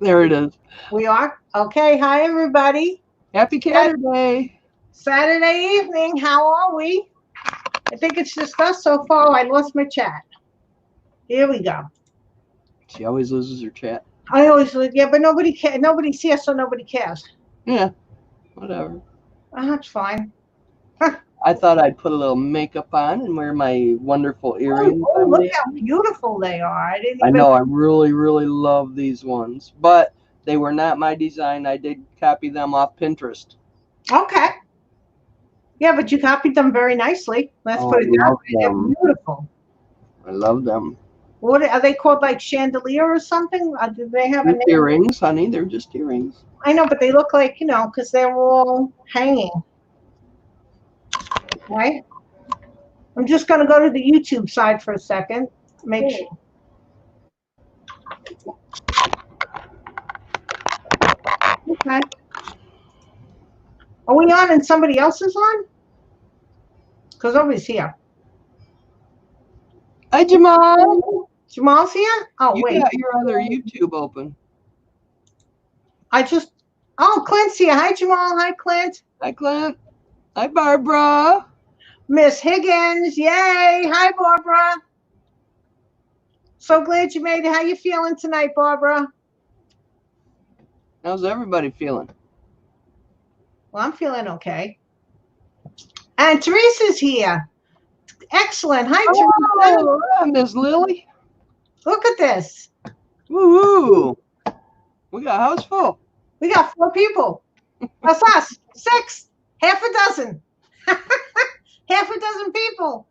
There it is. We are? Okay. Hi, everybody. Happy Sat- Saturday. Saturday evening. How are we? I think it's just us so far. I lost my chat. Here we go. She always loses her chat. I always, yeah, but nobody cares. Nobody sees, so nobody cares. Yeah, whatever. That's fine. I thought I'd put a little makeup on and wear my wonderful Oh, earrings oh, I'm look how wearing. beautiful they are. I didn't I even. know I really, really love these ones, but they were not my design. I did copy them off Pinterest. Okay. Yeah, but you copied them very nicely. Let's Oh, put I it that love way. They're them. beautiful. I love them. What are they called? Like chandelier or something? Do they have a Just name? earrings, honey. They're just earrings. I know, but they look like, because they're all hanging, right? I'm just going to go to the YouTube side for a second. Make sure. Okay. Are we on and somebody else is on? Because nobody's here. Hi, Jamal. Jamal's here? Oh, You wait. got your other YouTube open. I just. Oh, Clint's here. Hi, Jamal. Hi, Clint. Hi, Clint. Hi, Barbara. Miss Higgins. Yay. Hi, Barbara. So glad you made it. How you feeling tonight, Barbara? How's everybody feeling? Well, I'm feeling okay. And Teresa's here. Excellent. Hi, Teresa. Oh, Miss Lily. Look at this. Woo-hoo. We got a house full. We got 4 people. That's us. 6. Half a dozen. Half a dozen people.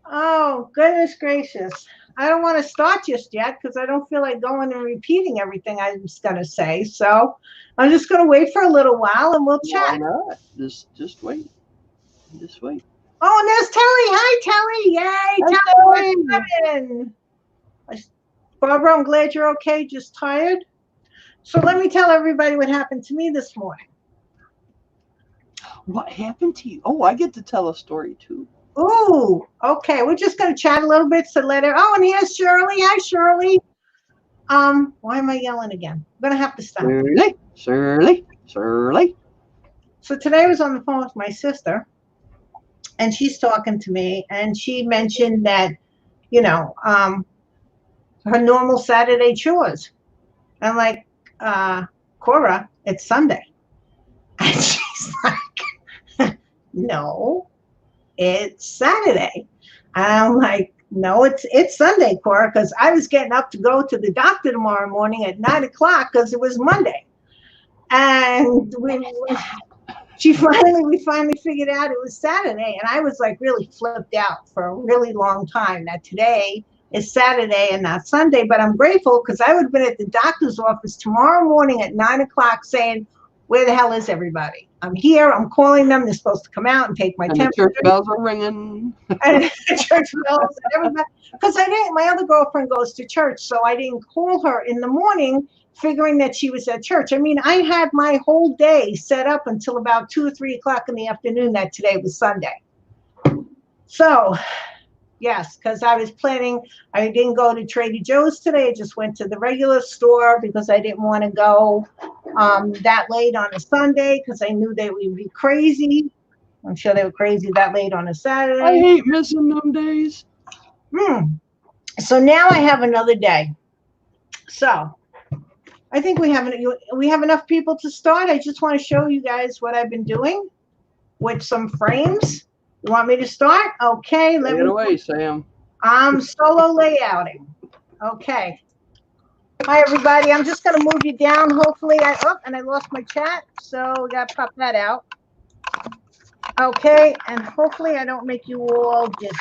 Oh, goodness gracious. I don't want to start just yet because I don't feel like going and repeating everything I was going to say. So I'm just going to wait for a little while and we'll Why chat. not? Just wait. Just wait. Oh, and there's Telly. Hi, Telly. Yay, Hi, Telly. Kelly. We're coming. Barbara, I'm glad you're okay. Just tired. So let me tell everybody what happened to me this morning. What happened to you? Oh, I get to tell a story too. Ooh, okay. We're just going to chat a little bit to let her. Oh, and here's Shirley. Hi, Shirley. Why am I yelling again? I'm gonna have to stop. Shirley, Shirley, Shirley. So today I was on the phone with my sister, and she's talking to me, and she mentioned that, you know, um, her normal Saturday chores. I'm like, Cora, it's Sunday, and she's like, no, it's Saturday. And I'm like, no, it's Sunday, Cora, because I was getting up to go to the doctor tomorrow morning at 9 o'clock because it was Monday. And we finally figured out it was Saturday, and I was like really flipped out for a really long time that today is Saturday and not Sunday. But I'm grateful because I would have been at the doctor's office tomorrow morning at 9 o'clock saying, "Where the hell is everybody? I'm here. I'm calling them. They're supposed to come out and take my And the church temperature." bells are ringing. And church bells and everybody, because I didn't. My other girlfriend goes to church, so I didn't call her in the morning, figuring that she was at church. I mean, I had my whole day set up until about 2 or 3 o'clock in the afternoon that today was Sunday. So yes, because I was planning. I didn't go to Trader Joe's today. I just went to the regular store because I didn't want to go that late on a Sunday because I knew they would be crazy. I'm sure they were crazy that late on a I Saturday. hate missing them days. Hmm. So now I have another day. So I think we have enough people to start. I just want to show you guys what I've been doing with some frames. You want me to start? Okay, let Take it me. away, Sam. I'm solo layouting. Okay. Hi everybody. I'm just gonna move you down. Hopefully and I lost my chat, so we gotta pop that out. Okay, and hopefully I don't make you all dizzy.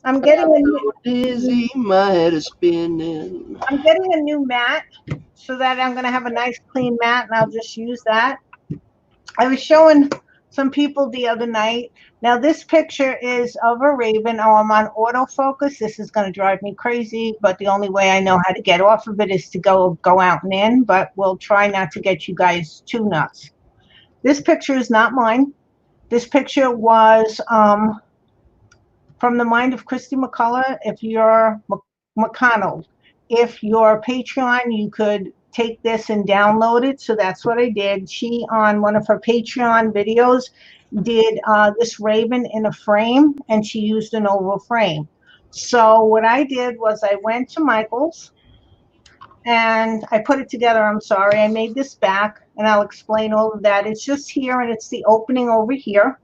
I'm getting a So dizzy, my head is spinning. I'm getting a new mat so that I'm gonna have a nice clean mat and I'll just use that. I was showing some people the other night. Now this picture is of a raven. Oh, I'm on autofocus. This is gonna drive me crazy, but the only way I know how to get off of it is to go out and in, but we'll try not to get you guys too nuts. This picture is not mine. This picture was from the mind of Christy McCullough. If you're McConnell, if you're a Patreon, you could take this and download it. So that's what I did. She, on one of her Patreon videos, did this raven in a frame, and she used an oval frame. So what I did was I went to Michael's and I put it together. I'm sorry, I made this back, and I'll explain all of that. It's just here, and it's the opening over here,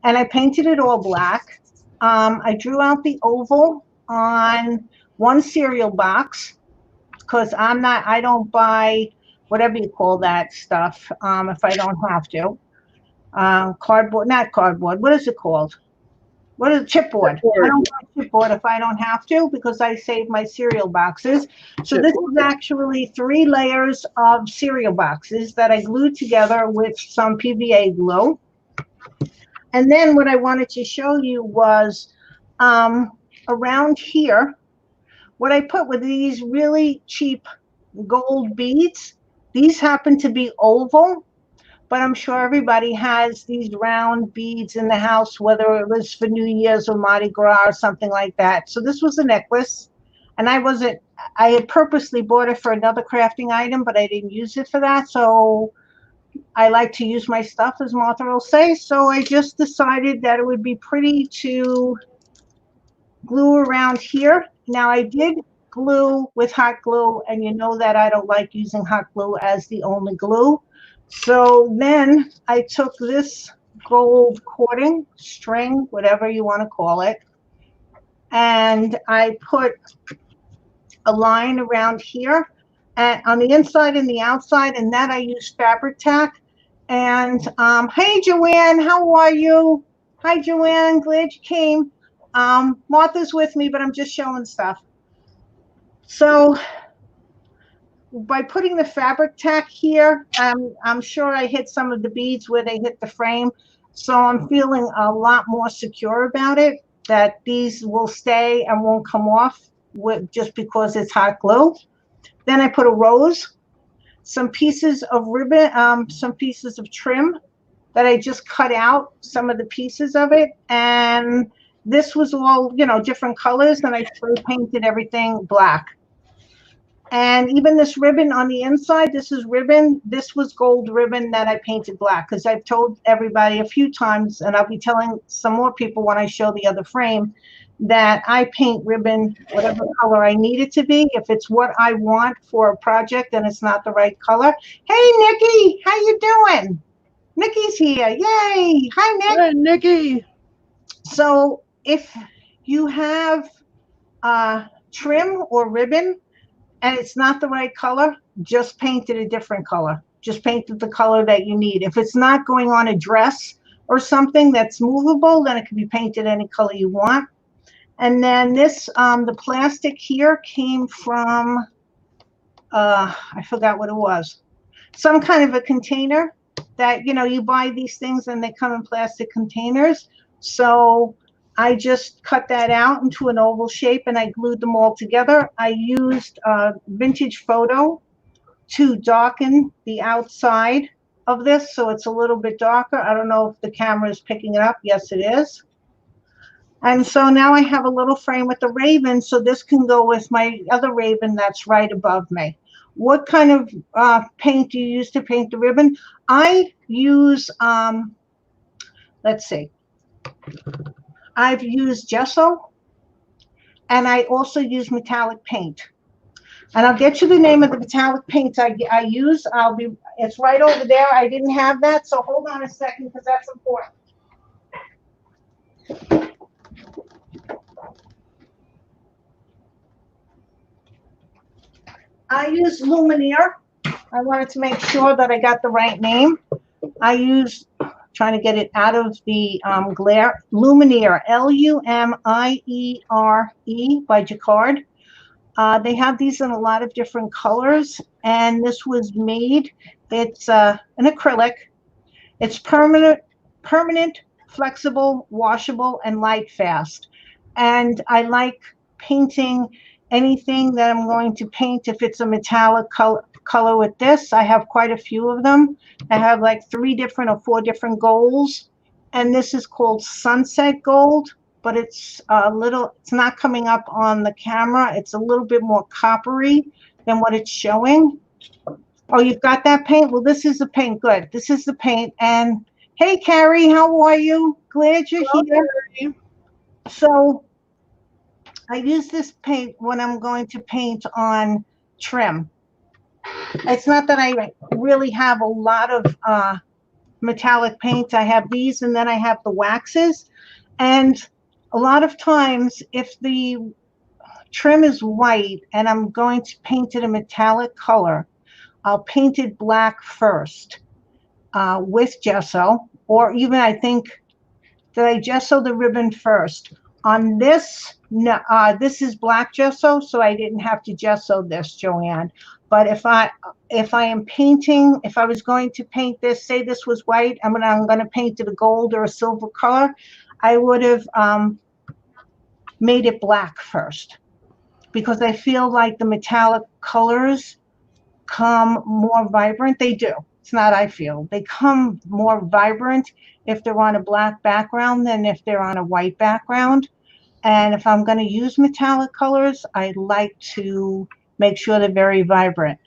and I painted it all black. I drew out the oval on one cereal box because I don't buy whatever you call that stuff if I don't have to. Cardboard, not cardboard. What is it called? What is chipboard? I Chipboard. don't buy chipboard if I don't have to because I save my cereal boxes. So this is Chipboard. actually 3 layers of cereal boxes that I glued together with some PVA glue. And then what I wanted to show you was around here, what I put with these really cheap gold beads. These happen to be oval, but I'm sure everybody has these round beads in the house, whether it was for New Year's or Mardi Gras or something like that. So this was a necklace, and I had purposely bought it for another crafting item, but I didn't use it for that. So I like to use my stuff, as Martha will say. So I just decided that it would be pretty to glue around here. Now I did glue with hot glue, and you know that I don't like using hot glue as the only glue. So then I took this gold cording, string, whatever you want to call it, and I put a line around here and on the inside and the outside, and that I used fabric tack. And hey, Joanne, how are you? Hi, Joanne, glad you came. Martha's with me, but I'm just showing stuff. So by putting the fabric tack here, I'm sure I hit some of the beads where they hit the frame. So I'm feeling a lot more secure about it, that these will stay and won't come off just because it's hot glue. Then I put a rose, some pieces of ribbon, some pieces of trim that I just cut out, some of the pieces of it. And this was all, different colors, and I spray painted everything black. And even this ribbon on the inside, this is ribbon. This was gold ribbon that I painted black because I've told everybody a few times, and I'll be telling some more people when I show the other frame, that I paint ribbon whatever color I need it to be. If it's what I want for a project and it's not the right color. Hey, Nikki, how you doing? Nikki's here. Yay. Hi, Nick. Hey, Nikki. So if you have trim or ribbon and it's not the right color, just paint it a different color. Just paint it the color that you need. If it's not going on a dress or something that's movable, then it can be painted any color you want. And then this, the plastic here came from, I forgot what it was. Some kind of a container that, you buy these things and they come in plastic containers. So I just cut that out into an oval shape and I glued them all together. I used vintage photo to darken the outside of this so it's a little bit darker. I don't know if the camera is picking it up. Yes, it is. And so now I have a little frame with the raven, so this can go with my other raven that's right above me. What kind of paint do you use to paint the ribbon? I use, let's see, I've used gesso, and I also use metallic paint. And I'll get you the name of the metallic paints I use. It's right over there. I didn't have that, so hold on a second because that's important. I use Luminaire. I wanted to make sure that I got the right name. I use, trying to get it out of the glare, Luminaire, Lumiere by Jacquard. They have these in a lot of different colors, and this was made, it's an acrylic. It's permanent, flexible, washable, and light fast. And I like painting anything that I'm going to paint. If it's a metallic color with this, I have quite a few of them. I have like 3 different or 4 different golds. And this is called Sunset Gold. but it's it's not coming up on the camera. It's a little bit more coppery than what it's showing. Oh, you've got that paint? Well, this is the paint. Good. This is the paint. And hey, Carrie, how are you? Glad you're here. Okay. So I use this paint when I'm going to paint on trim. It's not that I really have a lot of metallic paints. I have these and then I have the waxes. And a lot of times, if the trim is white and I'm going to paint it a metallic color, I'll paint it black first with gesso, or even I think that I gesso the ribbon first. On this, no, this is black gesso, so I didn't have to gesso this, Joanne. But if I am painting, if I was going to paint this, say this was white, I'm gonna paint it a gold or a silver color, I would have made it black first, because I feel like the metallic colors come more vibrant. They do. It's not I feel. They come more vibrant if they're on a black background than if they're on a white background. And if I'm going to use metallic colors, I like to make sure they're very vibrant.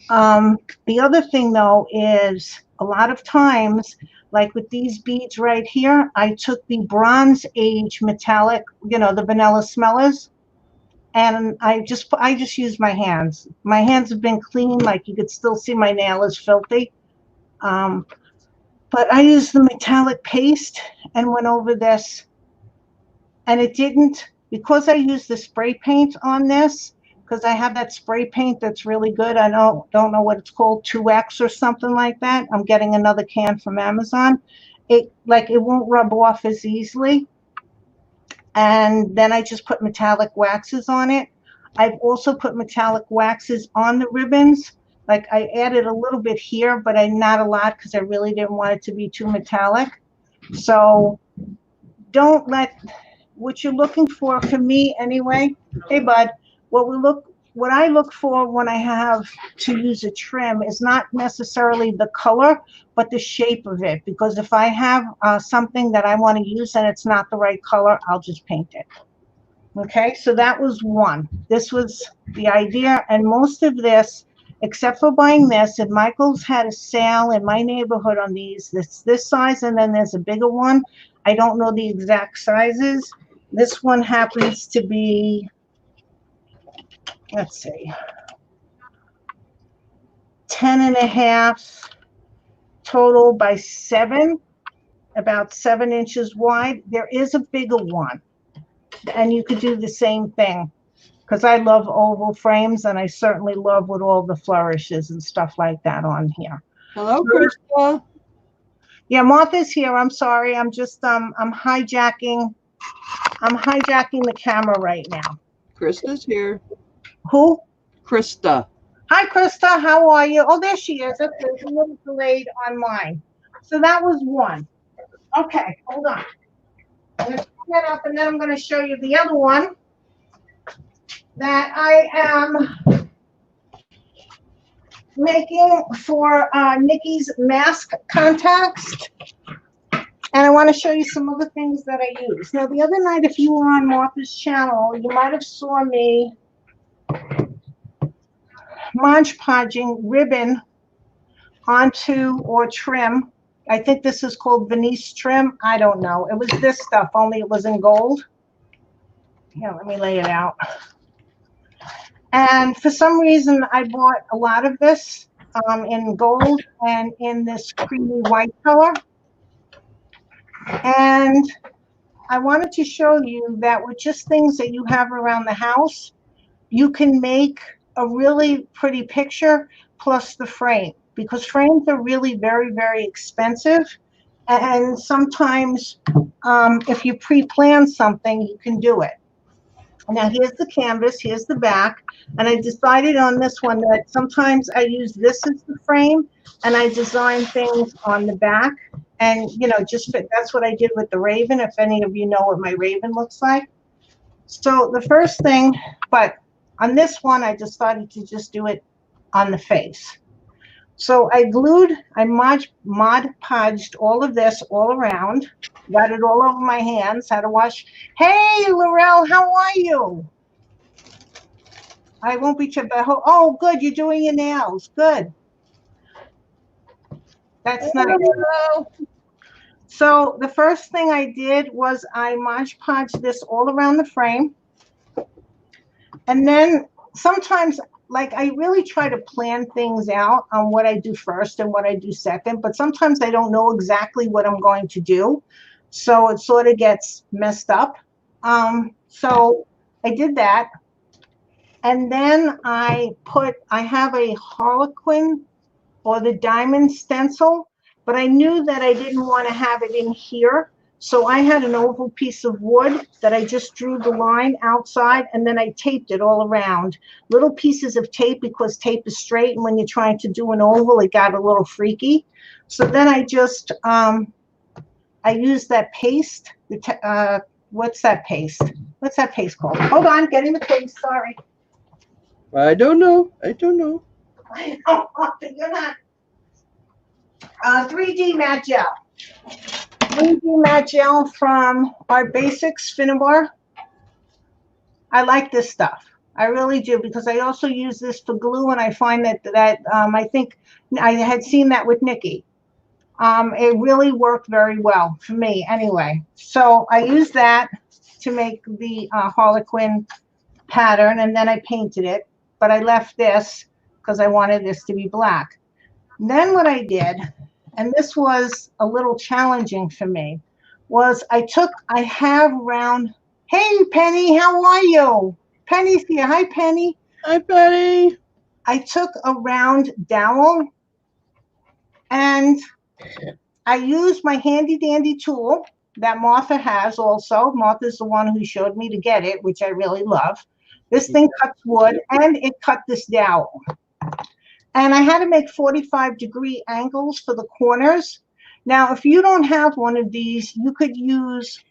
The other thing, though, is a lot of times, like with these beads right here, I took the Bronze Age metallic, the vanilla smellers, and I just use my hands. My hands have been clean, like you could still see my nail is filthy. But I used the metallic paste and went over this, and it didn't, because I used the spray paint on this, because I have that spray paint that's really good. I don't know what it's called, 2X or something like that. I'm getting another can from Amazon. It won't rub off as easily. And then I just put metallic waxes on it. I've also put metallic waxes on the ribbons. Like I added a little bit here, but not a lot, because I really didn't want it to be too metallic. So don't let what you're looking for me anyway. Hey bud, what I look for when I have to use a trim is not necessarily the color, but the shape of it. Because if I have something that I want to use and it's not the right color, I'll just paint it. Okay, so that was one. This was the idea, and most of this, except for buying this, and Michael's had a sale in my neighborhood on these. This size, and then there's a bigger one. I don't know the exact sizes. This one happens to be, let's see, 10.5 total by 7, about 7 inches wide. There is a bigger one, and you could do the same thing, because I love oval frames, and I certainly love with all the flourishes and stuff like that on here. Hello, Krista. Yeah, Martha's here. I'm sorry. I'm just I'm hijacking the camera right now. Krista's here. Who? Krista. Hi, Krista. How are you? Oh, there she is. Okay, it's a little delayed on mine. So that was one. Okay, hold on. I'm going to turn that up, and then I'm going to show you the other one that I am making for Nikki's mask contacts. And I want to show you some other things that I use. Now, the other night, if you were on Martha's channel, you might have saw me Mod Podging ribbon onto or trim. I think this is called Venice trim. I don't know. It was this stuff, only it was in gold. Here, let me lay it out. And for some reason, I bought a lot of this in gold and in this creamy white color. And I wanted to show you that with just things that you have around the house, you can make a really pretty picture plus the frame, because frames are really very, very expensive. And sometimes if you pre-plan something, you can do it. Now, here's the canvas, here's the back, and I decided on this one that sometimes I use this as the frame, and I design things on the back. And, that's what I did with the raven, if any of you know what my raven looks like. So the first thing, but on this one, I decided to just do it on the face. So I Mod Podged all of this all around, got it all over my hands, had to wash. Hey, Laurel, how are you? I won't be too bad. Oh, good, you're doing your nails. Good. That's nice. Hello. So the first thing I did was I Mod Podged this all around the frame. And then sometimes, like, I really try to plan things out on what I do first and what I do second, but sometimes I don't know exactly what I'm going to do. So it sort of gets messed up. So I did that. And then I have a Harlequin or the diamond stencil, but I knew that I didn't want to have it in here. So I had an oval piece of wood that I just drew the line outside and then I taped it all around. Little pieces of tape because tape is straight and when you're trying to do an oval, it got a little freaky. So then I used that paste. What's that paste? What's that paste called? Hold on, getting the paste, sorry. I don't know. I don't know. I know, you're not. 3D matte gel. 3D matte gel from our Basics Finnabar. I like this stuff. I really do because I also use this for glue, and I find that I think I had seen that with Nikki. It really worked very well for me anyway. So I used that to make the Harlequin pattern, and then I painted it, but I left this because I wanted this to be black. Then what I did, and this was a little challenging for me, was I have round, hey Penny, how are you? Penny's here. Hi Penny. Hi, Betty. I took a round dowel and I used my handy dandy tool that Martha has also. Martha's the one who showed me to get it, which I really love. This thing cuts wood and it cut this dowel. And I had to make 45-degree angles for the corners. Now, if you don't have one of these, you could use,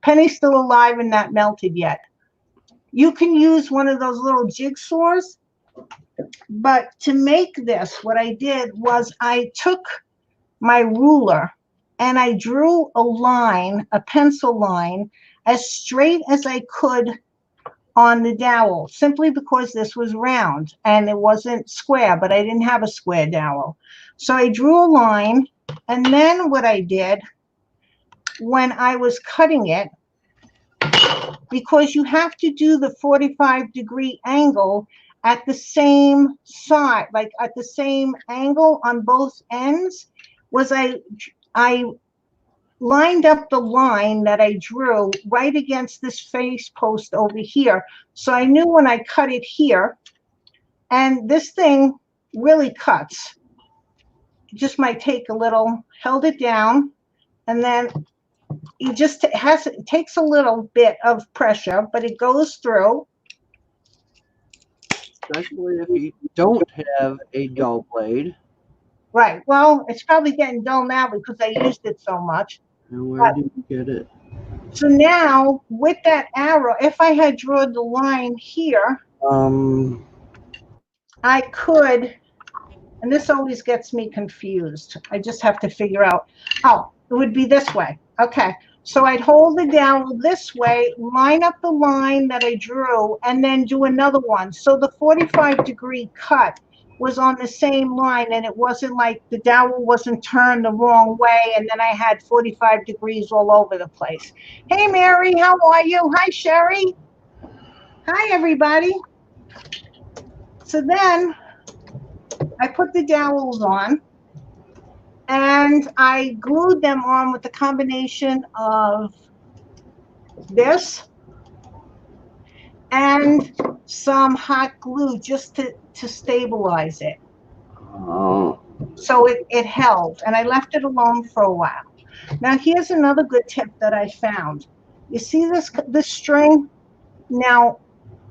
Penny's still alive and not melted yet. You can use one of those little jigsaws. But to make this, what I did was I took my ruler and I drew a line, a pencil line, as straight as I could on the dowel, simply because this was round and it wasn't square, but I didn't have a square dowel. So I drew a line, and then what I did when I was cutting it, because you have to do the 45-degree angle at the same side, like at the same angle on both ends, was I lined up the line that I drew right against this face post over here. So I knew when I cut it here, and this thing really cuts. It just might take a little, held it down, and then it takes a little bit of pressure, but it goes through. Especially if you don't have a dull blade. Right. Well, it's probably getting dull now because I used it so much. And where do you get it? So now with that arrow, if I had drawn the line here, I could, and this always gets me confused. I just have to figure out, oh, it would be this way. Okay. So I'd hold the dowel this way, line up the line that I drew, and then do another one. So the 45-degree cut was on the same line, and it wasn't like the dowel wasn't turned the wrong way, and then I had 45 degrees all over the place. Hey, Mary, how are you? Hi, Sherry. Hi, everybody. So then I put the dowels on, and I glued them on with a combination of this and some hot glue just to stabilize it. Oh. So it held, and I left it alone for a while. Now here's another good tip that I found. You see this string? Now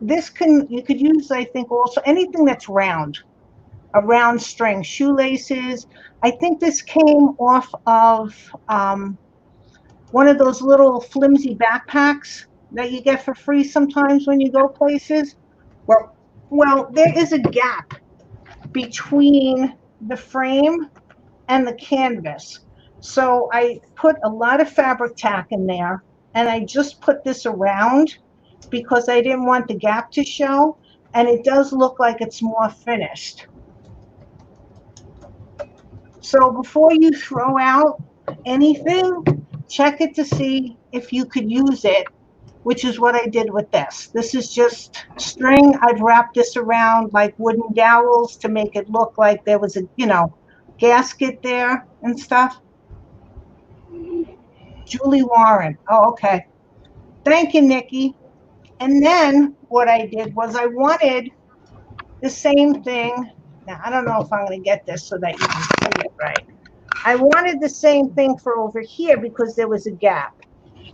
you could use, I think, also anything that's round, a round string, shoelaces. I think this came off of one of those little flimsy backpacks that you get for free sometimes when you go places. Well, there is a gap between the frame and the canvas. So I put a lot of fabric tack in there, and I just put this around because I didn't want the gap to show, and it does look like it's more finished. So before you throw out anything, check it to see if you could use it, which is what I did with this. This is just string. I've wrapped this around like wooden dowels to make it look like there was a, gasket there and stuff. Julie Warren. Oh, okay. Thank you, Nikki. And then what I did was I wanted the same thing. Now, I don't know if I'm going to get this so that you can see it right. I wanted the same thing for over here because there was a gap.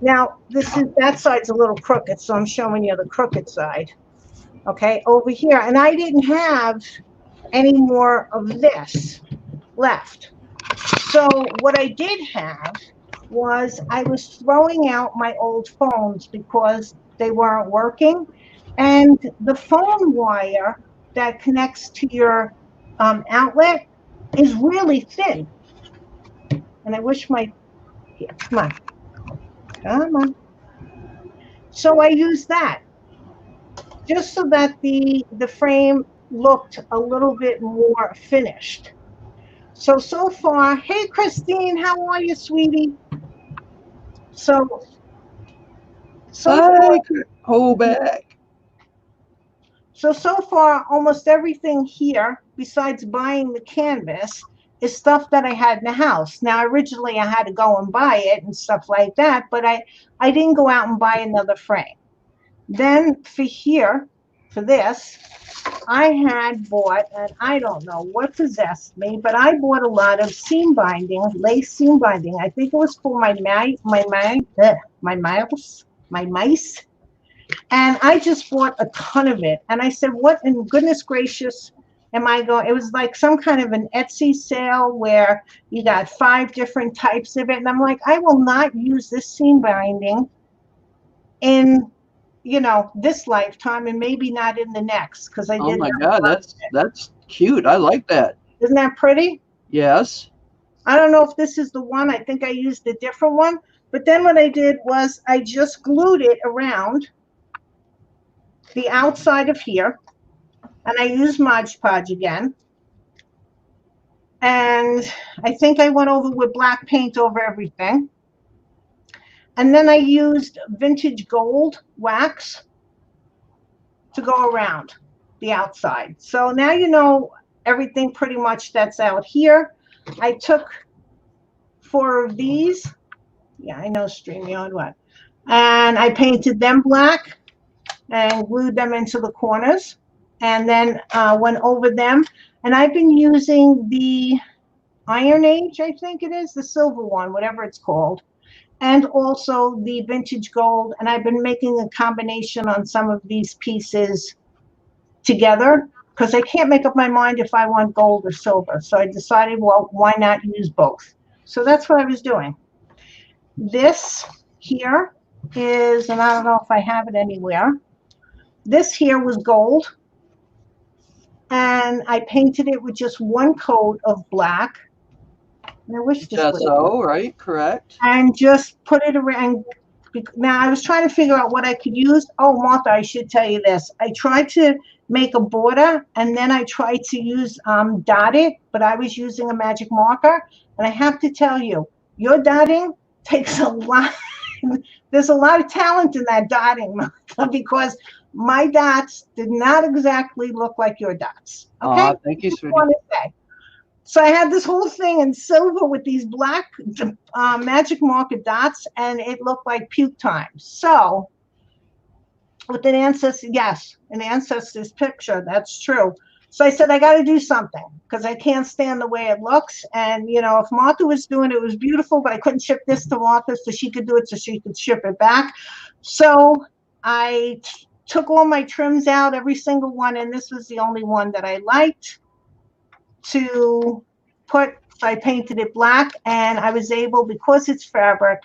Now, that side's a little crooked, so I'm showing you the crooked side. Okay, over here. And I didn't have any more of this left. So what I did have was I was throwing out my old phones because they weren't working. And the phone wire that connects to your outlet is really thin. And I wish here, come on. So I used that just so that the frame looked a little bit more finished. So far, hey, Christine, how are you, sweetie? So Hi, far, back. so far, almost everything here, besides buying the canvas, is stuff that I had in the house. Now, originally I had to go and buy it and stuff like that, but I didn't go out and buy another frame. Then for this, I had bought, and I don't know what possessed me, but I bought a lot of seam binding, lace seam binding. I think it was for my mice. And I just bought a ton of it. And I said, what in goodness gracious am I going? It was like some kind of an Etsy sale where you got 5 different types of it. And I'm like, I will not use this seam binding in this lifetime, and maybe not in the next, because I Oh did my have God, a lot of that's cute. I like that. it. Isn't that pretty? Yes. I don't know if this is the one. I think I used a different one. But then what I did was I just glued it around the outside of here, and I used Mod Podge again. And I think I went over with black paint over everything. And then I used vintage gold wax to go around the outside. So now you know everything pretty much that's out here. I took 4 of these. Yeah, I know StreamYard what. And I painted them black and glued them into the corners, and then went over them. And I've been using the Iron Age, I think it is, the silver one, whatever it's called, and also the vintage gold. And I've been making a combination on some of these pieces together because I can't make up my mind if I want gold or silver. So I decided, well, why not use both? So that's what I was doing. This here is, and I don't know if I have it anywhere, this here was gold. And I painted it with just 1 coat of black. And I wish this would. Gesso, right? Correct. And just put it around. Now, I was trying to figure out what I could use. Oh, Martha, I should tell you this. I tried to make a border, and then I tried to use dotted, but I was using a magic marker. And I have to tell you, your dotting takes a lot. There's a lot of talent in that dotting, Martha, because my dots did not exactly look like your dots. Okay? Thank you, sweetie. So I had this whole thing in silver with these black magic marker dots, and it looked like puke time. So with an ancestor, yes, an ancestor's picture, that's true. So I said, I got to do something because I can't stand the way it looks. And, if Martha was doing it, it was beautiful, but I couldn't ship this to Martha so she could do it so she could ship it back. So I took all my trims out, every single one, and this was the only one that I liked to put. So I painted it black, and I was able, because it's fabric,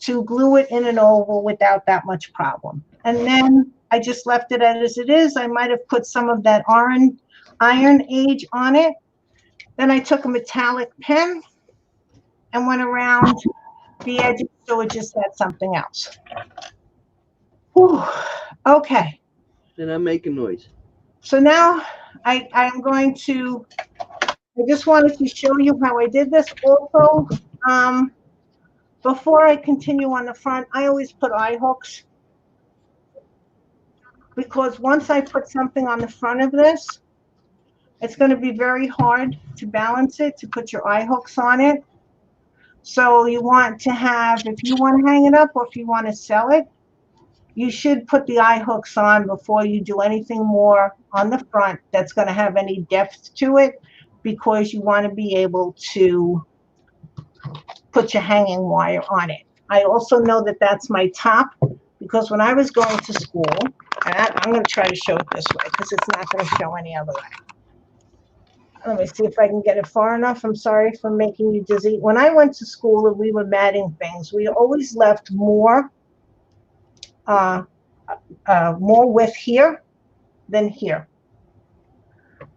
to glue it in an oval without that much problem. And then I just left it as it is. I might have put some of that Iron Age on it, Then I took a metallic pen and went around the edges so it just had something else. Whew. Okay. Did I make a noise? So now I'm going to, I just wanted to show you how I did this. Also, um, before I continue on the front, I always put eye hooks because once I put something on the front of this, it's going to be very hard to balance it, to put your eye hooks on it. So you want to have, if you want to hang it up or if you want to sell it, you should put the eye hooks on before you do anything more on the front that's going to have any depth to it, because you want to be able to put your hanging wire on it. I also know that that's my top, because when I was going to school, and I'm going to try to show it this way because it's not going to show any other way. Let me see if I can get it far enough. I'm sorry for making you dizzy. When I went to school and we were matting things, we always left uh, more width here than here.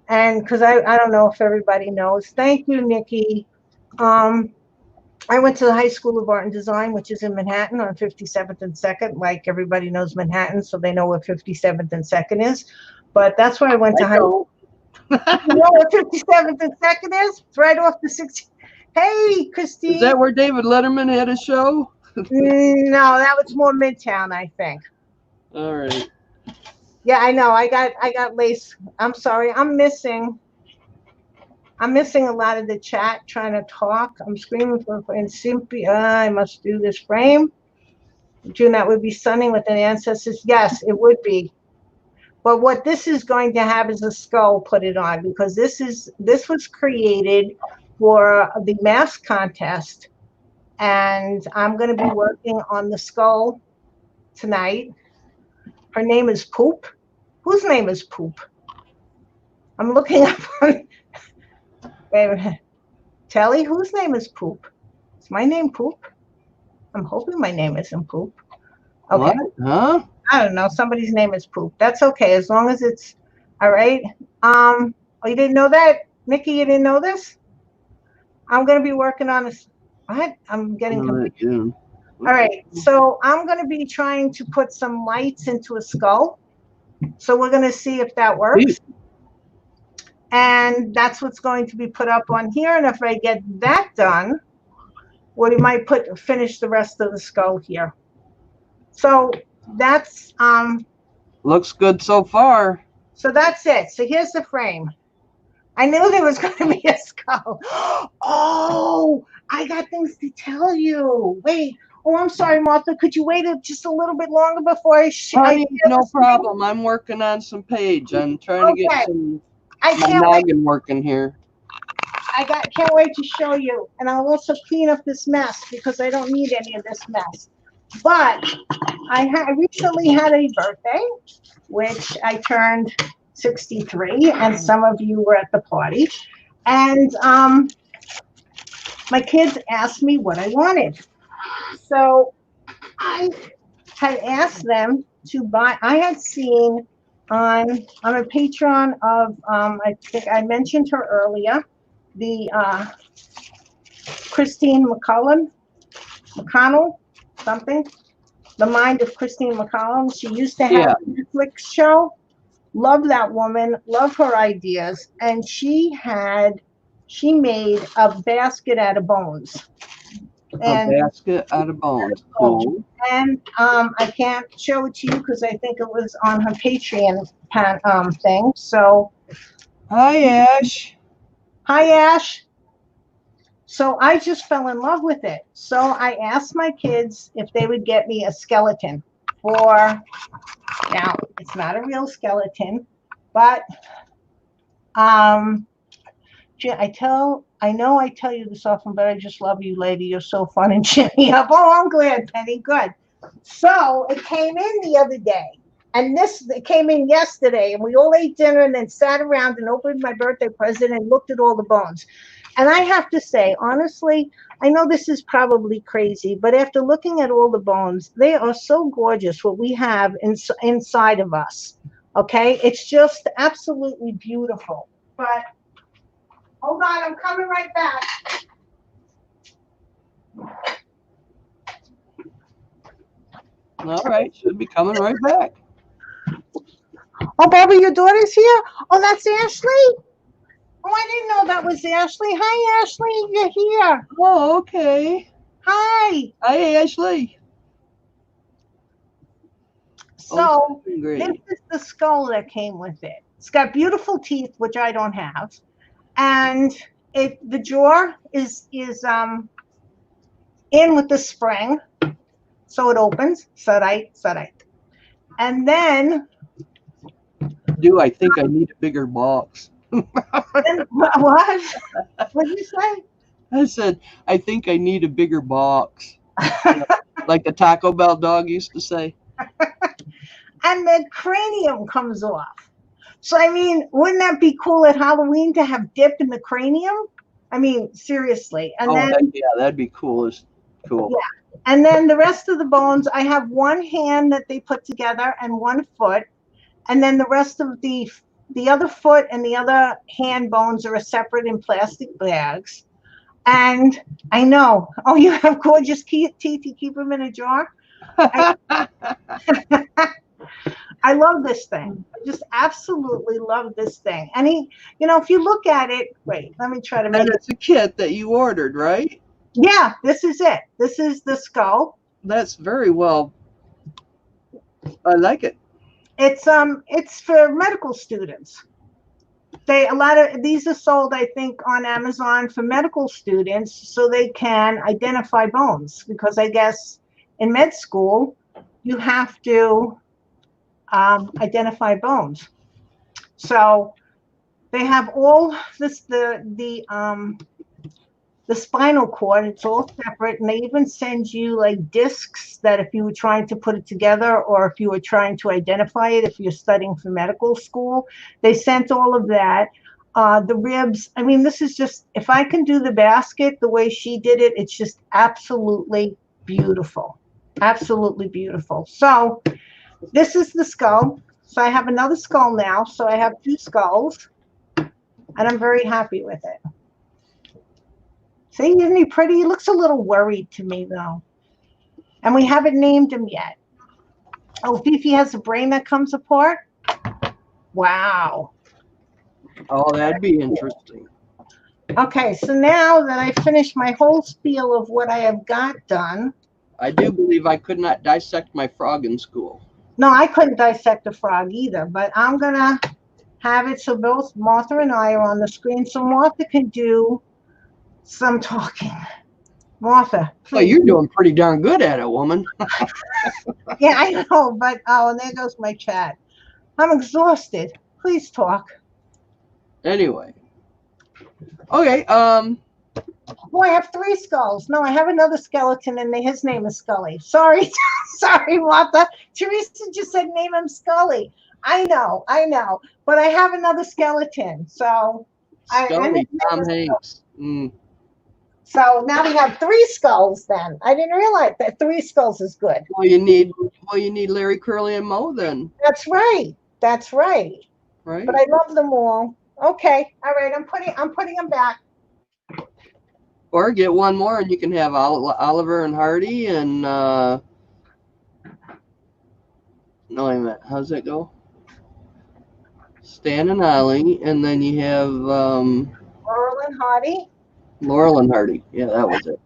And because I don't know if everybody knows. Thank you, Nikki. I went to the High School of Art and Design, which is in Manhattan on 57th and 2nd. Like everybody knows Manhattan, so they know where 57th and 2nd is. But that's where I went to high school. You know what 57th and 2nd is? It's right off the 60. Hey, Christine. Is that where David Letterman had a show? No, that was more Midtown, I think. All right. Yeah, I know. I got lace. I'm sorry. I'm missing a lot of the chat trying to talk. I'm screaming for and simply I must do this frame. June, that would be stunning with an ancestors. Yes, it would be. But what this is going to have is a skull put it on, because this was created for the mask contest, and I'm going to be working on the skull tonight. Her name is Poop. Whose name is Poop? I'm looking up. Wait a minute. Telly, whose name is Poop? Is my name Poop? I'm hoping my name isn't Poop. Okay. What? Huh? I don't know. Somebody's name is Poop. That's okay, as long as it's all right. Oh, you didn't know that, Nikki? You didn't know this? I'm going to be working on this. What? I'm getting confused. All right. So I'm going to be trying to put some lights into a skull. So we're going to see if that works. And that's what's going to be put up on here. And if I get that done, we might finish the rest of the skull here. So that's looks good so far. So that's it. So here's the frame. I knew there was going to be a skull. Oh, I got things to tell you. Wait. Oh, I'm sorry, Martha. Could you wait just a little bit longer before I no problem. I'm working on some page. I'm trying to get some my noggin working here. Can't wait to show you. And I'll also clean up this mess because I don't need any of this mess. But I recently had a birthday, which I turned 63, and some of you were at the party. And my kids asked me what I wanted. So I had asked them to buy, I had seen I'm a patron of, I think I mentioned her earlier, the Christine McConnell, something. The Mind of Christine McConnell. She used to have a Netflix show. Love that woman. Love her ideas. And she made a basket out of bones. A basket out of bones. Cool. And I can't show it to you because I think it was on her Patreon thing. So, hi, Ash. Hi, Ash. So I just fell in love with it. So I asked my kids if they would get me a skeleton now it's not a real skeleton, but I know I tell you this often, but I just love you, lady. You're so fun and cheer me up. Oh, I'm glad, Penny. Good. So it came in the other day, and it came in yesterday, and we all ate dinner and then sat around and opened my birthday present and looked at all the bones. And I have to say, honestly, I know this is probably crazy, but after looking at all the bones, they are so gorgeous, what we have inside of us. Okay? It's just absolutely beautiful. But Hold on, I'm coming right back. All right, should be coming right back. Oh, Barbara, your daughter's here? Oh, that's Ashley? Oh, I didn't know that was Ashley. Hi, Ashley, you're here. Oh, okay. Hi. Hi, Ashley. So, Okay, this great. is the skull that came with it. It's got beautiful teeth, which I don't have. And the jaw is in with the spring, so it opens. Sarai. And then, I think I need a bigger box. what? What did you say? I said, I think I need a bigger box. You know, like the Taco Bell dog used to say. And the cranium comes off. So, I mean, wouldn't that be cool at Halloween to have dip in the cranium? I mean, seriously. And Oh, then, that'd be cool. It's cool. yeah. And then the rest of the bones, I have one hand that they put together and one foot. And then the rest of the other foot and the other hand bones are separate in plastic bags. And I know, oh, you have gorgeous teeth. You keep them in a jar. I, I love this thing. I just absolutely love this thing. And if you look at it, wait, let me try to make And it. it's a kit that you ordered, right? Yeah, this is it. This is the skull. That's very well. I like it. It's for medical students. A lot of these are sold, I think, on Amazon for medical students so they can identify bones, because I guess in med school you have to identify bones. So they have all this the spinal cord. It's all separate, and they even send you like discs that if you were trying to put it together, or if you were trying to identify it, if you're studying for medical school, they sent all of that. The ribs, I mean, this is just, if I can do the basket the way she did it, it's just absolutely beautiful. Absolutely beautiful. So this is the skull. So I have another skull now. So I have two skulls, and I'm very happy with it. See, isn't he pretty? He looks a little worried to me, though. And we haven't named him yet. Oh, Fifi has a brain that comes apart? Wow. Oh, that'd be interesting. Okay, so now that I finished my whole spiel of what I have got done. I do believe I could not dissect my frog in school. No, I couldn't dissect a frog either, but I'm going to have it so both Martha and I are on the screen so Martha can do some talking. Martha, please. Well, you're doing pretty darn good at it, woman. Yeah, I know, but and there goes my chat. I'm exhausted. Please talk. Anyway. Okay, Oh, I have three skulls. No, I have another skeleton, and his name is Scully. Sorry, sorry, Martha. Teresa just said name him Scully. I know, but I have another skeleton. So Scully, Tom Hanks. So now we have three skulls. Then I didn't realize that three skulls is good. Well, you need Larry, Curly, and Moe then. That's right. Right. But I love them all. Okay, all right. I'm putting them back. Or get one more, and you can have Oliver and Hardy, and no, wait a minute. How's that go? Stan and Ollie, and then you have Laurel and Hardy. Laurel and Hardy. Yeah, that was it.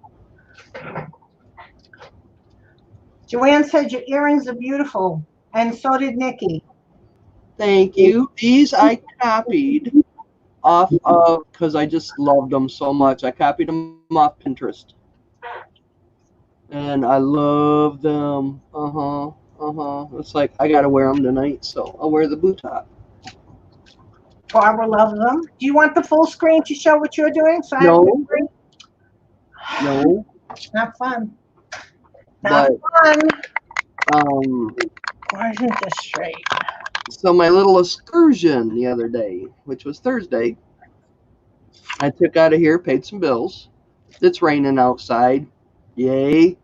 Joanne said your earrings are beautiful, and so did Nikki. Thank you. These I copied off of, because I just loved them so much. I copied them off Pinterest, and I love them. It's like I gotta wear them tonight, so I'll wear the boot top. Barbara loves them. Do you want the full screen to show what you're doing? So No. Not fun. But, fun. Why isn't this straight? So my little excursion the other day, which was Thursday, I took out of here, paid some bills. It's raining outside. Yay.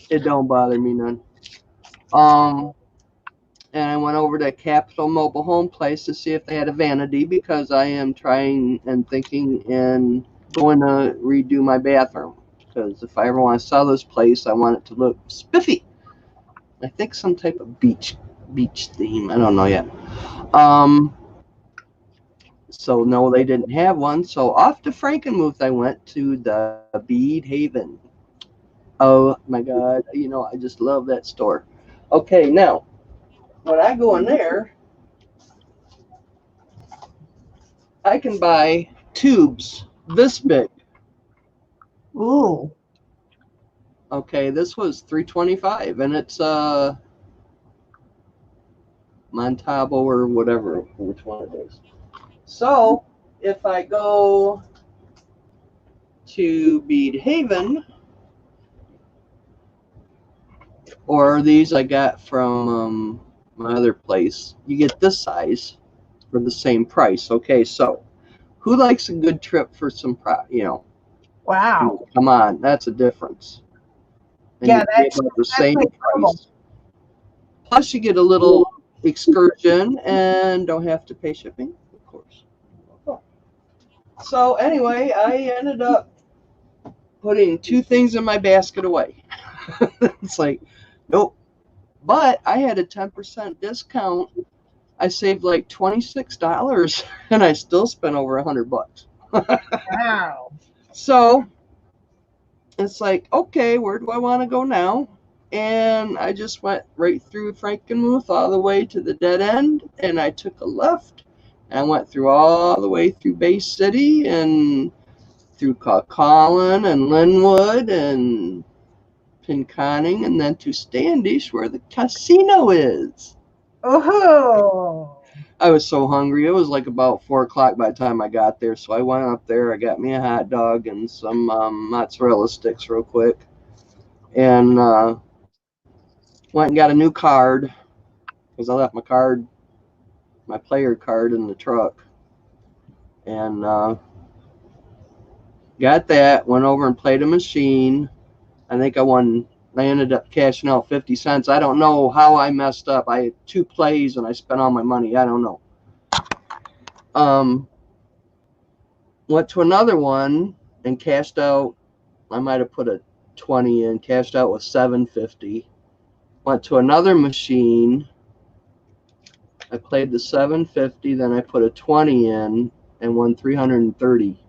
It don't bother me none. and I went over to Capitol Mobile Home Place to see if they had a vanity, because I am trying and thinking and going to redo my bathroom. Because if I ever want to sell this place, I want it to look spiffy. I think some type of beach theme. I don't know yet. So no, they didn't have one. So off to Frankenmuth I went to the Bead Haven. Oh my God, I just love that store. Okay, now when I go in there, I can buy tubes this big. Ooh. Okay, this was $3.25, and it's Montabo or whatever, which one it is. So if I go to Bead Haven, or these I got from my other place, you get this size for the same price. Okay, so who likes a good trip for some Wow. come on, that's a difference. And Yeah, you pay about the that's same incredible. price. Plus, you get a little excursion and don't have to pay shipping, of course. So anyway, I ended up putting two things in my basket away. It's like, nope. But I had a 10% discount. I saved like $26, and I still spent over $100. Wow. So it's like, okay, where do I want to go now? And I just went right through Frankenmuth all the way to the dead end, and I took a left. And I went through all the way through Bay City and through Colin and Linwood and Pinconning, and then to Standish, where the casino is. Oh. I was so hungry. It was like about 4 o'clock by the time I got there. So I went up there. I got me a hot dog and some mozzarella sticks real quick, and went and got a new card, because I left my player card in the truck, and got that. Went over and played a machine. I think I ended up cashing out 50 cents. I don't know how I messed up. I had 2 plays and I spent all my money. I don't know. Went to another one and cashed out. I might have put a 20 in. Cashed out with 750. Went to another machine. I played the 750. Then I put a 20 in and won 330.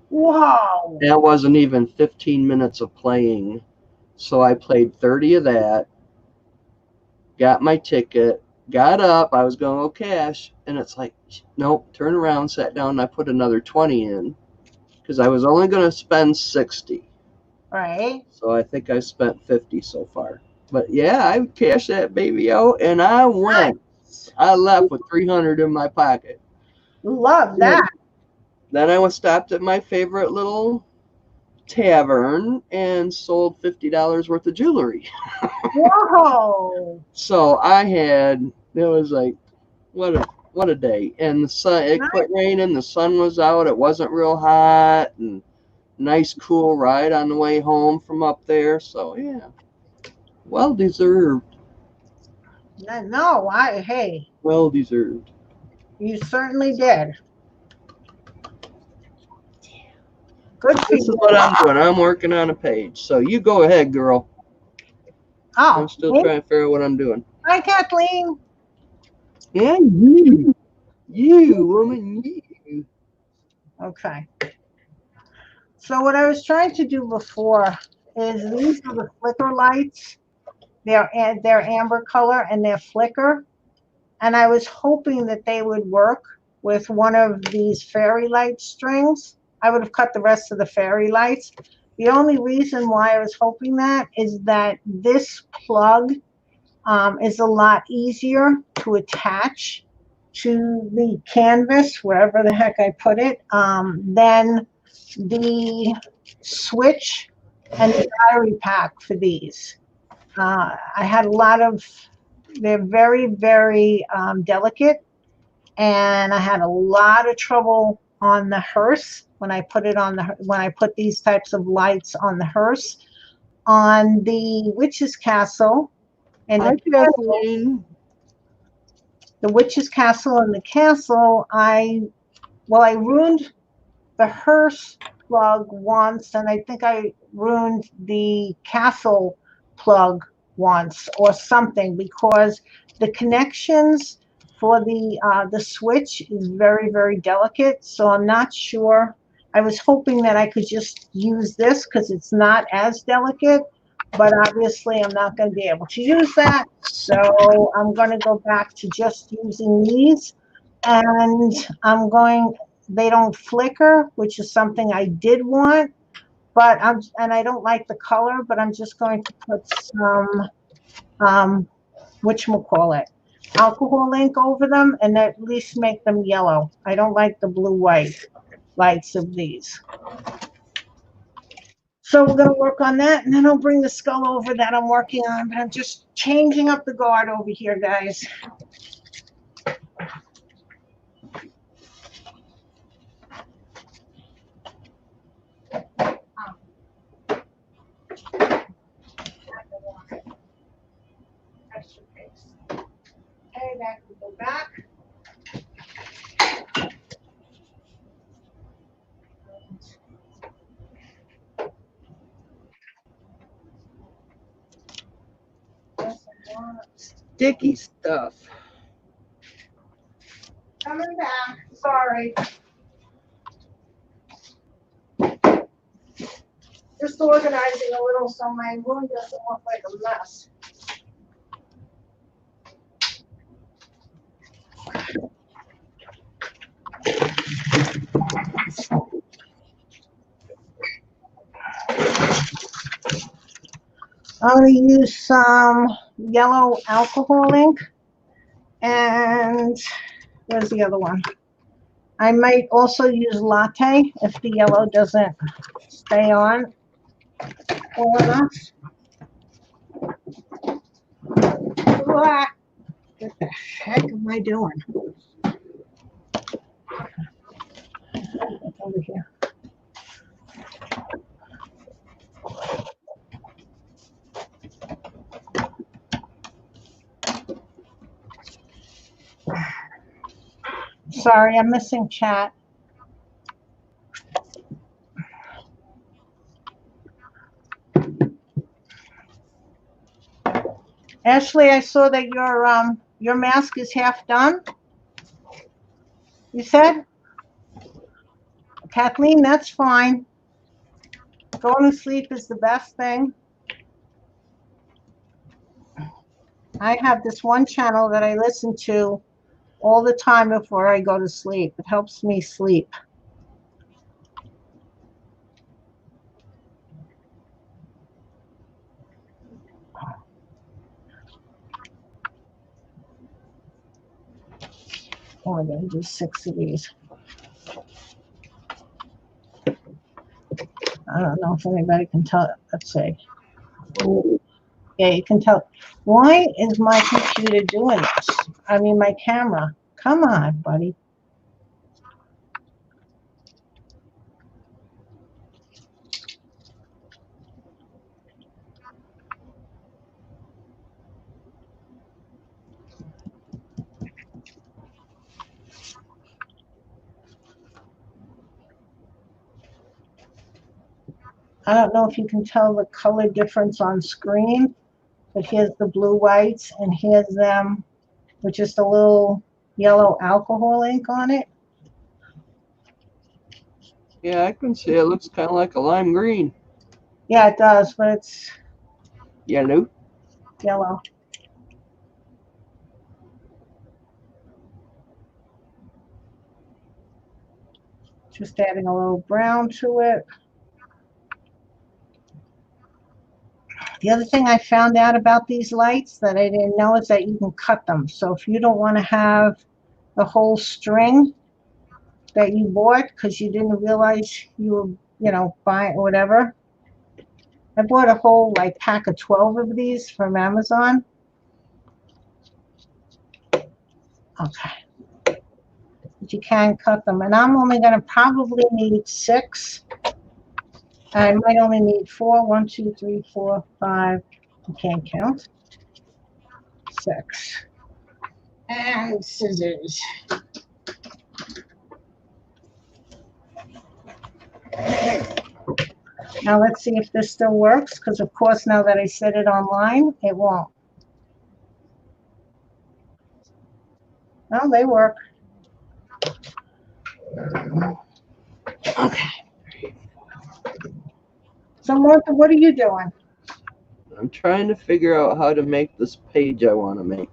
Wow. That wasn't even 15 minutes of playing. So I played 30 of that. Got my ticket, got up, I was going to go cash, and it's like, nope, turn around, sat down, and I put another 20 in, because I was only going to spend 60. Right. So I think I spent 50 so far. But yeah, I cashed that baby out, and I went. I left with 300 in my pocket. Love that. Then I was stopped at my favorite little tavern and sold $50 worth of jewelry. Whoa. So it was like, what a day. And the sun, it quit raining, the sun was out, it wasn't real hot, and nice cool ride on the way home from up there. So yeah, well deserved. No, hey, Well deserved. you certainly did. Good for This is you. what I'm doing. I'm working on a page. So you go ahead, girl. I'm Oh, still trying to figure out what I'm doing. hi, Kathleen. Yeah, you woman, you. Okay. So what I was trying to do before is these are the flicker lights. They're amber color and they're flicker. And I was hoping that they would work with one of these fairy light strings. I would have cut the rest of the fairy lights. The only reason why I was hoping that is that this plug is a lot easier to attach to the canvas, wherever the heck I put it, than the switch and the battery pack for these. I had a lot of, they're very, very delicate, and I had a lot of trouble on the hearse when I put it on when I put these types of lights on the hearse. On the witch's castle and Hi, the candle, Kathleen. the witch's castle and the castle, I ruined the hearse plug once, and I think I ruined the castle plug once or something, because the connections for the switch is very, very delicate. So I'm not sure. I was hoping that I could just use this because it's not as delicate, but obviously I'm not going to be able to use that. So I'm going to go back to just using these, and they don't flicker, which is something I did want, but I don't like the color, but I'm just going to put some, whatchamacallit, alcohol ink over them and at least make them yellow. I don't like the blue-white lights of these. So we're going to work on that, and then I'll bring the skull over that I'm working on, but I'm just changing up the guard over here, guys. Extra paste. Okay, that can go back. Sticky stuff. Coming back. Sorry. Just organizing a little so my room doesn't look like a mess. I'm going to use some yellow alcohol ink, and where's the other one? I might also use latte if the yellow doesn't stay on well enough. What the heck am I doing? Over here. Sorry, I'm missing chat. Ashley, I saw that your mask is half done. You said? Kathleen, that's fine. Going to sleep is the best thing. I have this one channel that I listen to all the time before I go to sleep. It helps me sleep. Oh, I'm going to do 6 of these. I don't know if anybody can tell. Let's see. Yeah, you can tell. Why is my computer doing this? I mean, my camera. Come on, buddy. I don't know if you can tell the color difference on screen, but here's the blue whites, and here's them with just a little yellow alcohol ink on it. Yeah, I can see it looks kind of like a lime green. Yeah, it does, but it's Yellow. yellow. Just adding a little brown to it. The other thing I found out about these lights that I didn't know is that you can cut them. So if you don't want to have the whole string that you bought because you didn't realize you were, buying whatever. I bought a whole pack of 12 of these from Amazon. Okay. But you can cut them. And I'm only going to probably need 6. I might only need 4. 1, 2, 3, 4, 5. I can't count. 6. And scissors. Now let's see if this still works, because of course now that I set it online, it won't. No, they work. Okay. So Martha, what are you doing? I'm trying to figure out how to make this page I want to make.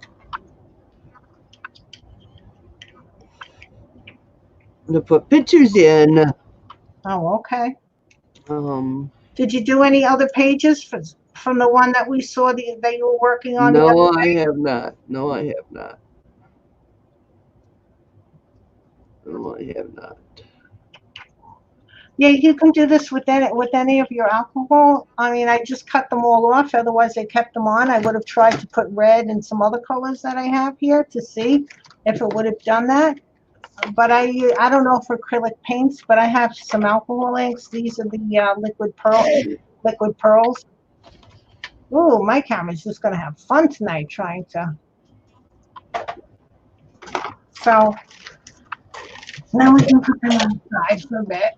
To put pictures in. Oh, okay. Um, Did you do any other pages from the one that we saw that you were working on the no, other I day? have not. No, I have not. No, I have not. Yeah, you can do this with any of your alcohol. I mean, I just cut them all off. Otherwise, I kept them on. I would have tried to put red and some other colors that I have here to see if it would have done that. But I don't know for acrylic paints, but I have some alcohol inks. These are the liquid pearls. Ooh, my camera's just gonna have fun tonight trying to. So now we can put them on the side for a bit.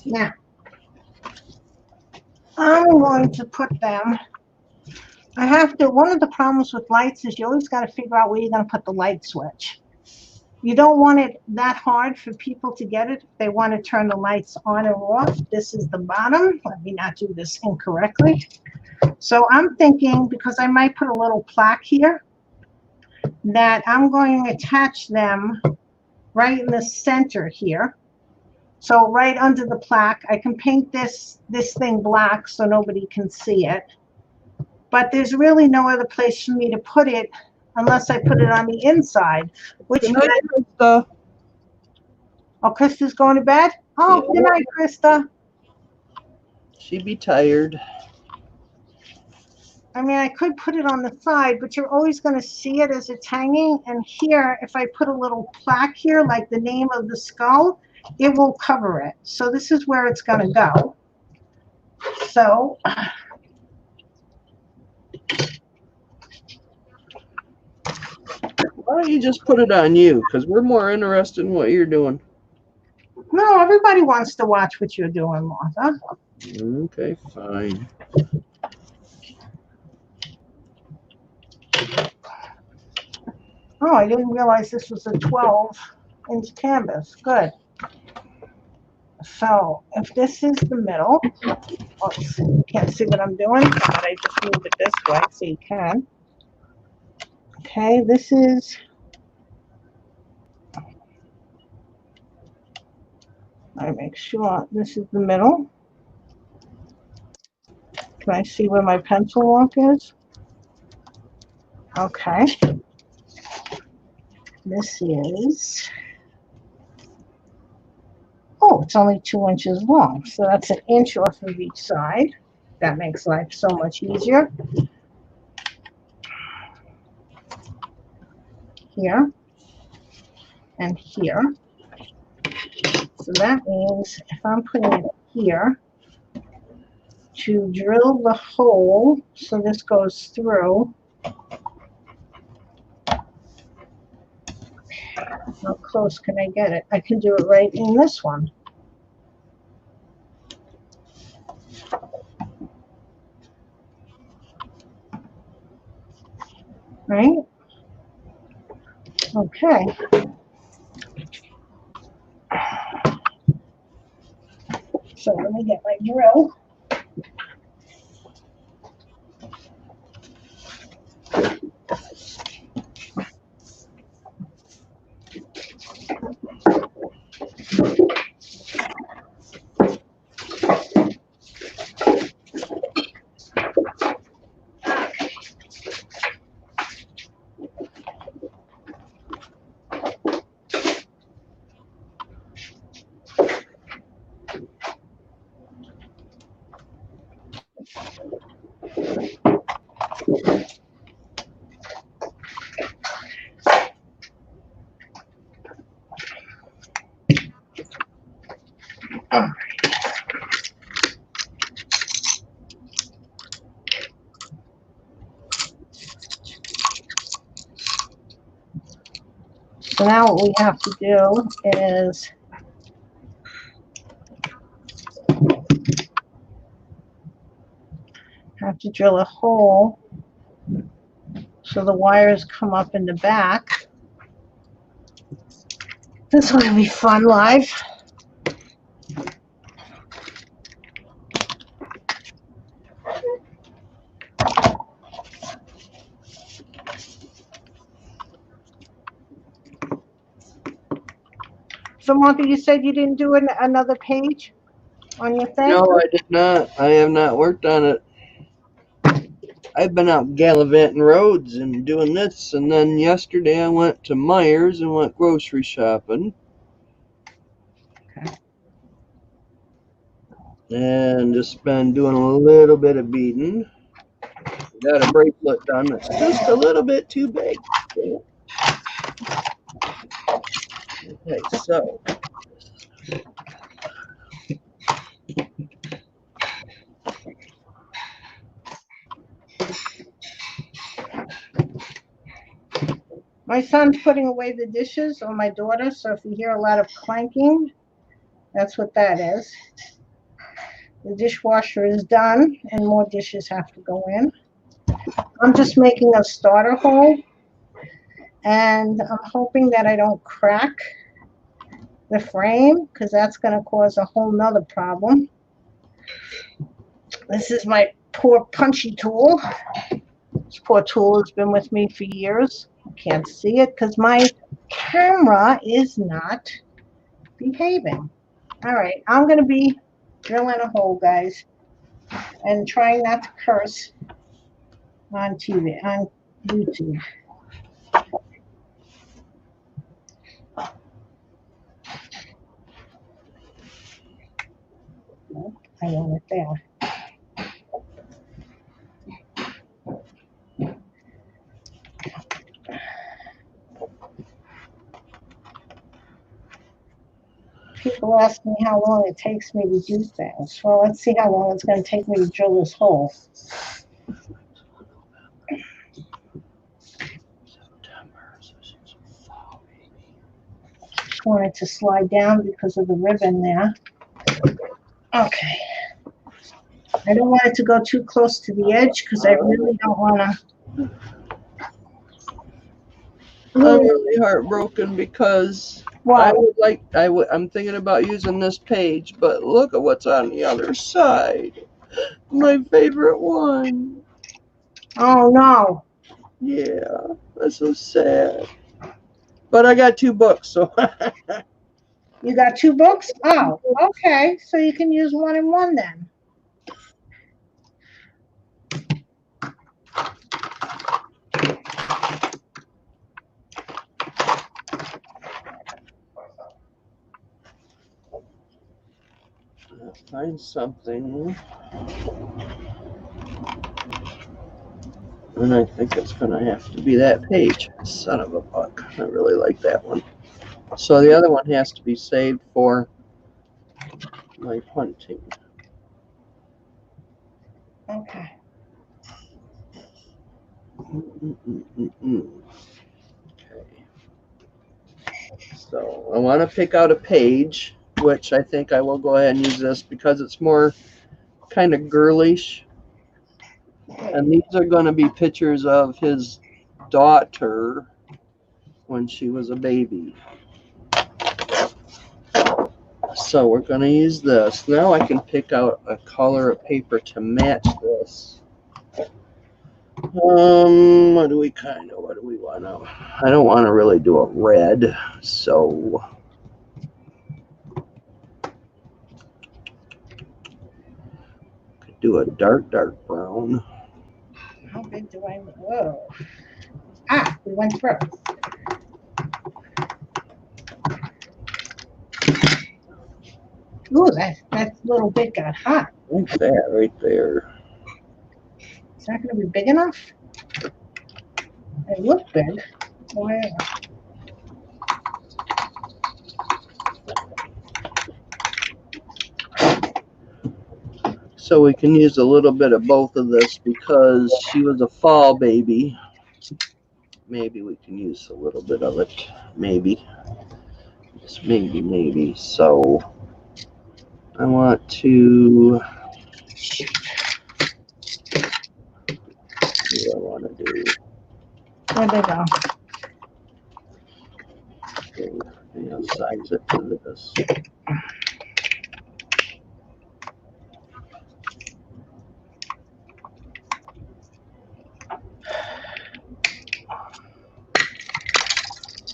Now, I'm going to put them. I have to. One of the problems with lights is you always got to figure out where you're going to put the light switch. You don't want it that hard for people to get it if they want to turn the lights on or off. This is the bottom. Let me not do this incorrectly. So I'm thinking, because I might put a little plaque here, that I'm going to attach them right in the center here. So right under the plaque, I can paint this thing black so nobody can see it. But there's really no other place for me to put it unless I put it on the inside. Which Good night, Krista. Oh, Krista's going to bed? Oh, Yeah. good night, Krista. She'd be tired. I mean, I could put it on the side, but you're always going to see it as it's hanging. And here, if I put a little plaque here, like the name of the skull, it will cover it. So this is where it's going to go. So Why don't you just put it on you? Because we're more interested in what you're doing. no, everybody wants to watch what you're doing, Martha. Okay, fine. Oh, I didn't realize this was a 12-inch canvas. Good. So if this is the middle, oops, you can't see what I'm doing, but I just move it this way so you can. Okay, this is, I make sure this is the middle. Can I see where my pencil mark is? Okay. This is, oh, it's only 2 inches long. So that's an inch off of each side. That makes life so much easier. Here and here. So that means if I'm putting it here, to drill the hole so this goes through. How close can I get it? I can do it right in this one. Right? Okay. So let me get my drill. Oh. So now what we have to do is have to drill a hole so the wires come up in the back. This will be fun live. So Martha, you said you didn't do another page on your thing? No, I did not. I have not worked on it. I've been out gallivanting roads and doing this, and then yesterday I went to Myers and went grocery shopping. Okay. And just been doing a little bit of beading. Got a bracelet done that's just a little bit too big. Okay, so My son's putting away the dishes, or my daughter, so if you hear a lot of clanking, that's what that is. The dishwasher is done, and more dishes have to go in. I'm just making a starter hole, and I'm hoping that I don't crack the frame, because that's going to cause a whole nother problem. This is my poor punchy tool. This poor tool has been with me for years. I can't see it because my camera is not behaving. All right, I'm going to be drilling a hole, guys, and trying not to curse on TV, on YouTube. I want it there. People ask me how long it takes me to do things. Well, let's see how long it's going to take me to drill this hole. Just want it to slide down because of the ribbon there. Okay. I don't want it to go too close to the edge because I really don't want to. I'm really heartbroken because Wow. I'm thinking about using this page, but look at what's on the other side. My favorite one. Oh no. Yeah, that's so sad. But I got 2 books, so You got 2 books? Oh, okay. So you can use 1 and 1 then. find something. And I think it's going to have to be that page. Son of a buck. I really like that one. So the other one has to be saved for my hunting. Okay. Okay. So I want to pick out a page, which I think I will go ahead and use this because it's more kind of girlish. And these are going to be pictures of his daughter when she was a baby. So we're going to use this. Now I can pick out a color of paper to match this. What do we want to? I don't want to really do a red, so could do a dark brown. How big do I need? Whoa. Ah, we went through. Ooh, that little bit got hot. Like that right there. Is that going to be big enough? It looked big. Why? So we can use a little bit of both of this because she was a fall baby. Maybe we can use a little bit of it. Maybe. Just maybe. So I want to. What do I want to do? Where'd they go? Okay, I'll size it to this.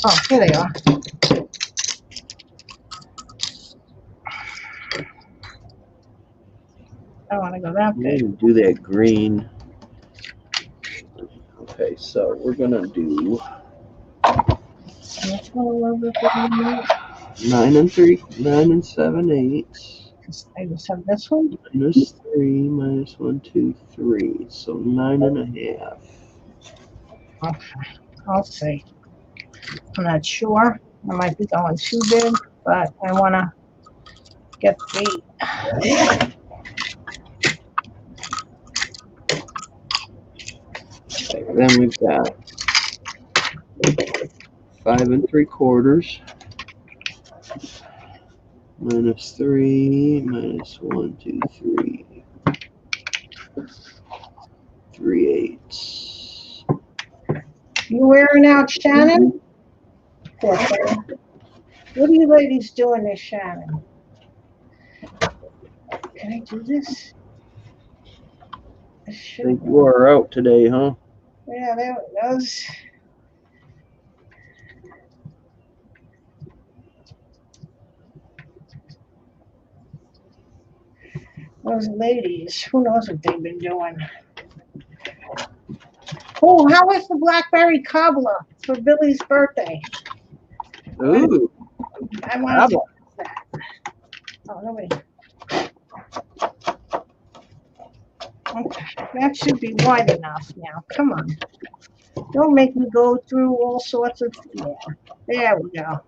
Oh, here they are. I want to go that I'm big. going to do that green. Okay, so we're going to do 9 and 7/8. I just have this one. -3, -1, 2, 3. So 9.5. Okay, I'll see. I'm not sure. I might be going too big, but I want to get the. Okay, then we've got 5 3/4. -3, -1, 2, 3. 3/8. You wearing out, Shannon? Poor thing. What are you ladies doing this, Shannon? Can I do this? I think you are out today, huh? Yeah, those ladies, who knows what they've been doing? Oh, how was the blackberry cobbler for Billy's birthday? Ooh, I want to that. Oh, nobody. Okay, that should be wide enough now. Come on. Don't make me go through all sorts of. Yeah, there we go.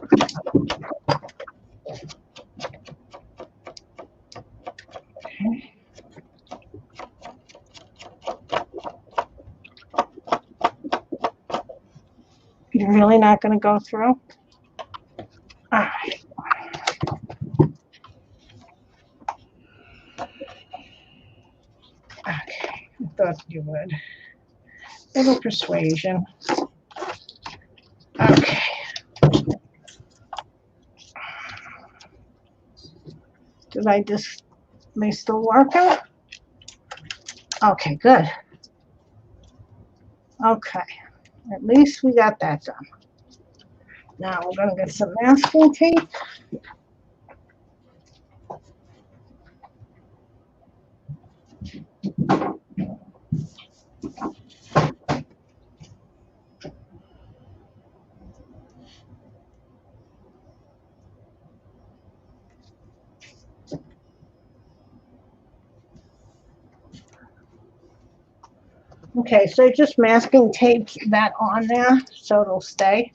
Okay. You're really not going to go through? All right. Okay, I thought you would. Little persuasion. Okay. Did I just, they still working? Okay, good. Okay, at least we got that done. Now we're gonna get some masking tape. Okay, so just masking tape that on there so it'll stay.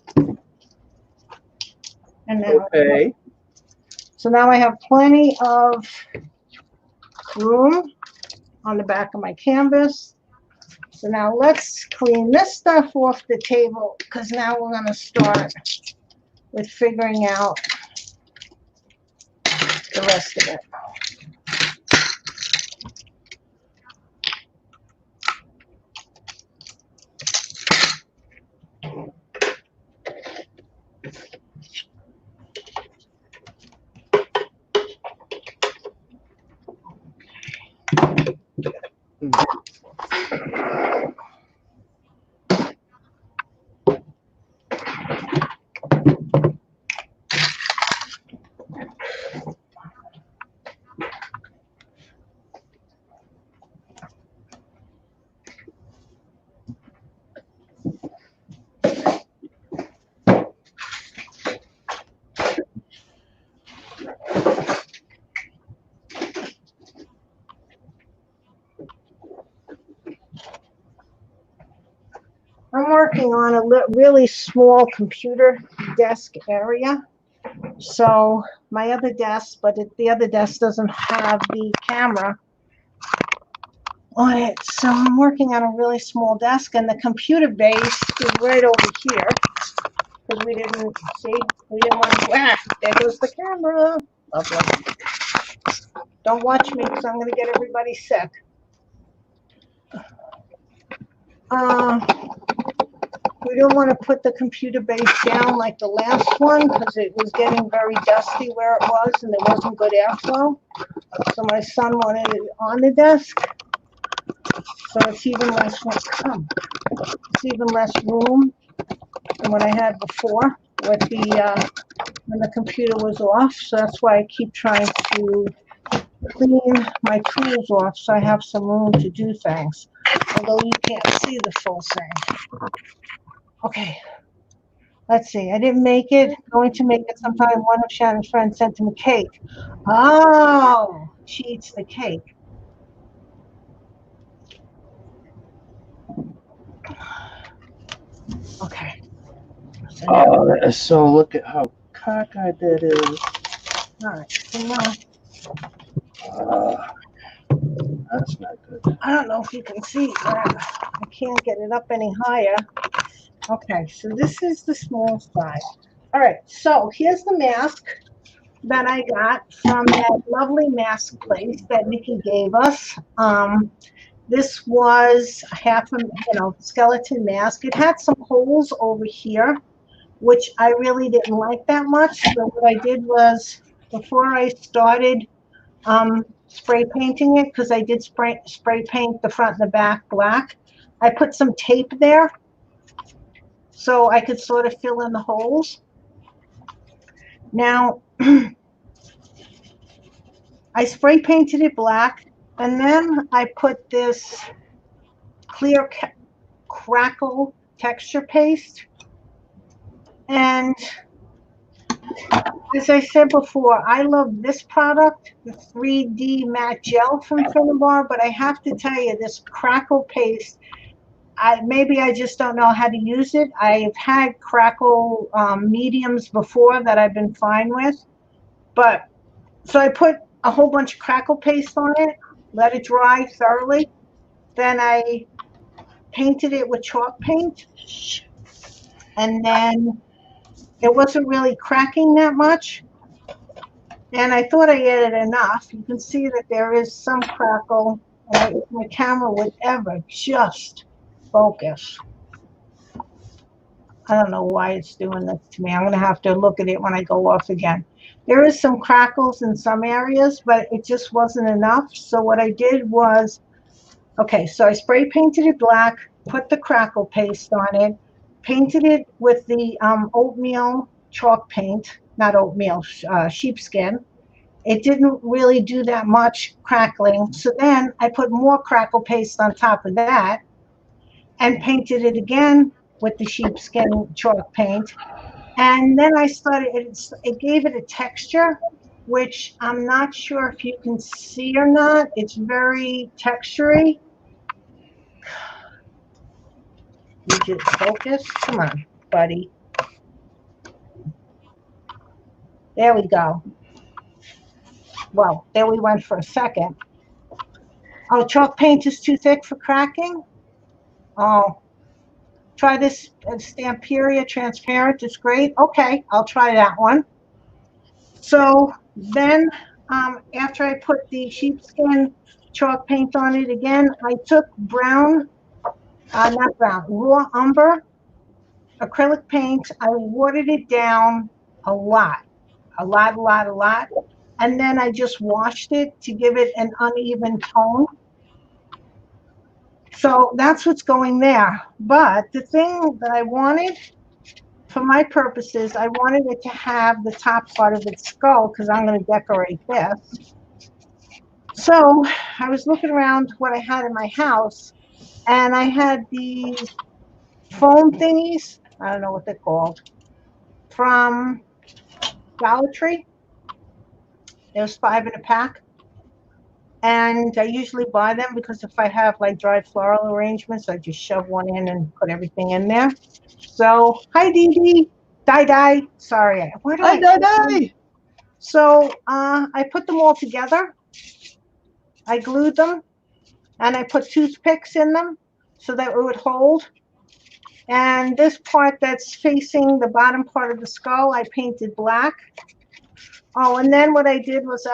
And then, okay. so now I have plenty of room on the back of my canvas. So now let's clean this stuff off the table because now we're going to start with figuring out the rest of it. I'm working on a really small computer desk area. So my other desk, but the other desk doesn't have the camera on it. So I'm working on a really small desk, and the computer base is right over here because we didn't want to. There goes the camera. Lovely. Don't watch me because I'm going to get everybody sick. We don't want to put the computer base down like the last one because it was getting very dusty where it was and there wasn't good airflow. So my son wanted it on the desk. So it's even less room than what I had before with the when the computer was off. So that's why I keep trying to clean my tools off so I have some room to do things. Although you can't see the full thing. Okay. Let's see. I didn't make it. Going to make it sometime. One of Shannon's friends sent him a cake. Oh, she eats the cake. Okay. So look at how cockeyed that is. All right. So now, That's not good. I don't know if you can see that. I can't get it up any higher. Okay. So this is the small size. All right. So here's the mask that I got from that lovely mask place that Nikki gave us. This was half a skeleton mask. It had some holes over here, which I really didn't like that much. So what I did was, before I started spray painting it, because I did spray paint the front and the back black, I put some tape there so I could sort of fill in the holes. Now, I spray painted it black, and then I put this clear crackle texture paste. And as I said before, I love this product, the 3D matte gel from Finnabar, but I have to tell you, this crackle paste, maybe I just don't know how to use it. I've had crackle mediums before that I've been fine with, but so I put a whole bunch of crackle paste on it, let it dry thoroughly, then I painted it with chalk paint, and then it wasn't really cracking that much, and I thought I added enough. You can see that there is some crackle, and if my camera would ever just focus. I don't know why it's doing this to me. I'm going to have to look at it when I go off again. There is some crackles in some areas, but it just wasn't enough. So what I did was, okay, so I spray painted it black, put the crackle paste on it, painted it with the oatmeal chalk paint, not oatmeal, sheepskin. It didn't really do that much crackling. So then I put more crackle paste on top of that and painted it again with the sheepskin chalk paint. And then I started, it gave it a texture, which I'm not sure if you can see or not. It's very textury. You just focus. Come on, buddy. There we go. Well, there we went for a second. Oh, chalk paint is too thick for cracking? Oh, try this Stamperia transparent. It's great. Okay, I'll try that one. So then after I put the sheepskin chalk paint on it again, I took brown, not brown, raw umber acrylic paint. I watered it down a lot. And then I just washed it to give it an uneven tone. So that's what's going there. But the thing that I wanted, for my purposes, I wanted it to have the top part of its skull because I'm going to decorate this. So I was looking around what I had in my house, and I had these foam thingies. I don't know what they're called, from Dollar Tree. There's 5 in a pack. And I usually buy them because if I have like dried floral arrangements, I just shove one in and put everything in there. So, hi, Dee Dee. Die. Sorry. Where do Die, die, die. So I put them all together. I glued them, and I put toothpicks in them so that it would hold. And this part that's facing the bottom part of the skull, I painted black. Oh, and then what I did was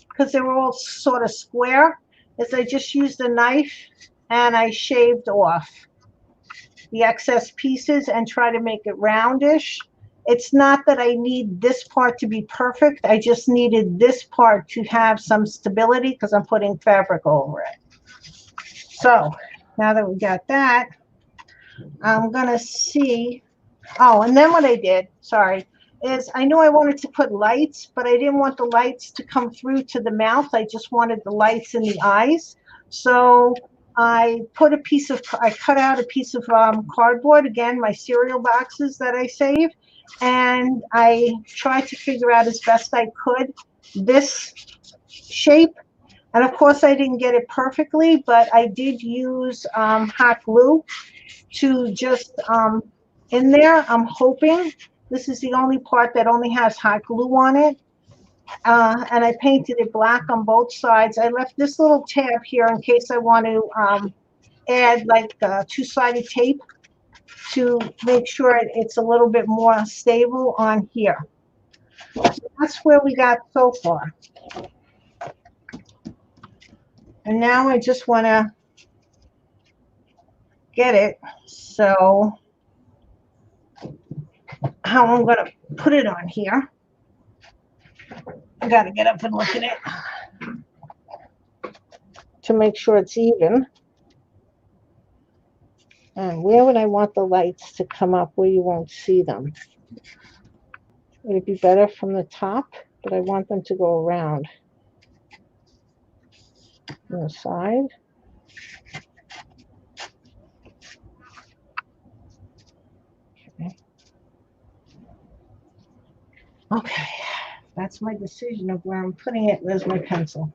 because they were all sort of square, is I just used a knife and I shaved off the excess pieces and try to make it roundish. It's not that I need this part to be perfect. I just needed this part to have some stability because I'm putting fabric over it. So now that we got that, I'm going to see. Oh, and then what I did, sorry, is I knew I wanted to put lights, but I didn't want the lights to come through to the mouth. I just wanted the lights in the eyes. So I cut out a piece of cardboard, again, my cereal boxes that I save, and I tried to figure out as best I could this shape. And of course, I didn't get it perfectly, but I did use hot glue to just in there. I'm hoping this is the only part that only has hot glue on it. And I painted it black on both sides. I left this little tab here in case I want to add like two-sided tape to make sure it's a little bit more stable on here. So that's where we got so far. And now I just want to get it. So how I'm going to put it on here. I got to get up and look at it to make sure it's even. And where would I want the lights to come up where you won't see them? Would it be better from the top? But I want them to go around on the side. Okay, that's my decision of where I'm putting it. Where's my pencil?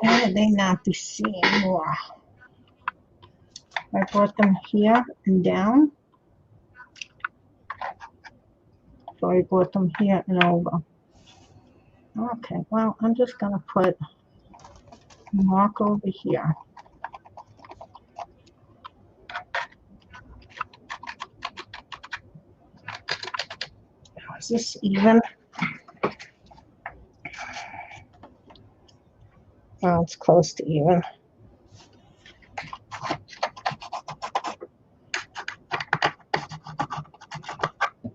Why did they not be seen more? I brought them here and down. So I brought them here and over. Okay, well, I'm just going to put a mark over here. Is this even? Well, it's close to even.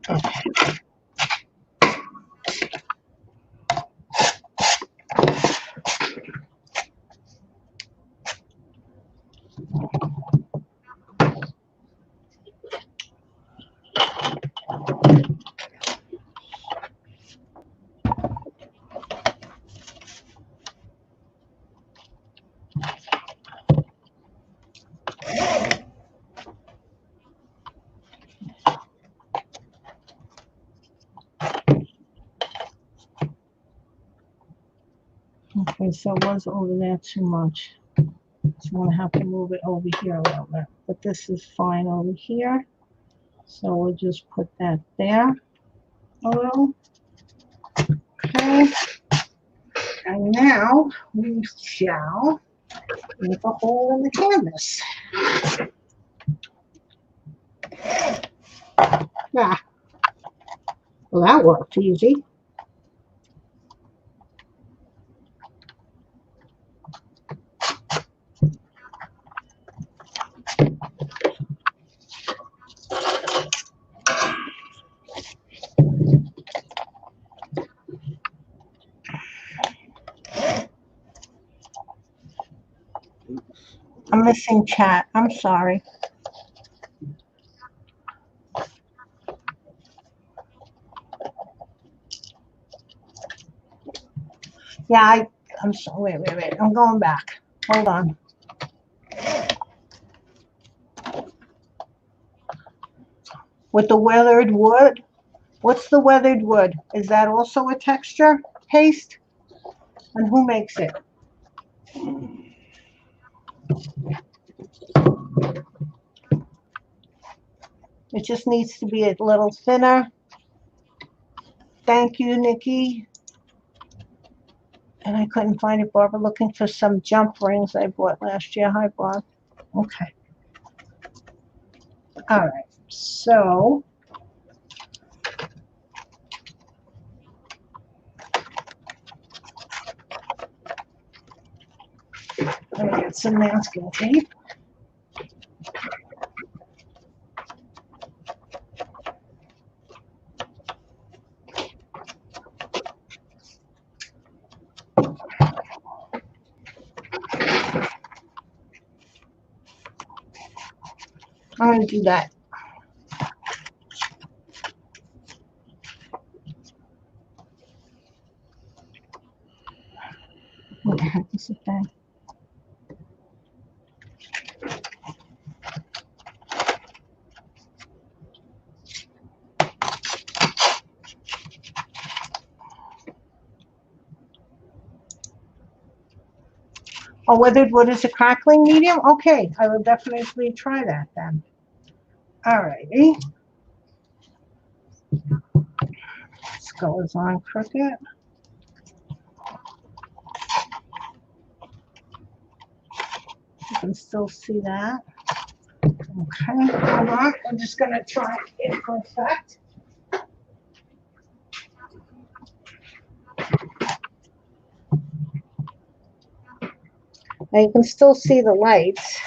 Okay. Okay, so it was over there too much. So I'm going to have to move it over here a little bit. But this is fine over here. So we'll just put that there a little. Okay. And now we shall make a hole in the canvas. Ah, well, that worked easy. I'm missing chat. I'm sorry. Yeah, I'm sorry, wait. I'm going back. Hold on. With the weathered wood. What's the weathered wood? Is that also a texture paste? And who makes it? It just needs to be a little thinner. Thank you, Nikki. And I couldn't find it, Barbara. Looking for some jump rings I bought last year. Hi, Barb. Okay. All right. So let me get some masking tape. I'm going to do that. What the heck is it then? Oh, weathered wood is a crackling medium? Okay, I will definitely try that then. All righty. Skull is on crooked. You can still see that. Okay, hold on. I'm just going to try it for effect. Now you can still see the lights.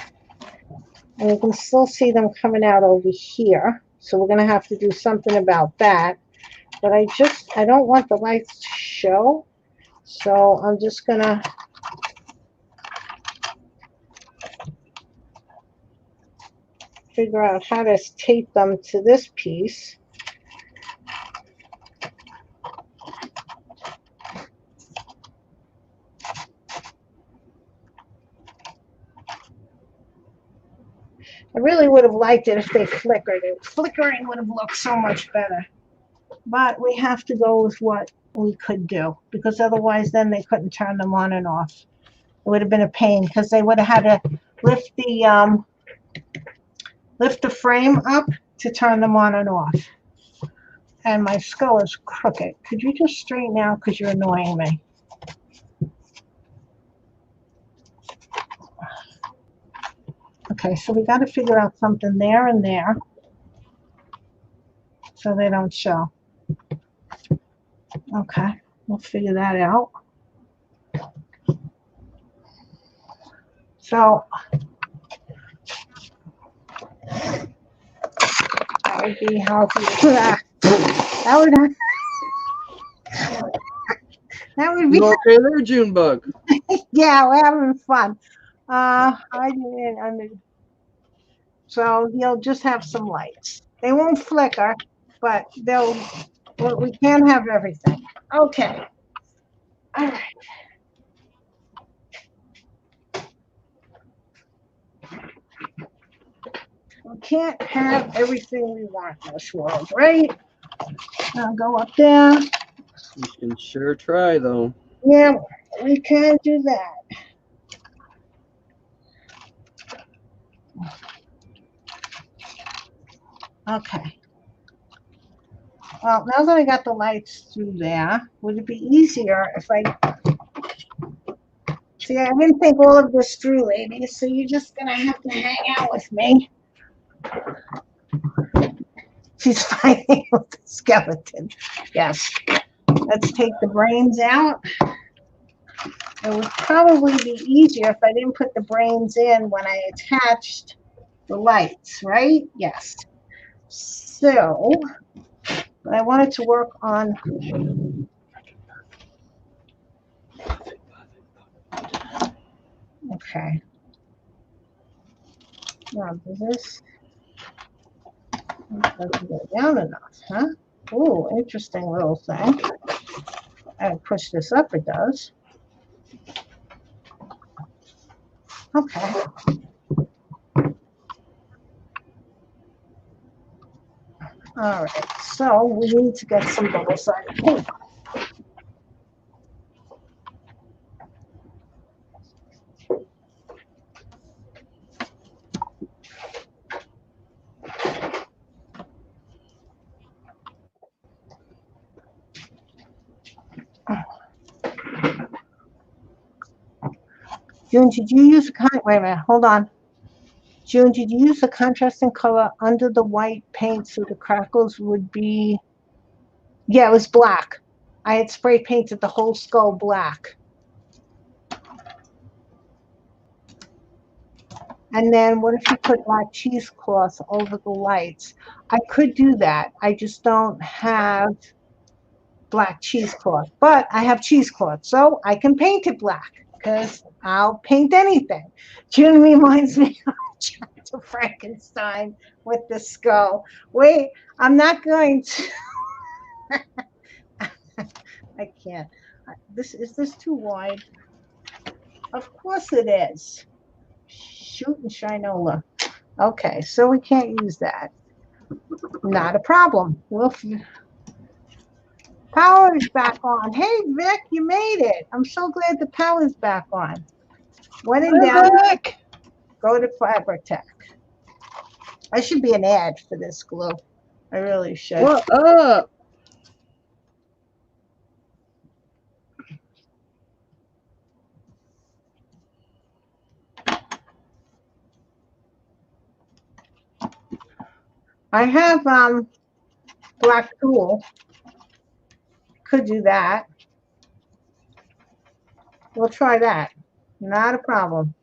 And you can still see them coming out over here. So we're going to have to do something about that. But I don't want the lights to show. So I'm just going to figure out how to tape them to this piece. I really would have liked it if they flickered. Flickering would have looked so much better. But we have to go with what we could do, because otherwise then they couldn't turn them on and off. It would have been a pain, because they would have had to lift the frame up to turn them on and off. And my skull is crooked. Could you just straighten out, because you're annoying me? Okay, so we got to figure out something there and there so they don't show. Okay, we'll figure that out. So that would be healthy. That would be. You okay there, Junebug? Yeah, we're having fun. I didn't. So you'll just have some lights. They won't flicker, but we can't have everything. Okay. All right. We can't have everything we want in this world, right? I'll go up there. You can sure try, though. Yeah, we can do that. Okay. Well, now that I got the lights through there, would it be easier if I... See, I didn't think all of this through, ladies, so you're just going to have to hang out with me. She's fighting with the skeleton. Yes. Let's take the brains out. It would probably be easier if I didn't put the brains in when I attached the lights, right? Yes. So, but I wanted to work on... Okay. Now, this doesn't go down enough, huh? Ooh, interesting little thing. I push this up, it does. Okay. All right. So we need to get some double-sided paper. June, did you use wait a minute, hold on. June, did you use a contrasting color under the white paint so the crackles would be, yeah, it was black. I had spray painted the whole skull black. And then what if you put black cheesecloth over the lights? I could do that. I just don't have black cheesecloth, but I have cheesecloth, so I can paint it black because I'll paint anything. June reminds me of Dr. Frankenstein with the skull. Wait, I'm not going to. I can't. Is this too wide? Of course it is. Shoot and shinola. Okay, so we can't use that. Not a problem. Power is back on. Hey, Vic, you made it. I'm so glad the power's back on. When in doubt, go to Fabric-Tech. I should be an ad for this glue. I really should. What up? I have black tulle. Could do that. We'll try that. Not a problem.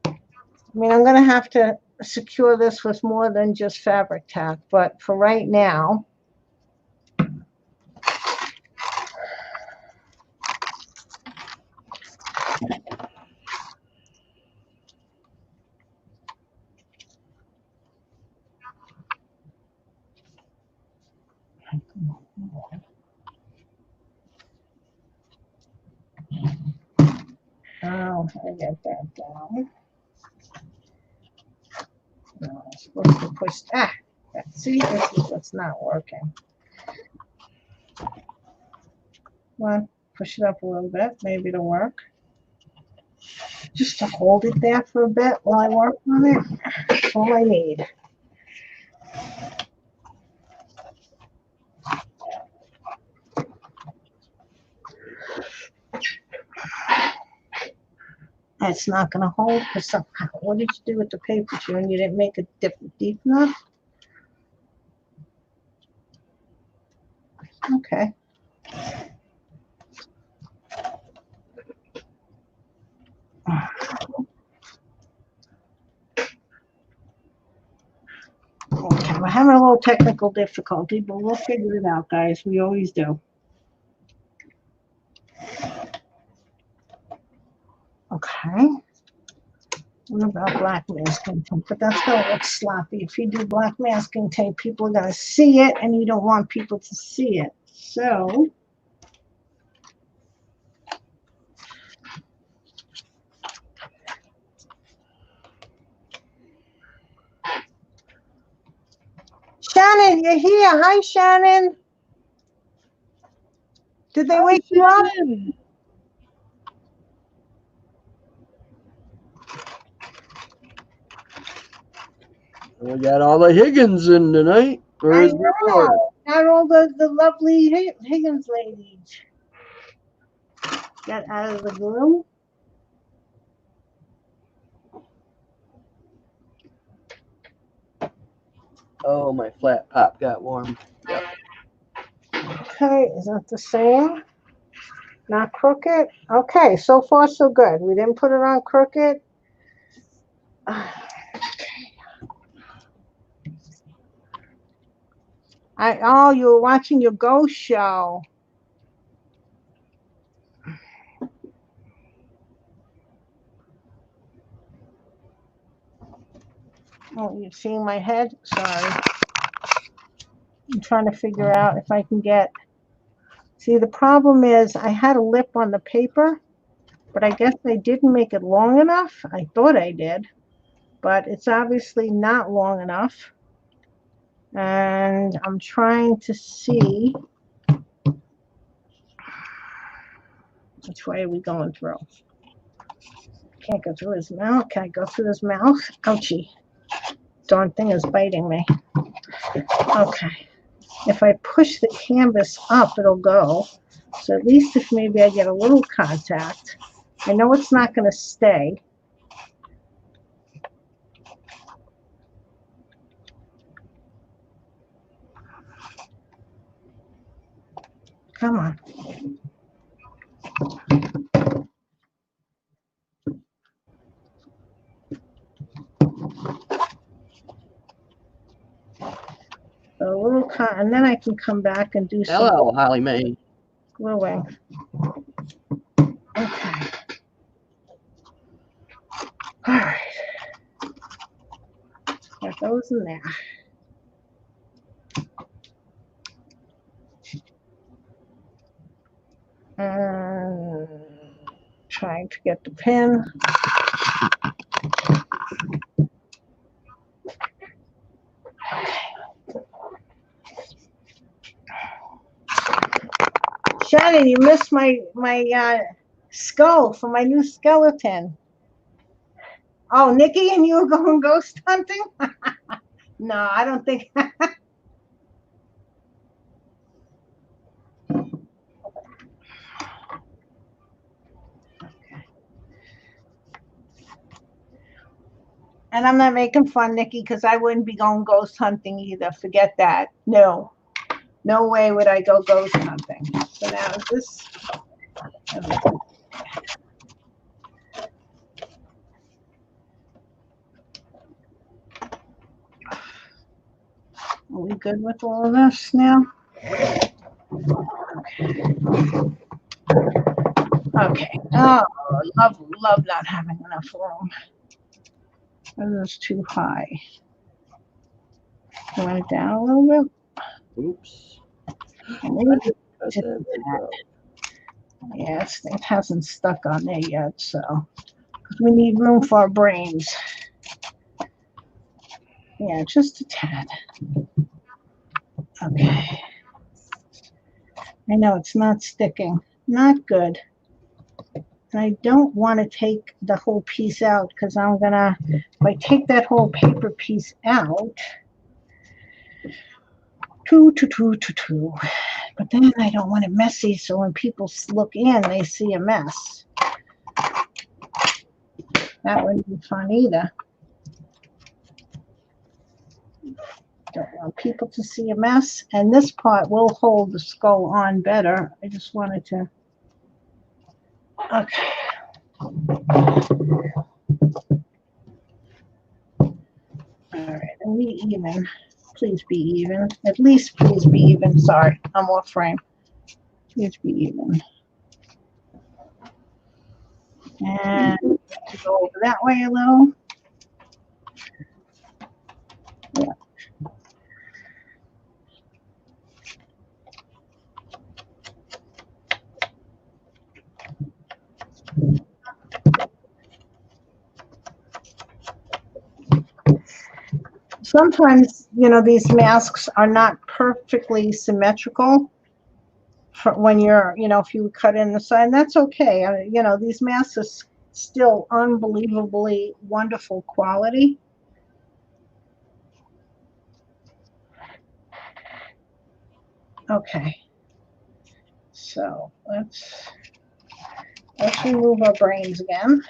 I mean, I'm going to have to secure this with more than just Fabric-Tech, but for right now, oh, I get that down. No, I'm supposed to push. See, this is what's not working. Well, push it up a little bit. Maybe it'll work. Just to hold it there for a bit while I work on it. That's all I need. It's not going to hold because somehow. What did you do with the paper, June? You didn't make it deep enough? Okay. Okay, we're having a little technical difficulty, but we'll figure it out, guys. We always do. Okay. What about black masking tape? But that's going to look sloppy. If you do black masking tape, people are going to see it, and you don't want people to see it. So, Shannon, you're here. Hi, Shannon. Did they wake you up? We got all the Higgins in tonight. I know. Not all the lovely Higgins ladies got out of the room. Oh, my flat pop got warm. Yep. Okay, is that the same? Not crooked? Okay, so far so good. We didn't put it on crooked. Oh, you were watching your ghost show. Oh, you're seeing my head? Sorry. I'm trying to figure out if I can get... See, the problem is I had a lip on the paper, but I guess I didn't make it long enough. I thought I did, but it's obviously not long enough. And I'm trying to see which way are we going through. Can't go through his mouth. Can I go through his mouth? Ouchie. Darn thing is biting me. Okay. If I push the canvas up, it'll go. So at least if maybe I get a little contact. I know it's not going to stay. Come on. A little and then I can come back and do some Hello, Holly Mae. gluing. Okay. All right. Got those in there. And trying to get the pin. Shannon, you missed my skull for my new skeleton. Oh, Nikki and you are going ghost hunting? No, I don't think. And I'm not making fun, Nikki, because I wouldn't be going ghost hunting either. Forget that. No. No way would I go ghost hunting. So now is this... Are we good with all of this now? Okay. Oh, love not having enough room. This is too high. I went down a little bit. Oops. Yes, it hasn't stuck on there yet, so we need room for our brains. Yeah, just a tad. Okay. I know it's not sticking. Not good. And I don't want to take the whole piece out because I'm gonna, if I take that whole paper piece out, but then I don't want it messy, so when people look in, they see a mess. That wouldn't be fun either. Don't want people to see a mess, and this part will hold the skull on better. I just wanted to. Okay. All right, and be even. Please be even. At least please be even. Sorry, I'm off frame. Please be even. And go over that way a little. Yeah. Sometimes, you know, these masks are not perfectly symmetrical for when you're, you know, if you cut in the side, that's okay. You know, these masks are still unbelievably wonderful quality. Okay. So let's remove our brains again.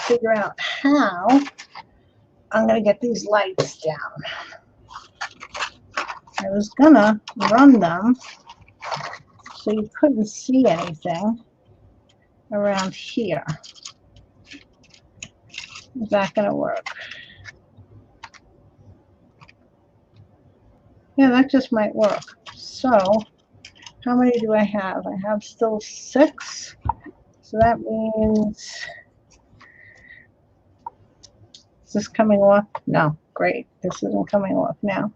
Figure out how I'm going to get these lights down. I was going to run them so you couldn't see anything around here. Is that going to work? Yeah, that just might work. So, how many do I have? I have still 6. So that means Is this coming off? No, great. This isn't coming off now.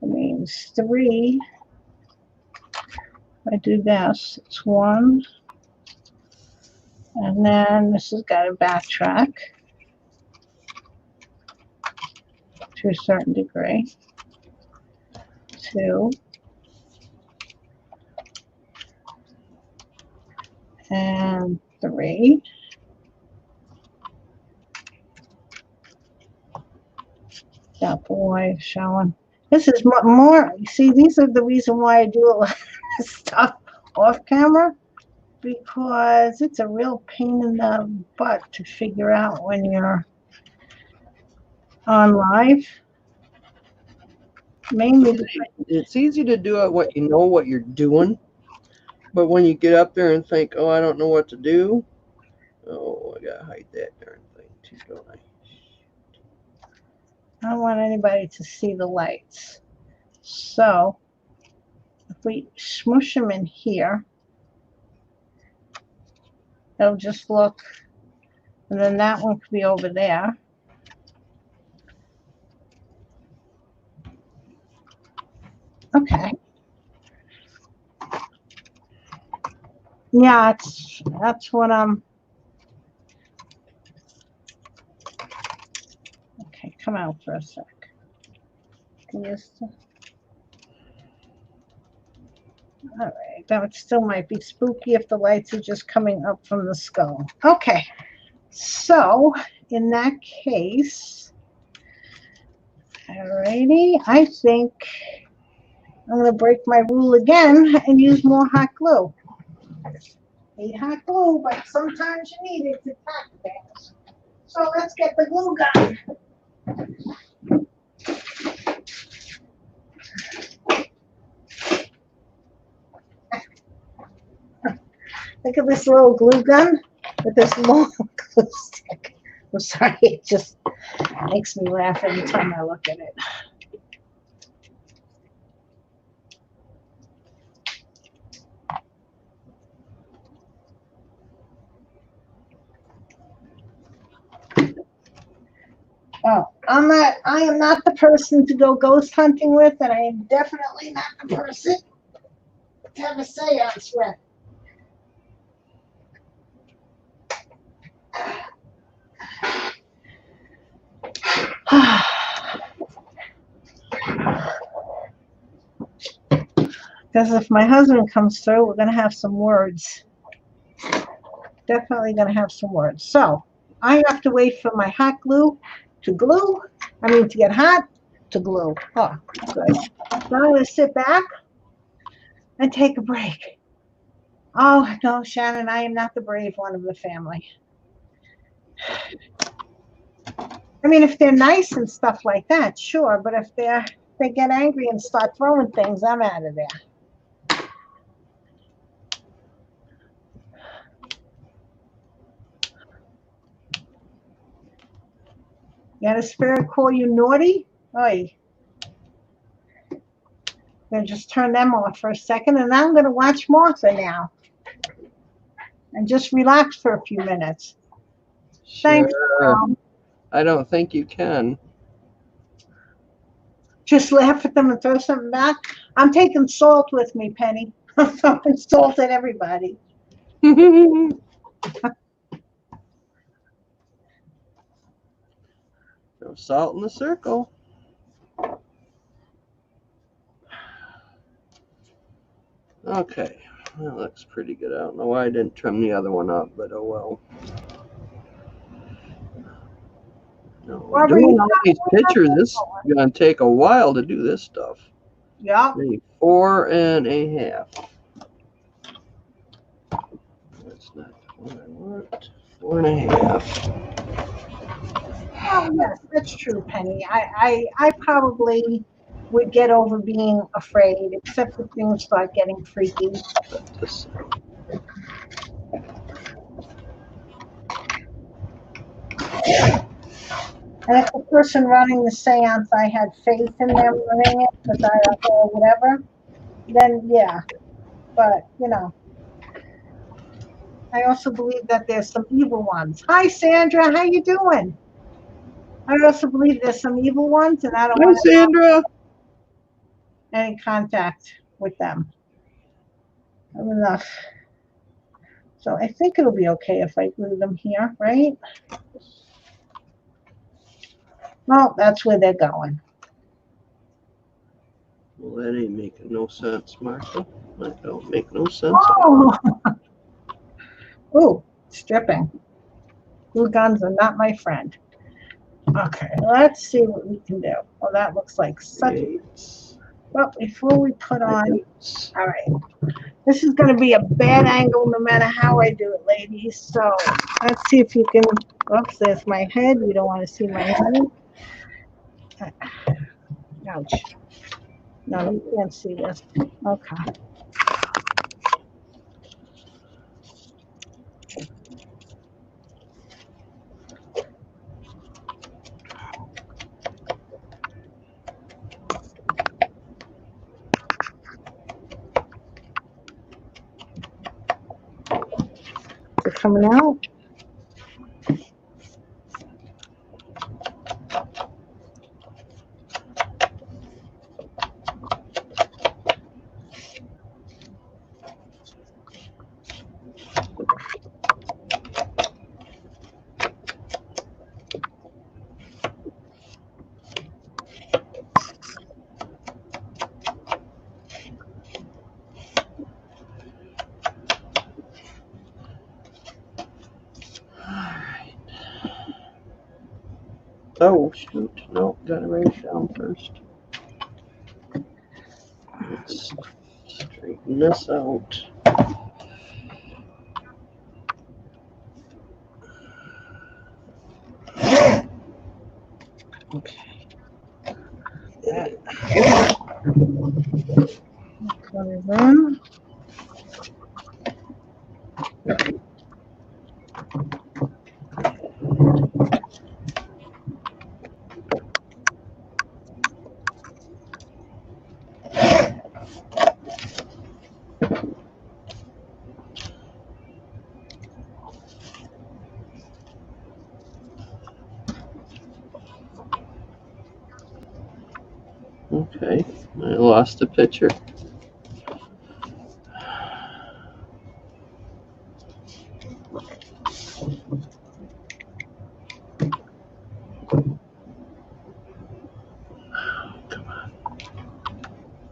It means 3. I do this. It's 1. And then this has got to backtrack to a certain degree. 2. And 3. Got the white showing. This is more, you see, these are the reason why I do a lot of stuff off camera, because it's a real pain in the butt to figure out when you're on live. Mainly, It's easy to do it when you know what you're doing, but when you get up there and think, oh, I don't know what to do, oh, I gotta hide that darn thing too, don't I? I don't want anybody to see the lights. So if we smush them in here, it'll just look, and then that one could be over there. Okay. Yeah, that's what I'm. Okay, come out for a sec. All right, that still might be spooky if the lights are just coming up from the skull. Okay, so in that case, alrighty, I think I'm going to break my rule again and use more hot glue. Hate hot glue, but sometimes you need it to tack things. So let's get the glue gun. Look at this little glue gun with this long glue stick. I'm sorry, it just makes me laugh every time I look at it. Oh, I am not the person to go ghost hunting with, and I am definitely not the person to have a seance with. Because if my husband comes through, we're going to have some words. Definitely going to have some words. So I have to wait for my hot glue to glue. I mean, to get hot to glue. Oh, good. Now I'm going to sit back and take a break. Oh, no, Shannon, I am not the brave one of the family. I mean, if they're nice and stuff like that, sure. But if they get angry and start throwing things, I'm out of there. You had a spirit call you naughty? Oy. I'm going to just turn them off for a second, and I'm going to watch Martha now. And just relax for a few minutes. Sure. Thanks, Mom. I don't think you can. Just laugh at them and throw something back. I'm taking salt with me, Penny. I'm throwing salt at everybody. Throw salt in the circle. Okay, that looks pretty good. I don't know why I didn't trim the other one up, but oh well. No, doing all these pictures, this is going to take a while to do this stuff. Yeah. 4.5. That's not what I want. 4.5. Oh, yes, that's true, Penny. I probably would get over being afraid, except if things start getting freaky. And if the person running the seance, I had faith in them running it, because or whatever, then yeah. But, you know, I also believe that there's some evil ones. Hi, Sandra. How you doing? I also believe there's some evil ones, and I don't Hi, want to have Sandra. any contact with them. I'm enough. So I think it'll be okay if I glue them here, right? Well, that's where they're going. Well, that ain't making no sense, Martha. That don't make no sense. Oh, ooh, stripping. Glue guns are not my friend. Okay, let's see what we can do. Well, that looks like such. Well, before we put on, all right, this is going to be a bad angle no matter how I do it, ladies. So let's see if you can. Oops, there's my head. You don't want to see my head. Ouch. No, you can't see this. Okay. They're coming out. Alright. Oh, shoot. No, gotta write it down first. Let's straighten this out. Okay. Put it in. Okay, I lost the picture.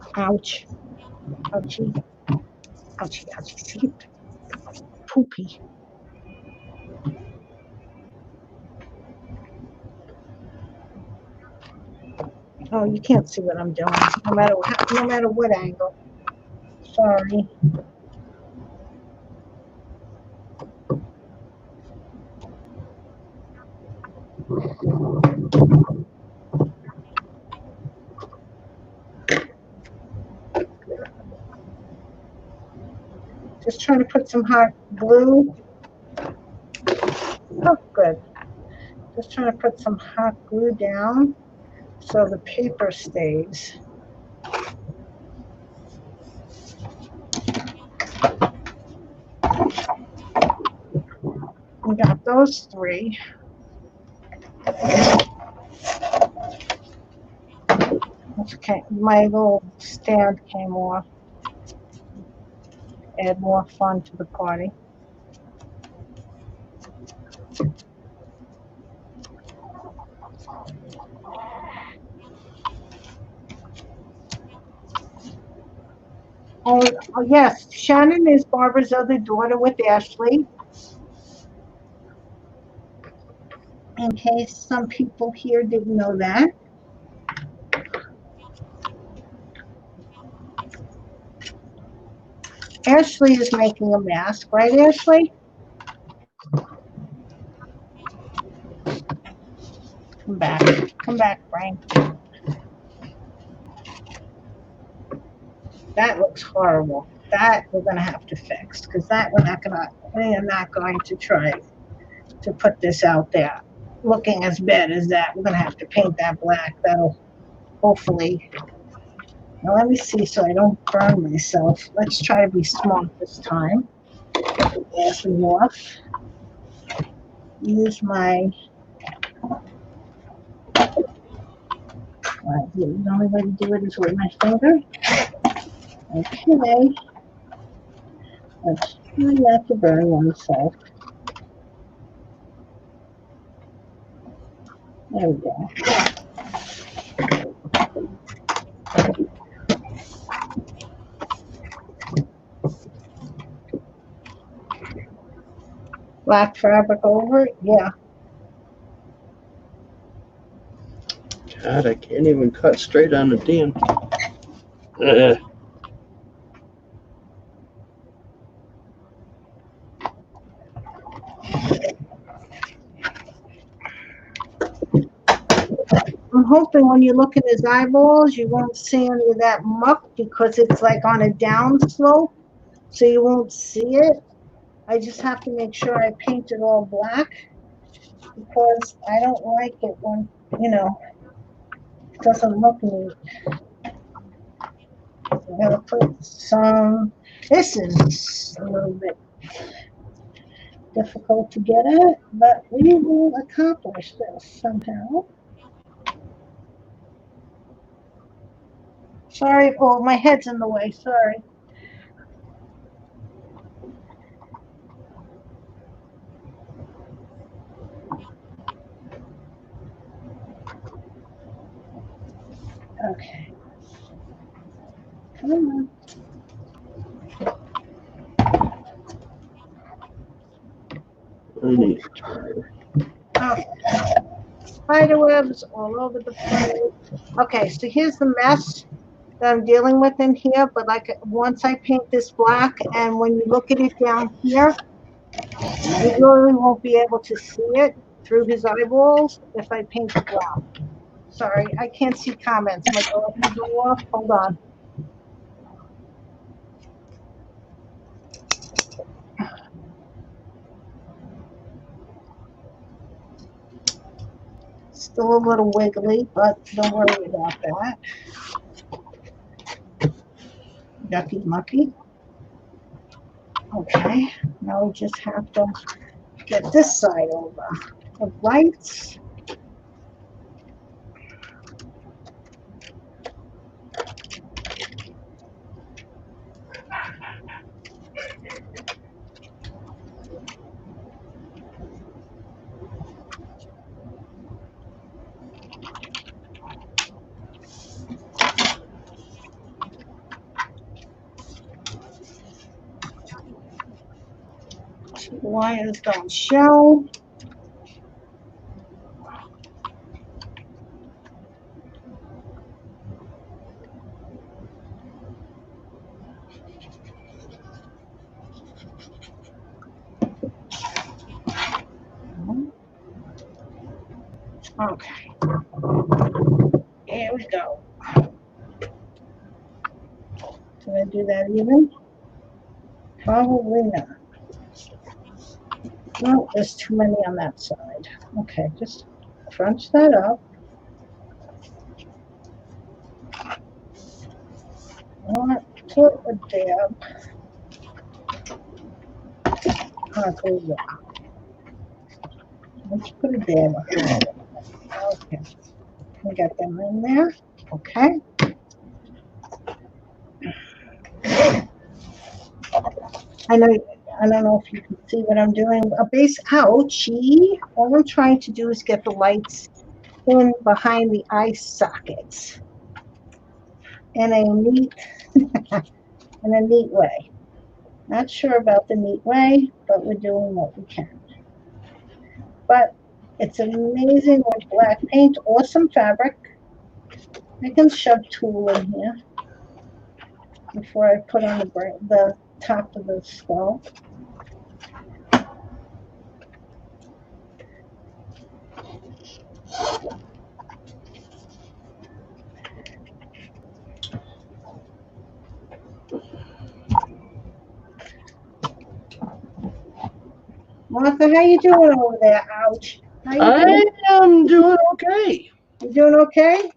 Come on. Ouch. Ouchie. Ouchie, ouchie. See? Poopy. Oh, you can't see what I'm doing, no matter what angle. Sorry. Just trying to put some hot glue. Oh, good. Just trying to put some hot glue down so the paper stays. We got those three. Okay, my little stand came off. Add more fun to the party. Oh, yes, Shannon is Barbara's other daughter with Ashley. In case some people here didn't know that. Ashley is making a mask, right, Ashley? Come back, Frank. That looks horrible. That we're gonna have to fix because that we are not going to try to put this out there looking as bad as that. We're gonna have to paint that black. That'll hopefully. Now let me see so I don't burn myself. Let's try to be smart this time. Get the glasses off. Use my Alright, the only way to do it is with my finger. Okay. Let's try not to burn oneself. There we go. Black fabric over it? Yeah. God, I can't even cut straight on the damn. I'm hoping when you look at his eyeballs, you won't see any of that muck because it's like on a down slope, so you won't see it. I just have to make sure I paint it all black because I don't like it when, you know, it doesn't look neat. I'm gonna put some, this is a little bit difficult to get at, but we will accomplish this somehow. Sorry, oh, my head's in the way, sorry. Okay. Come on. I need a tire. Okay. Spider webs all over the place. Okay, so here's the mess that I'm dealing with in here, but like once I paint this black and when you look at it down here, you really won't be able to see it through his eyeballs if I paint it black. Sorry, I can't see comments. My glasses are off. Hold on. Still a little wiggly, but don't worry about that. Yucky mucky. Okay, now we just have to get this side over. The lights. The wires don't show. Okay. Here we go. Did I do that even? Probably not. No, there's too many on that side. Okay, just crunch that up. Put a dab. Let's put a dab. Okay, we got them in there. Okay. I don't know if you can see what I'm doing. A base, ouchie. All I'm trying to do is get the lights in behind the eye sockets in a neat, in a neat way. Not sure about the neat way, but we're doing what we can. But it's amazing with black paint, awesome fabric. I can shove tulle in here before I put on the top of the skull. Martha, how you doing over there? Ouch. How you doing? I am doing okay. You doing okay?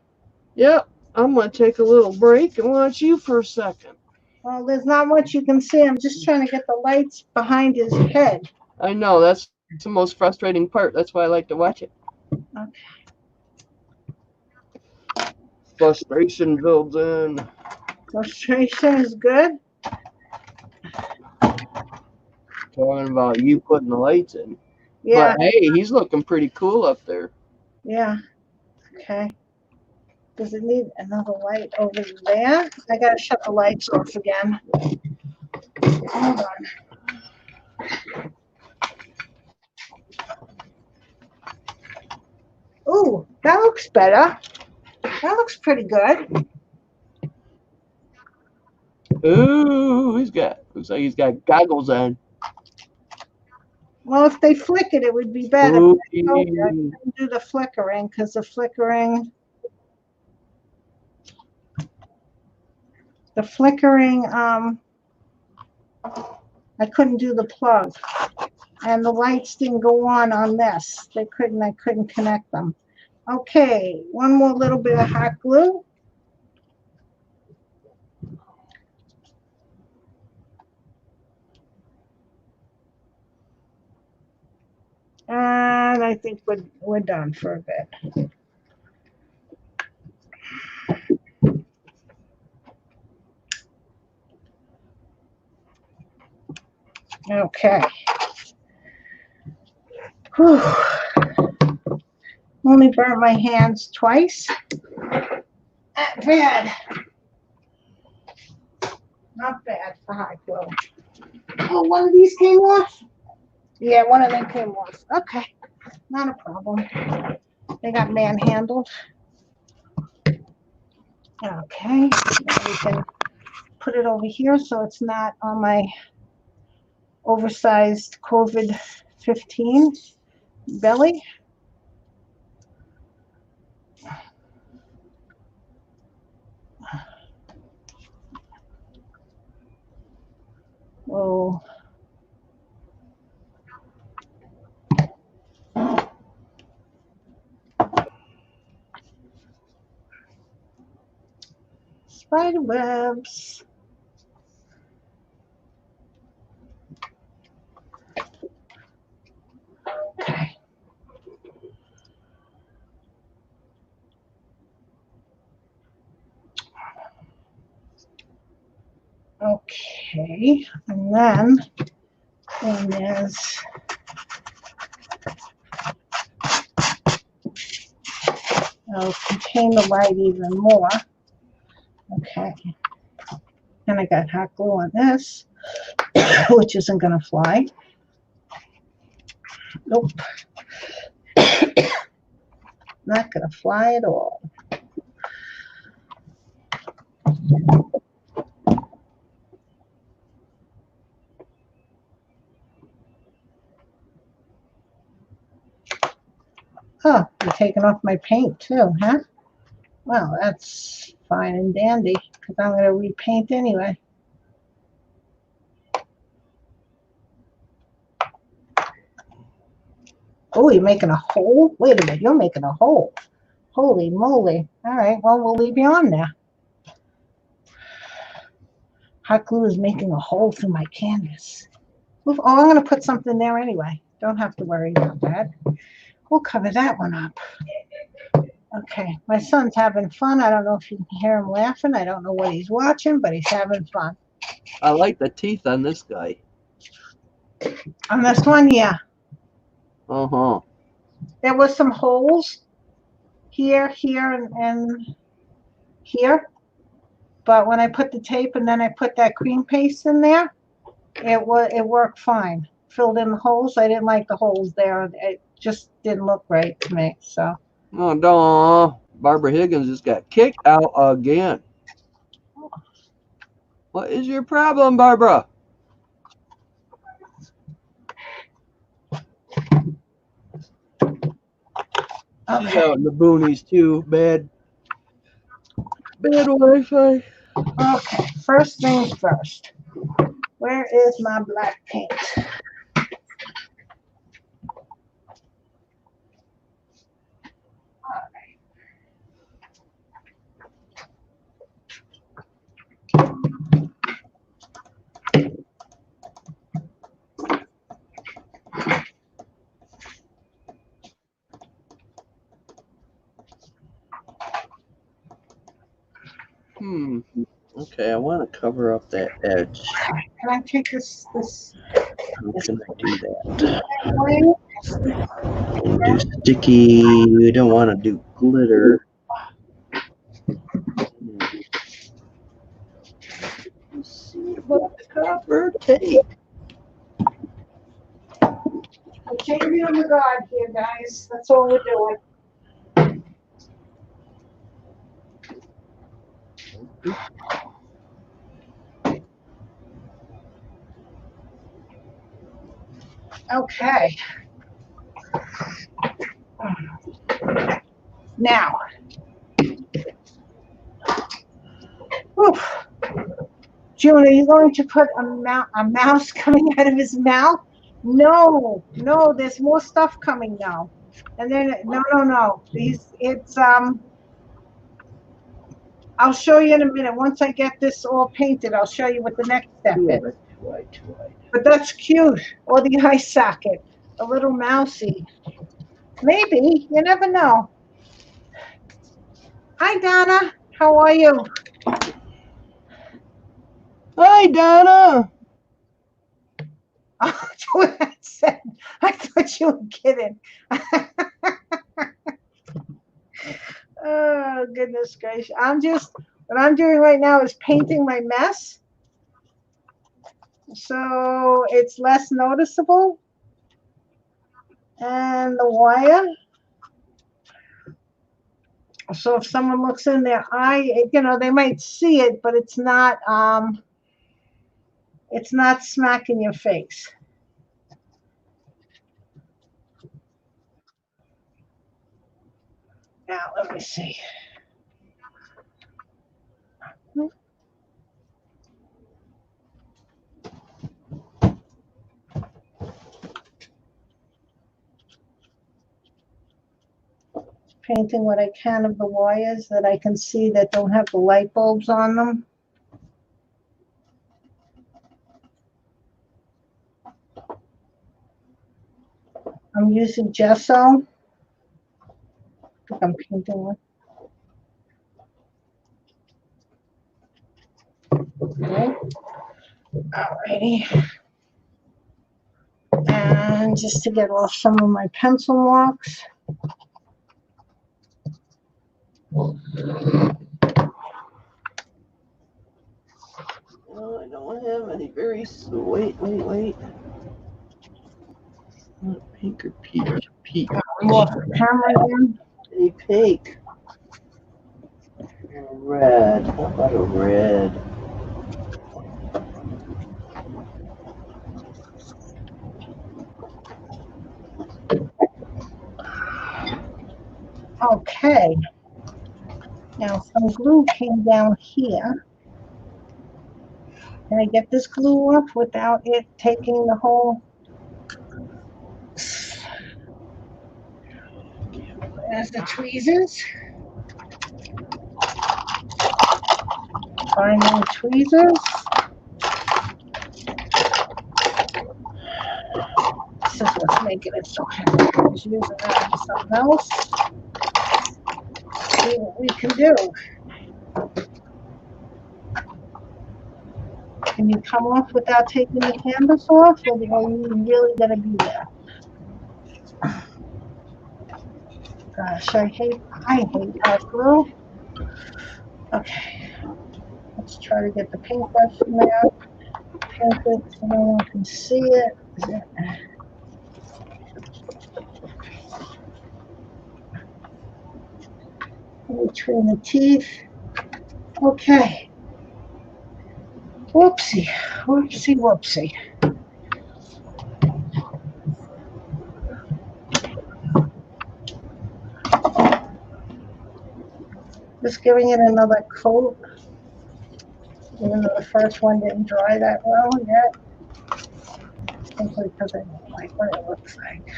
Yep. I'm going to take a little break and watch you for a second. Well, there's not much you can see. I'm just trying to get the lights behind his head. I know. That's the most frustrating part. That's why I like to watch it. Okay. Frustration builds in. Frustration is good. Talking about you putting the lights in. Yeah, But hey, he's looking pretty cool up there. yeah. Okay. Does it need another light over there? I gotta shut the lights off again. Hold on. Ooh, that looks better. That looks pretty good. Ooh, looks like he's got goggles on. Well, if they flick it, it would be better. But I told you I Spooky. couldn't do the flickering because the flickering, I couldn't do the plug. And the lights didn't go on this. I couldn't connect them. Okay, one more little bit of hot glue. And I think we're done for a bit. Okay. Whew. Only burnt my hands twice. Not bad. Not bad for hot glue. Oh, one of these came off? Yeah, one of them came off. Okay, not a problem. They got manhandled. Okay, now we can put it over here so it's not on my oversized COVID-15 belly. Oh. Spider webs. Okay. Okay, and then there's I'll contain the light even more. Okay. And I got hot glue on this, which isn't going to fly. Nope. Not going to fly at all. Oh, you're taking off my paint too, huh? Well, that's fine and dandy because I'm going to repaint anyway. Oh, you're making a hole? Wait a minute, you're making a hole. Holy moly. All right, well, we'll leave you on there. Hot glue is making a hole through my canvas. Oh, I'm going to put something there anyway. Don't have to worry about that. We'll cover that one up. Okay, my son's having fun. I don't know if you can hear him laughing. I don't know what he's watching, but he's having fun. I like the teeth on this guy. On this one, yeah. Uh-huh. There was some holes here, and here. But when I put the tape and then I put that cream paste in there, it worked fine. Filled in the holes. I didn't like the holes there. It just didn't look right to me. So. Oh, no. Barbara Higgins just got kicked out again. What is your problem, Barbara? Okay. She's out in the boonies too. Bad Wi-Fi. Okay, first things first. Where is my black paint? Okay, I want to cover up that edge. Can I take this How can I do that? away? And do sticky. We don't want to do glitter. Let's see about the copper tape. I'm changing on the guard here, guys. That's all we're doing. Okay. Now. Oof. June, are you going to put a mouse coming out of his mouth? No, no, there's more stuff coming now. And then, no. I'll show you in a minute. Once I get this all painted, I'll show you what the next step is. But that's cute. Or the eye socket, a little mousy. Maybe, you never know. Hi, Donna. How are you? Hi, Donna. Oh, I thought you were kidding. Oh, goodness gracious. What I'm doing right now is painting my mess. So it's less noticeable. And the wire. So if someone looks in their eye, they might see it, but it's not smacking your face. Now, let me see. Painting what I can of the wires that I can see that don't have the light bulbs on them. I'm using gesso. I think I'm painting with. Okay. Alrighty. And just to get off some of my pencil marks. Oh, I don't have any very. Wait. Pink or peach? Off the camera again. A pink. Red. How about a red? Okay. Now some glue came down here. Can I get this glue off without it taking the whole? There's the tweezers. Finding tweezers. This is what's making it so heavy. I was using that for something else. See what we can do. Can you come off without taking the canvas off, or are you really going to be there? Gosh, I hate hot glue. Okay, let's try to get the paintbrush in there. Paint it so no one can see it. Between the teeth. Okay. Whoopsie. Just giving it another coat. Even though the first one didn't dry that well yet. Simply because I don't like what it looks like.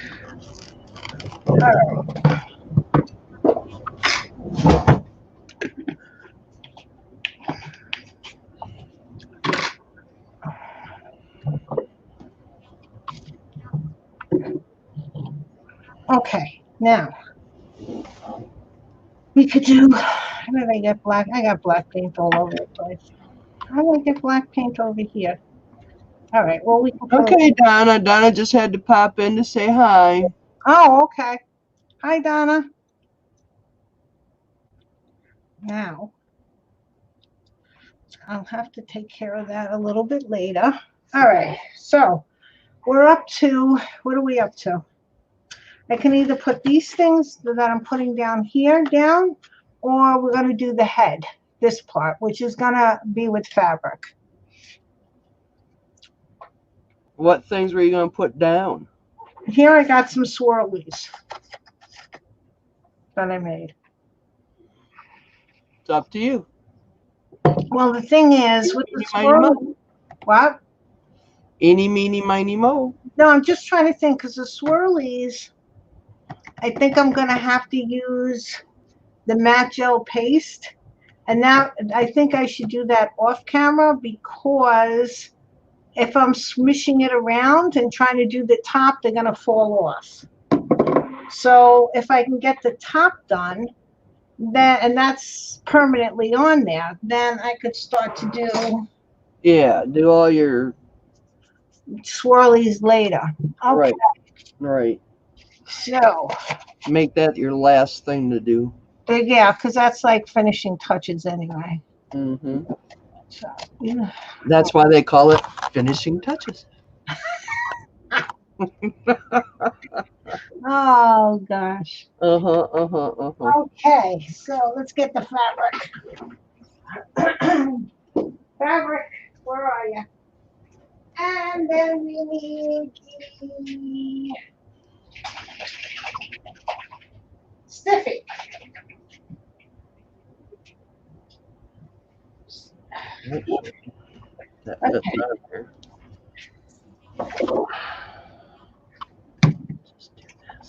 Alright. Okay, now we could do How did I get black? I got black paint all over the place. How did I get black paint over here? All right, well, we can put. Okay, Donna. Donna just had to pop in to say hi. Oh, okay. Hi, Donna. Now, I'll have to take care of that a little bit later. All right, so we're up to, what are we up to? I can either put these things that I'm putting down here down, or we're going to do the head, this part, which is going to be with fabric. What things were you going to put down? Here I got some swirlies that I made. It's up to you. Well, the thing is, with the swirlies, what? Eeny, meeny, miny, mo. No, I'm just trying to think, because the swirlies, I think I'm going to have to use the matte gel paste. And now I think I should do that off camera, because if I'm smishing it around and trying to do the top, they're going to fall off. So if I can get the top done, then, and that's permanently on there, then I could start to do, yeah, do all your swirlies later. Okay. Right. So make that your last thing to do. Yeah, because that's like finishing touches anyway. Mm-hmm. So, yeah. That's why they call it finishing touches. Oh gosh. Uh-huh. Okay, so let's get the fabric. Fabric, where are you? And then we need the stiffy. That's on there. Just do this.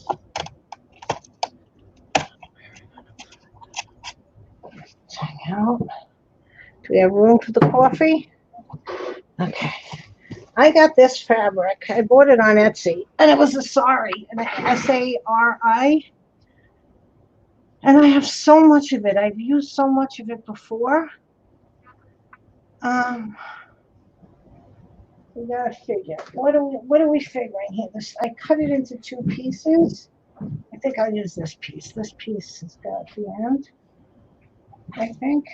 Check out. Do we have room for the coffee? Okay. I got this fabric. I bought it on Etsy, and it was a sari, an S-A-R-I. And I have so much of it. I've used so much of it before. We gotta figure. What are we figuring here? This, I cut it into two pieces. I think I'll use this piece. This piece is got the end, I think.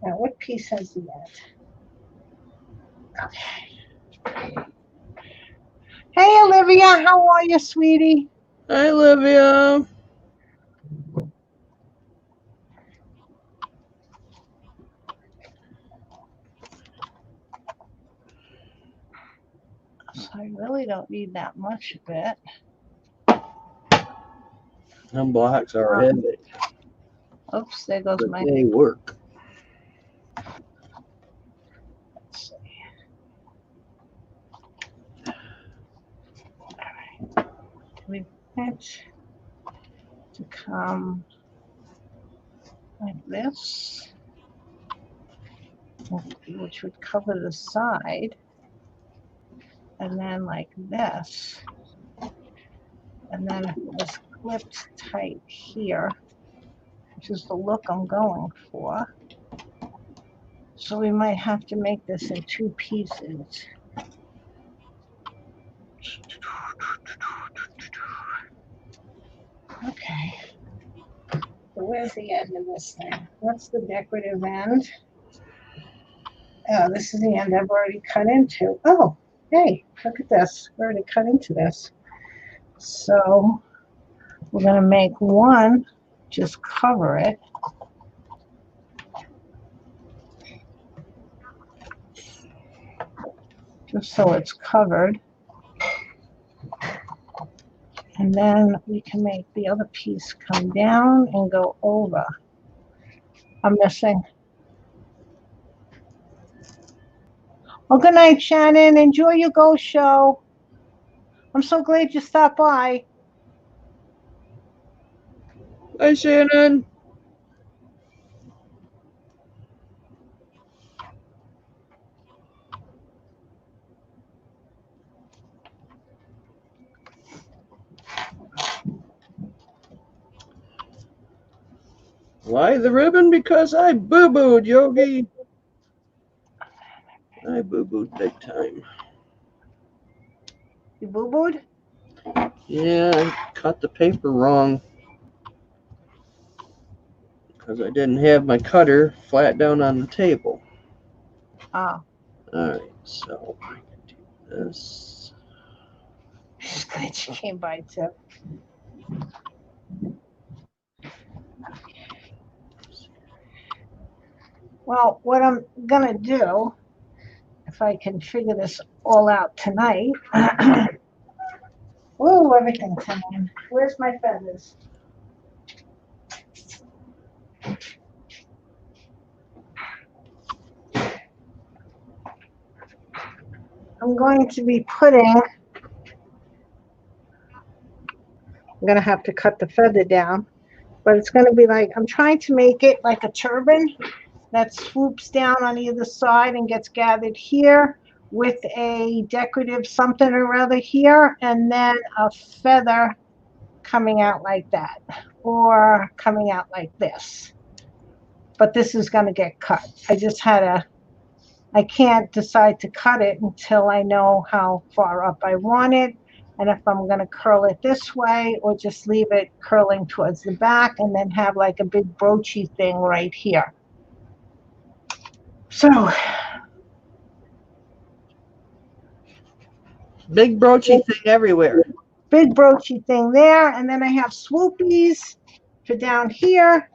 Now, what piece has the end? Okay. Hey, Olivia, how are you, sweetie? Hi, Olivia. So I really don't need that much of it. Them blocks are heavy. Oops, there goes But my. they work. Let's see. All right. We want to come like this, which would cover the side, and then like this, and then if it was clipped tight here, which is the look I'm going for. So we might have to make this in two pieces. Okay. So where's the end of this thing? What's the decorative end? Oh, this is the end I've already cut into. Oh, hey, look at this. We already cut into this. So we're going to make one, just cover it. Just so it's covered. And then we can make the other piece come down and go over. I'm missing. Well, good night, Shannon. Enjoy your ghost show. I'm so glad you stopped by. Hi, Shannon. Why the ribbon? Because I boo-booed, Yogi. I boo-booed big time. You boo-booed? Yeah, I cut the paper wrong. Because I didn't have my cutter flat down on the table. Oh. Alright, so I can do this. She's glad she came by too. Well, what I'm gonna do, if I can figure this all out tonight. Oh, everything's hanging. Where's my feathers? I'm going to be putting, I'm going to have to cut the feather down, but it's going to be like, I'm trying to make it like a turban that swoops down on either side and gets gathered here with a decorative something or other here, and then a feather coming out like that, or coming out like this. But this is going to get cut. I can't decide to cut it until I know how far up I want it, and if I'm going to curl it this way or just leave it curling towards the back and then have like a big broochy thing right here. So Big broachy thing everywhere. big broochy thing there, and then I have swoopies for down here,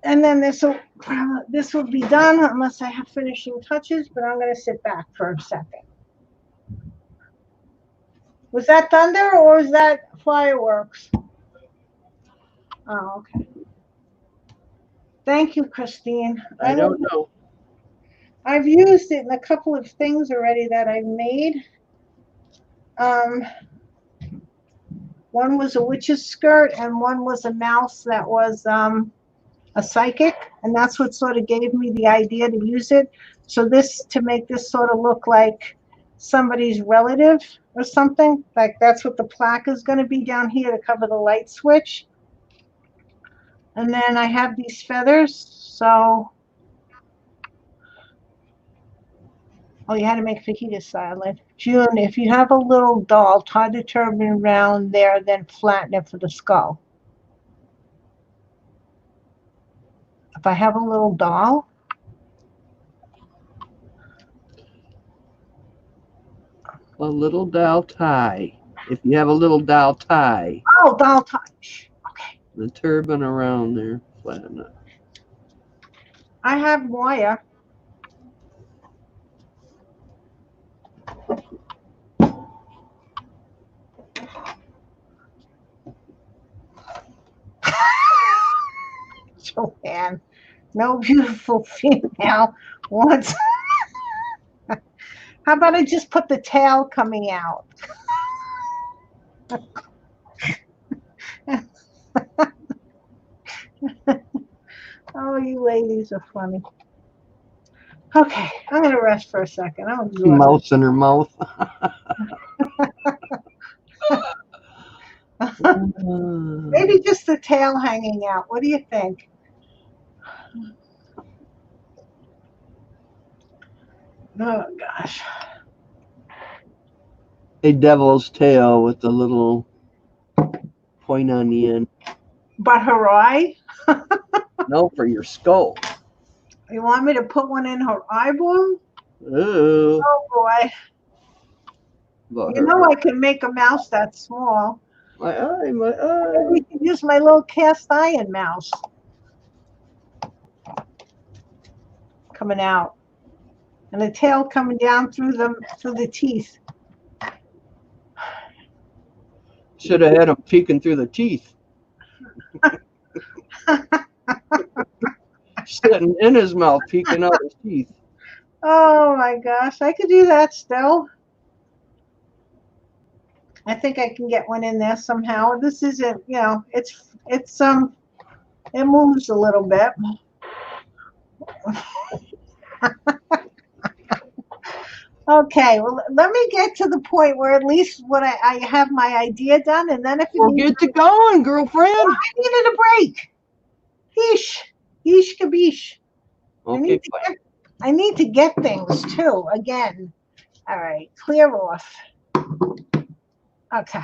and then this will be done unless I have finishing touches, but I'm going to sit back for a second. Was that thunder or was that fireworks? Oh, okay. Thank you, Christine. I don't know. I've used it in a couple of things already that I've made. One was a witch's skirt and one was a mouse that was a psychic, and that's what sort of gave me the idea to use it. So this, to make this sort of look like somebody's relative or something, like that's what the plaque is going to be down here to cover the light switch. And then I have these feathers, so oh, you had to make fajita salad. June, if you have a little doll, tie the turban around there, then flatten it for the skull. If I have a little doll, A little doll tie. If you have a little doll tie. Oh, doll tie. Okay. The turban around there, flatten it. I have wire. Joanne, no beautiful female wants. How about I just put the tail coming out? Oh, you ladies are funny. Okay, I'm going to rest for a second. I'm exhausted. Mouse in her mouth. Maybe just the tail hanging out. What do you think? Oh, gosh. A devil's tail with a little point on the end. But her eye? No, for your skull. You want me to put one in her eyeball? Ooh. Oh, boy. About You know I can make a mouse that small. My eye, my eye. Maybe we can use my little cast iron mouse. Coming out. And the tail coming down through the teeth. Should have had him peeking through the teeth. Sitting in his mouth, peeking out his teeth. Oh my gosh, I could do that still. I think I can get one in there somehow. This isn't, you know, it moves a little bit. Okay, well, let me get to the point where at least what I have my idea done, and then if Well, get to going, girlfriend. I needed a break. Yeesh. Yeesh kabish. Okay, fine. I need to get things too, again. All right, clear off. Okay.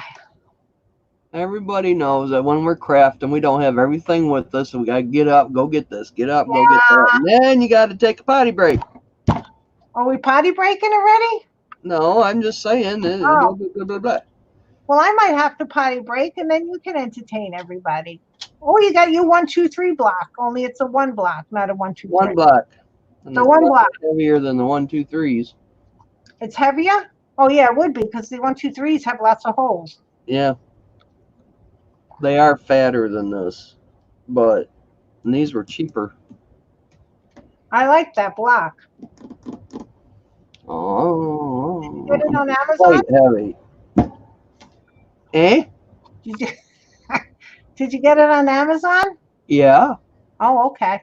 Everybody knows that when we're crafting, we don't have everything with us, so we gotta get up, go get this, get up, go get that, and then you gotta take a potty break. Are we potty breaking already? No, I'm just saying. Oh. Blah, blah, blah, blah. Well, I might have to potty break, and then you can entertain everybody. Oh, you got your 1, 2, 3 block. Only it's a 1 block, not a 1, 2, 3. One block. And So it's 1 block. heavier than the 1, 2, 3s. It's heavier? Oh yeah, it would be because the 1, 2, 3s have lots of holes. Yeah. They are fatter than this, but these were cheaper. I like that block. Oh. Did you get it on Amazon? Quite heavy. Eh? Did you, did you get it on Amazon? Yeah. Oh, okay.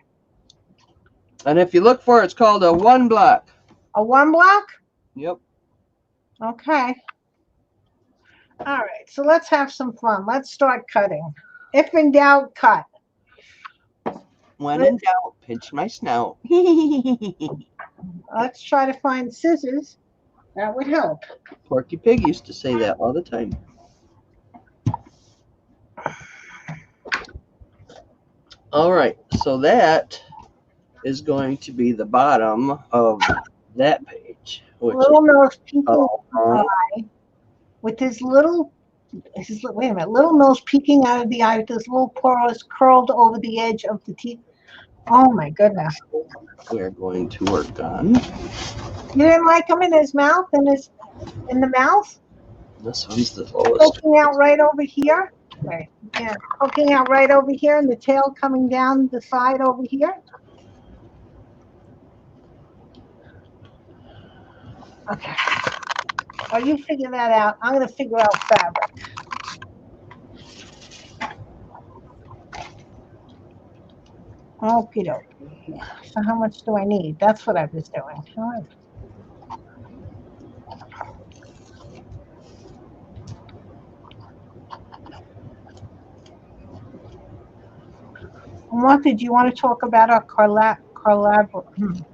And if you look for it, it's called a 1 block. A 1 block? Yep. Okay. All right, so let's have some fun. Let's start cutting. If in doubt, cut. When in doubt, pinch my snout. Let's try to find scissors. That would help. Porky Pig used to say that all the time. All right, so that is going to be the bottom of that page. Which Little nose peeking oh, eye with his little, wait a minute, little nose peeking out of the eye with his little paws curled over the edge of the teeth. Oh my goodness. we're going to work on. You didn't like him in his mouth, in the mouth? This one's the lowest. Poking out right over here. Right. Yeah. Poking out right over here and the tail coming down the side over here. Okay. While you figure that out, I'm going to figure out fabric. Okie dokie. So how much do I need? That's what I was doing. All right. What did you want to talk about our collaboration?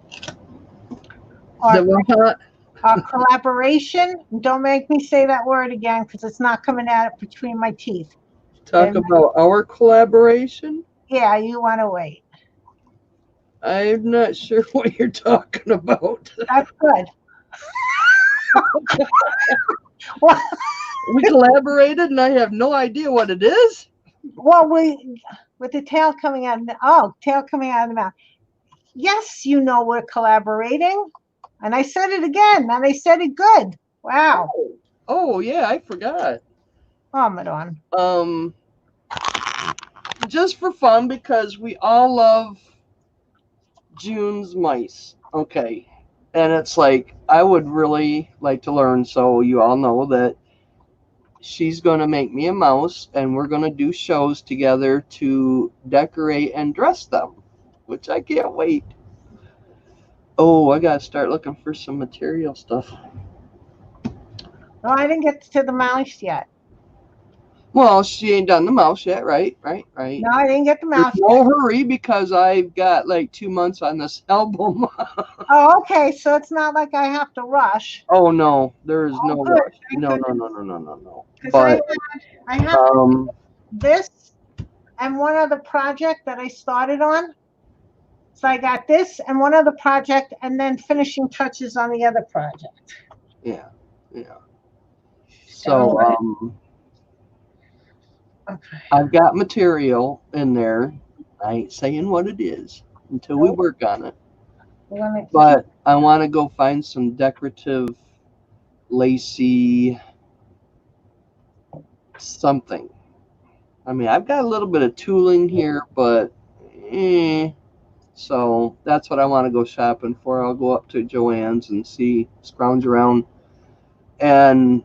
Don't make me say that word again because it's not coming out between my teeth. Talk about our collaboration? Yeah, you want to wait. I'm not sure what you're talking about. That's good. Well, we collaborated and I have no idea what it is. Well, with the tail coming out, tail coming out of the mouth. Yes, you know we're collaborating. And I said it again, and I said it good. Wow. Oh yeah, I forgot. Oh, Madon. Just for fun, because we all love June's mice. Okay. And it's like, I would really like to learn, so you all know that she's going to make me a mouse, and we're going to do shows together to decorate and dress them, which I can't wait. Oh, I got to start looking for some material stuff. No, I didn't get to the mouse yet. Well, she ain't done the mouse yet, right? Right. No, I didn't get the mouse yet. No hurry, because I've got like 2 months on this album. Oh, okay. So it's not like I have to rush. Oh, no. There is no good. rush. No. Because I have this and one other project that I started on. So I got this and one other project and then finishing touches on the other project. Yeah. So, okay. I've got material in there. I ain't saying what it is until we work on it. But I want to go find some decorative, lacy something. I mean, I've got a little bit of tooling here, but so that's what I want to go shopping for. I'll go up to Joann's and scrounge around. And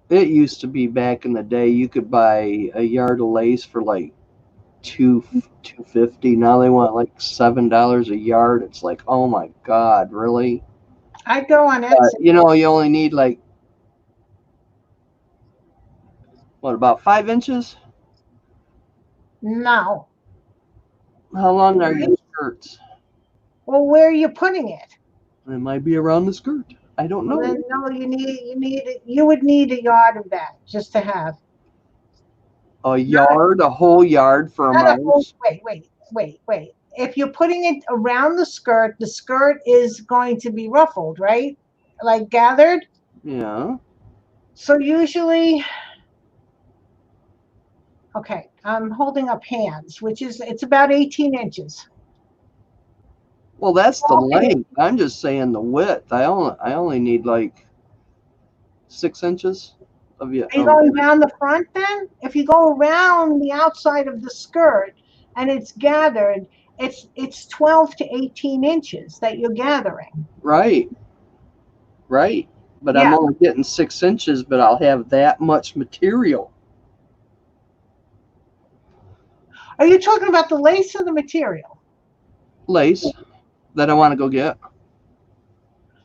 it used to be back in the day, you could buy a yard of lace for like $2.50. Now they want like $7 a yard. It's like, oh my God, really? I go on it. You only need like, what, about 5 inches? No. How long are your skirts? Well, where are you putting it? It might be around the skirt. I don't Well, know. then no, you would need a yard of that just to have. A Not yard, a whole yard for a not a whole. mouse. Wait. If you're putting it around the skirt is going to be ruffled, right? Like gathered. Yeah. So usually, okay, I'm holding up hands, which is it's about 18 inches. Well, that's the Okay. length. I'm just saying the width. I only need like 6 inches of you. Are you going down the front then? If you go around the outside of the skirt and it's gathered, it's 12 to 18 inches that you're gathering. Right, right. But I'm Yeah. only getting 6 inches, but I'll have that much material. Are you talking about the lace or the material? Lace that I want to go get.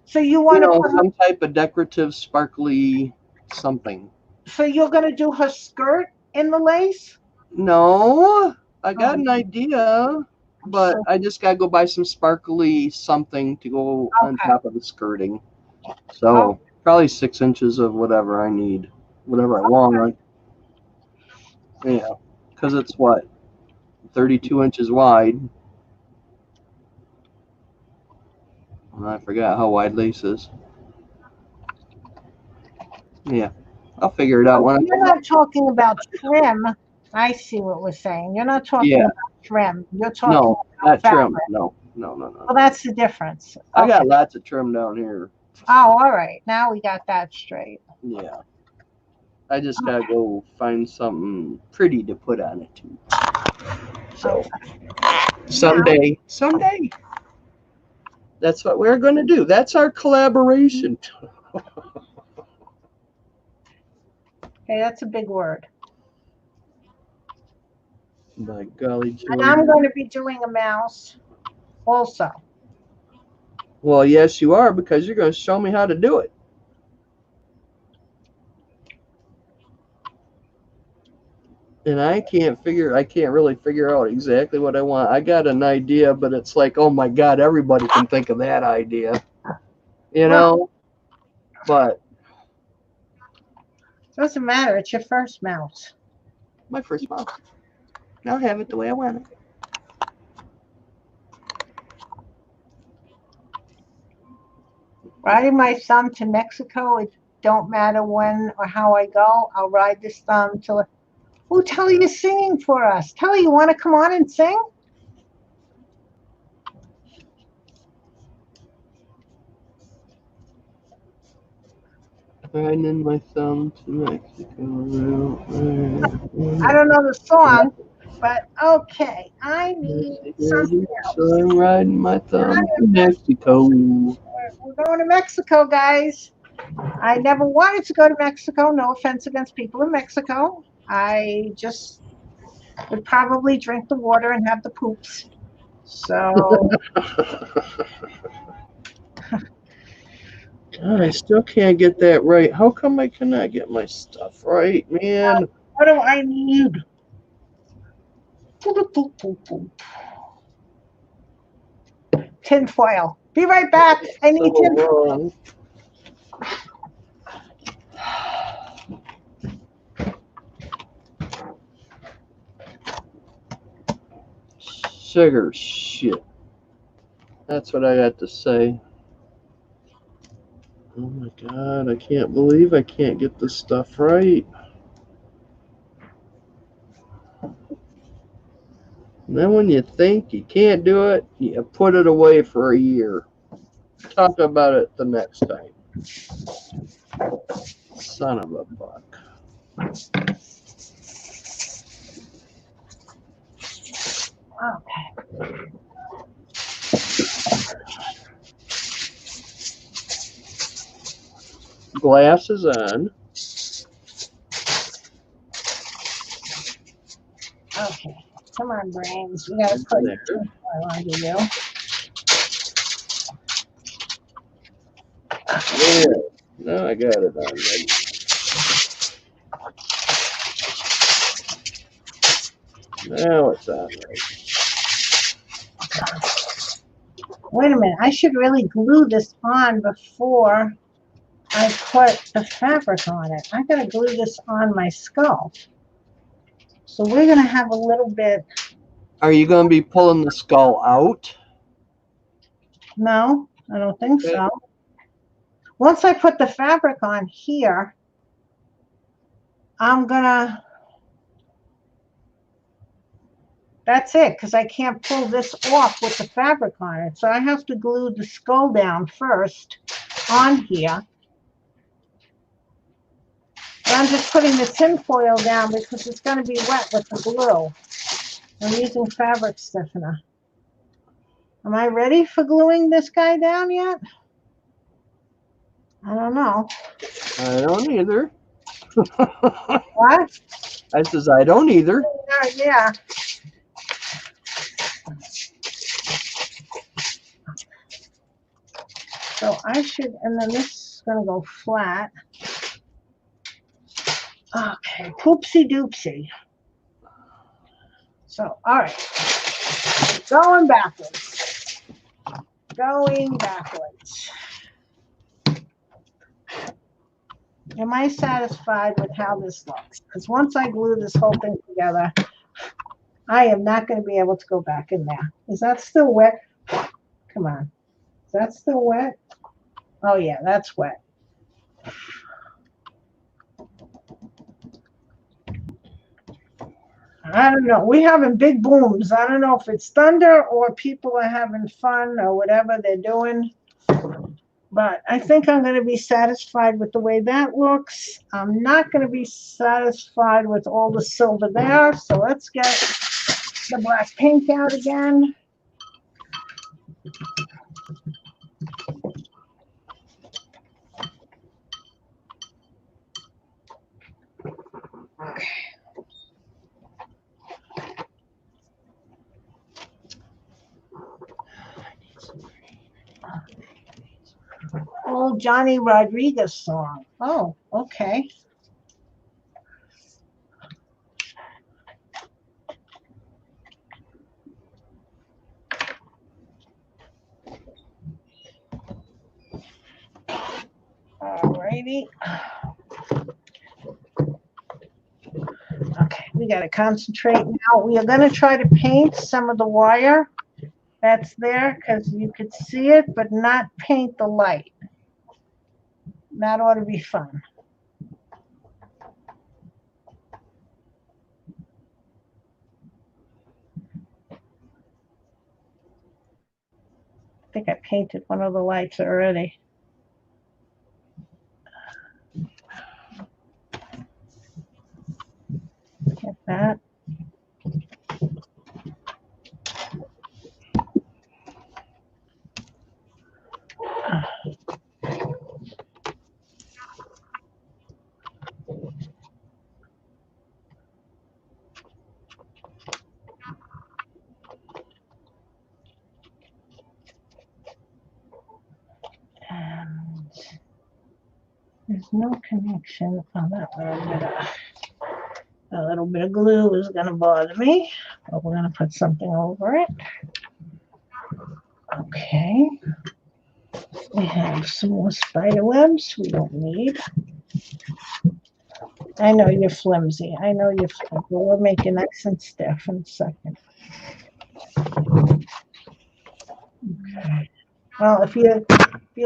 So you want to put her, Some type of decorative, sparkly something. so you're going to do her skirt in the lace? No, I got Oh, an idea, but so I just got to go buy some sparkly something to go on okay. top of the skirting. Oh, So probably 6 inches of whatever I need, whatever I want. Yeah, because it's what, 32 inches wide. I forgot how wide lace is. Yeah, I'll figure it out when I you're go back. not talking about trim. I see what we're saying. You're not talking Yeah, about trim. You're talking no, about not trim. fabric. No, no, no, no, Well, no. that's the difference. I Okay. got lots of trim down here. Oh, all right. Now we got that straight. Yeah, I just gotta go find something pretty to put on it too. So Now, someday, that's what we're gonna do. That's our collaboration. okay, that's a big word. By golly, And Joe. I'm going to be doing a mouse also. Well, yes, you are, because you're gonna show me how to do it. And I can't really figure out exactly what I want. I got an idea, but it's like, oh my God, everybody can think of that idea, you Well, know? But doesn't matter. It's your first mouse. my first mouse, I'll have it the way I want it. Riding my thumb to Mexico, it don't matter when or how I go. I'll ride this thumb till. Oh, Telly is singing for us. Telly, you want to come on and sing? Riding my thumb to Mexico. I don't know the song, but okay. I need something So else. I'm riding my thumb to Mexico. We're going to Mexico, guys. I never wanted to go to Mexico. No offense against people in Mexico. I just would probably drink the water and have the poops. So, God, I still can't get that right. How come I cannot get my stuff right, man? what do I need? Tin foil. Be right back. I need So tin foil. wrong. Sugar shit. That's what I got to say. Oh my God, I can't believe I can't get this stuff right. And then when you think you can't do it, you put it away for a year. Talk about it the next time. Son of a buck. Okay. Glasses on. Okay. Come on, brains. We got to put There. tin foil under you. Yeah. Now I got it on ready. Now it's on right. Wait a minute. I should really glue this on before I put the fabric on it. I gotta glue this on my skull. So we're gonna have a little bit. Are you going to be pulling the skull out? No, I don't think Okay. so. Once I put the fabric on here, I'm gonna, that's it, because I can't pull this off with the fabric on it. So I have to glue the skull down first on here. And I'm just putting the tinfoil down because it's going to be wet with the glue. I'm using fabric stiffener. Am I ready for gluing this guy down yet? I don't know. I don't either. What? I says, I don't either. Yeah. So I should, and then this is going to go flat. Okay, poopsie doopsie. So, all right, going backwards. Going backwards. Am I satisfied with how this looks? Because once I glue this whole thing together, I am not going to be able to go back in there. Is that still wet? Come on. Is that still wet? Oh, yeah, that's wet. I don't know. We're having big booms. I don't know if it's thunder or people are having fun or whatever they're doing. But I think I'm going to be satisfied with the way that looks. I'm not going to be satisfied with all the silver there. So let's get the black paint out again. Okay. Old Johnny Rodriguez song. Oh, okay. Alrighty. Okay, we got to concentrate now. We are going to try to paint some of the wire that's there because you could see it, but not paint the light. That ought to be fun. I think I painted one of the lights already. Get that. And there's no connection. Oh, that a little bit of glue is going to bother me, but we're going to put something over it. Okay. We have some more spider webs we don't need. I know you're flimsy. I know you're flimsy. We'll make you nice and stiff in a second. Okay. Well, if you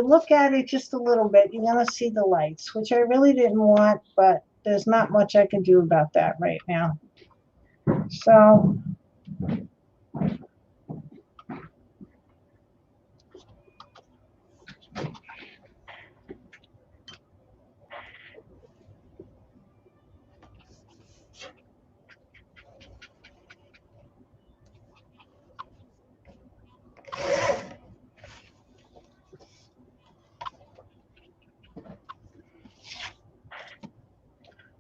look at it just a little bit, you're going to see the lights, which I really didn't want, but there's not much I can do about that right now. So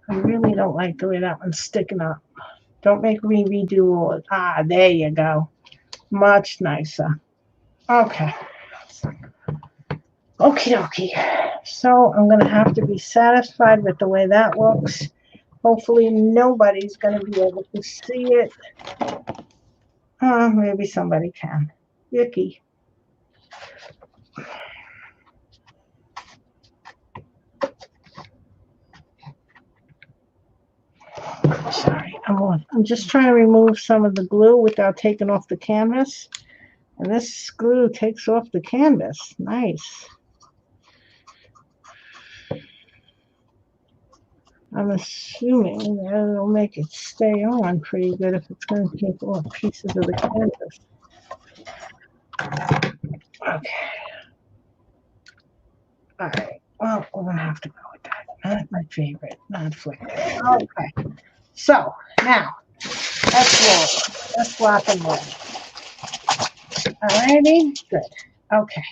I really don't like the way that one's sticking up. Don't make me redo all it. Ah, there you go. Much nicer. Okay. Okie dokie. So I'm going to have to be satisfied with the way that looks. Hopefully nobody's going to be able to see it. Maybe somebody can. Yucky. Sorry, I'm just trying to remove some of the glue without taking off the canvas. And this glue takes off the canvas. Nice. I'm assuming that it'll make it stay on pretty good if it's going to take off pieces of the canvas. Okay. All right. Well, we're going to have to go with that. Not my favorite. Not flicker. Okay. So, now, let's roll. Let's rock and roll. Alrighty? Good. Okay.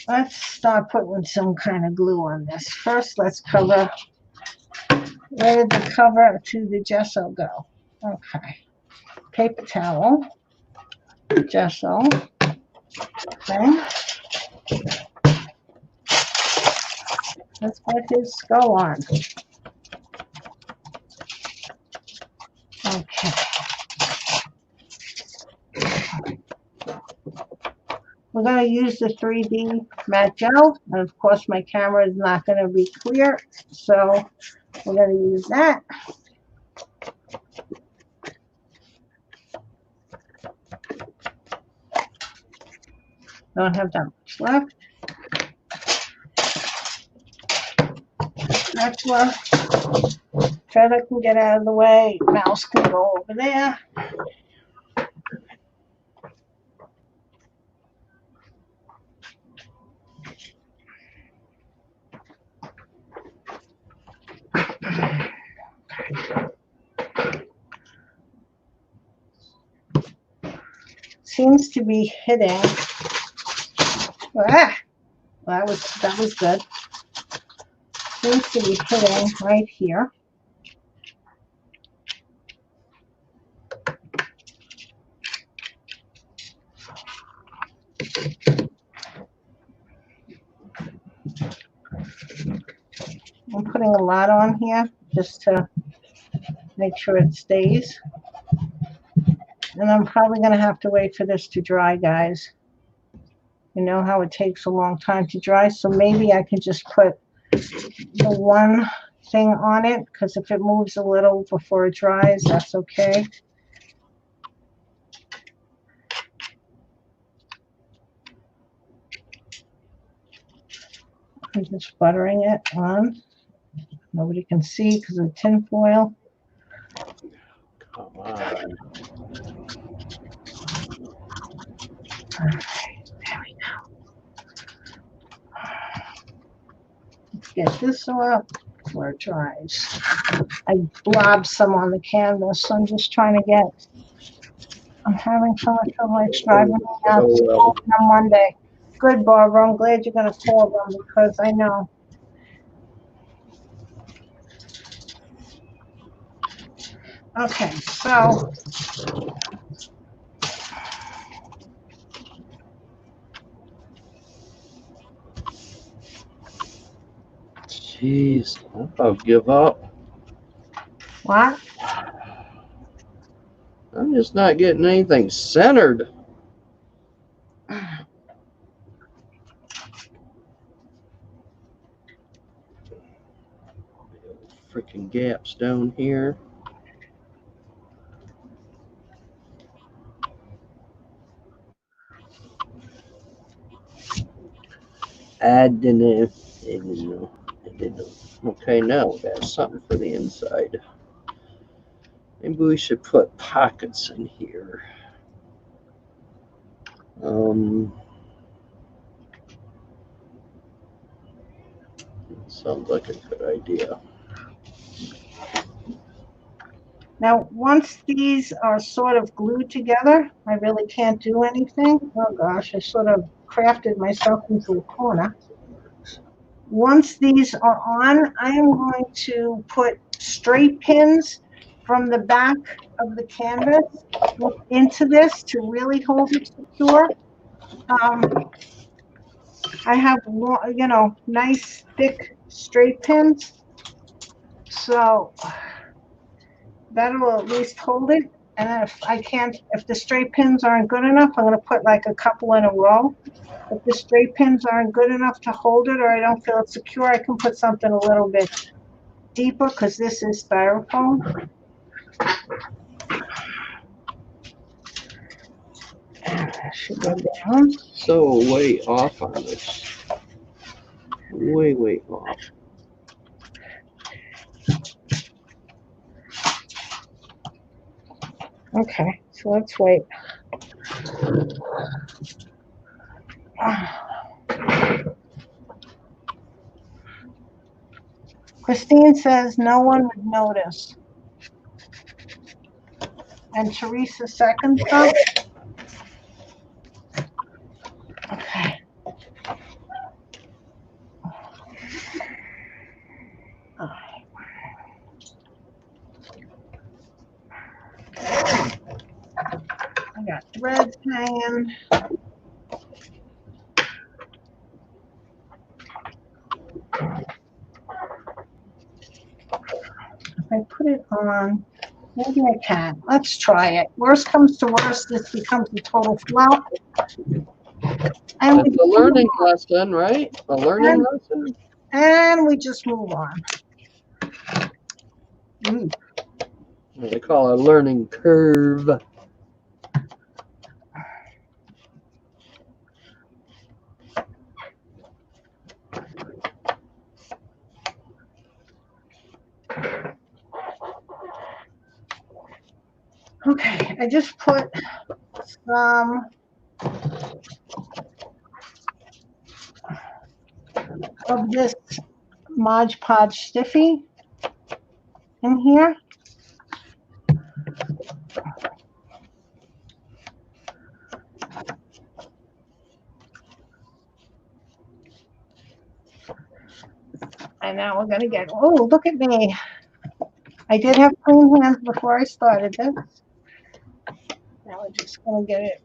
Let's start putting some kind of glue on this. First, let's cover. Where did the cover to the gesso go? Okay. Paper towel. Gesso. Okay. Let's put his skull on. Okay. We're going to use the 3D matte gel. And of course, my camera is not going to be clear. So we're going to use that. Don't have that much left. Spatula. Feather can get out of the way. Mouse can go over there. Seems to be hitting. Ah, that was good. Seems to be hitting right here. I'm putting a lot on here just to make sure it stays. And I'm probably going to have to wait for this to dry, guys. You know how it takes a long time to dry, so maybe I can just put the one thing on it, because if it moves a little before it dries, that's okay. I'm just buttering it on. Nobody can see because of tin foil. Come on. All right, there we go. Let's get this up before it dries. I blobbed some on the canvas, so I'm just trying to get. I'm having so much trouble like driving me out to school on Monday. Good, Barbara. I'm glad you're going to call them because I know. Okay, so Jeez, I'll give up. what? I'm just not getting anything centered. Freaking gaps down here. I didn't know. Okay, now we got something for the inside. Maybe we should put pockets in here. Sounds like a good idea. Now, once these are sort of glued together, I really can't do anything. Oh gosh, I sort of crafted myself into a corner. Once these are on, I am going to put straight pins from the back of the canvas into this to really hold it secure. I have, you know, nice thick straight pins, so that'll at least hold it. And if the straight pins aren't good enough, I'm going to put like a couple in a row. If the straight pins aren't good enough to hold it, or I don't feel it's secure, I can put something a little bit deeper because this is styrofoam. That should go down. So way off on this. Way off. Okay, so let's wait. Christine says no one would notice. And Teresa seconds them. Okay. I got threads hanging. If I put it on, maybe I can. Let's try it. Worst comes to worst, this becomes a total flop. And it's a learning lesson, right? A learning lesson. And we just move on. They call it a learning curve. Okay, I just put some of this Mod Podge Stiffy in here. And now we're going to get, oh, look at me. I did have clean hands before I started this. Now we're just going to get it.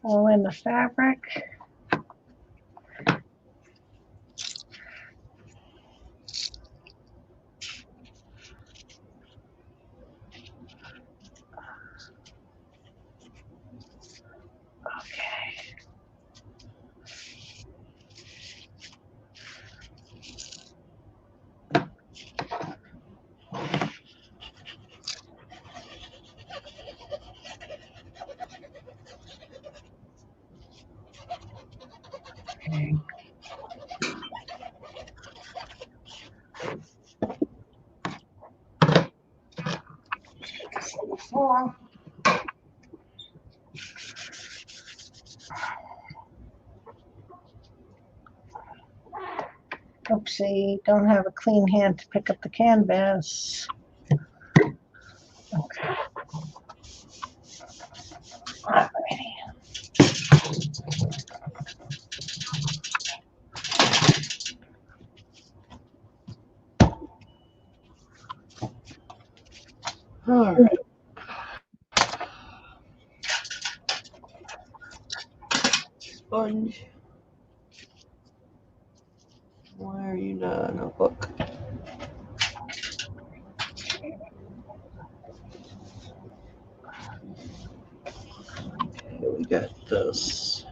All in the fabric. Okay. Four. Oopsie, don't have a clean hand to pick up the canvas. Okay. Alrighty. All right. Sponge. Why are you not on a hook? Okay, we got this.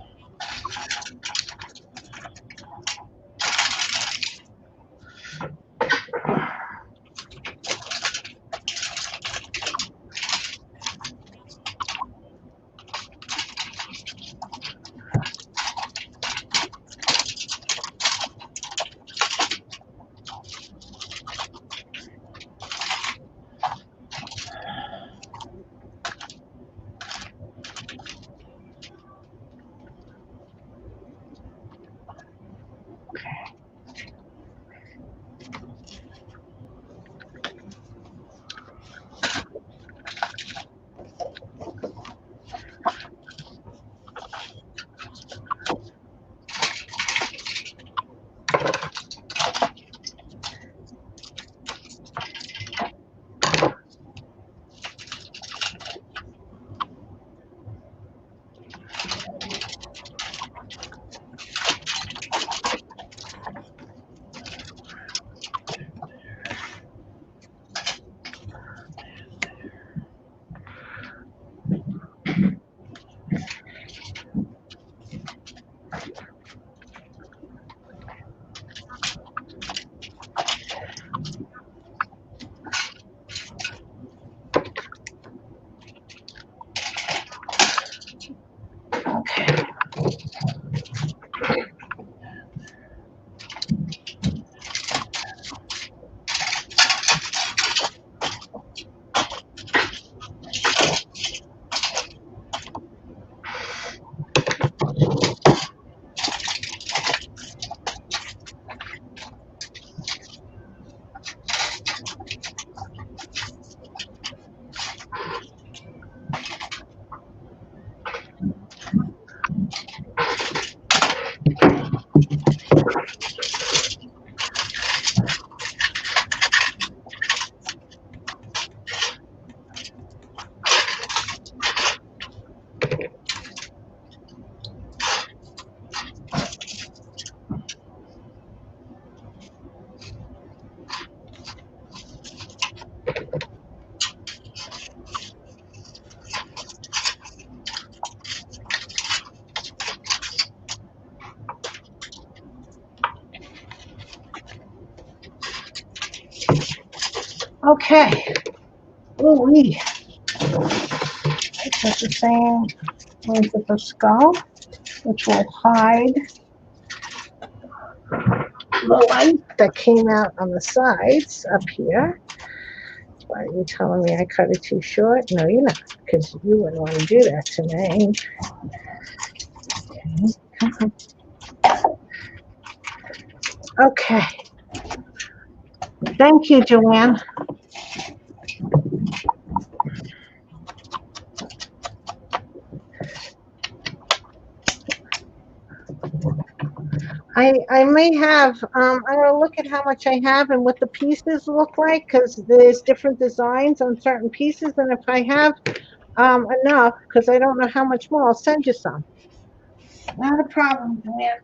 Okay. Ooh, I put the same length of the skull, which will hide the light that came out on the sides up here. Why are you telling me I cut it too short? No, you're not, because you wouldn't want to do that to me. Okay. Thank you, Joanne. I may have, I'm going to look at how much I have and what the pieces look like, because there's different designs on certain pieces, and if I have enough, because I don't know how much more, I'll send you some. Not a problem, Joanne.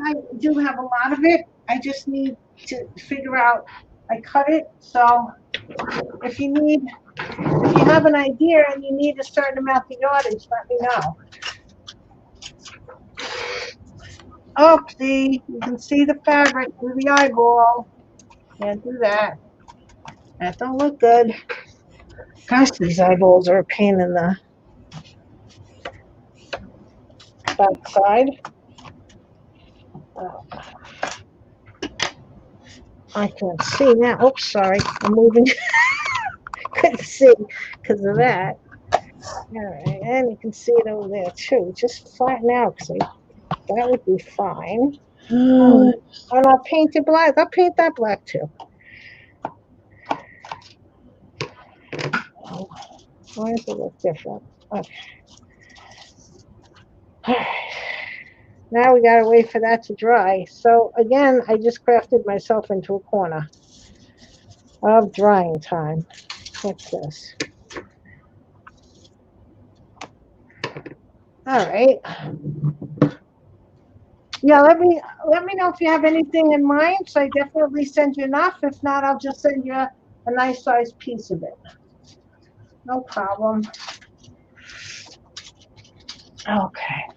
I do have a lot of it. I just need to figure out, I cut it, so if you have an idea and you need a certain amount of yardage, let me know. Oh, see, you can see the fabric through the eyeball. Can't do that. That don't look good. Gosh, these eyeballs are a pain in the backside. Oh, I can't see now. Oops, sorry. I'm moving. Couldn't see because of that. All right, and you can see it over there too. Just flatten out, because that would be fine. And I'll paint it black. I'll paint that black too. Why does it look different? Okay. All right. Now we gotta wait for that to dry. So again, I just crafted myself into a corner of drying time. What's this? All right. Yeah, let me know if you have anything in mind. So I definitely send you enough. If not, I'll just send you a nice sized piece of it. No problem. Okay.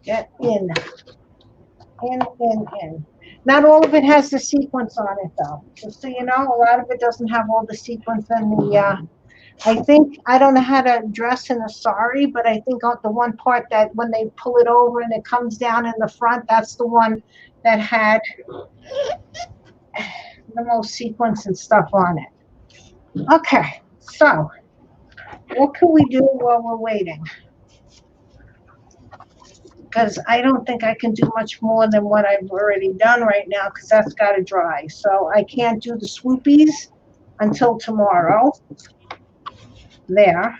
Get in. In. Not all of it has the sequence on it, though. Just so you know, a lot of it doesn't have all the sequence in the, I think, I don't know how to dress in a sari, but I think on the one part that when they pull it over and it comes down in the front, that's the one that had the most sequence and stuff on it. Okay, so what can we do while we're waiting? Because I don't think I can do much more than what I've already done right now, because that's got to dry. So I can't do the swoopies until tomorrow. There.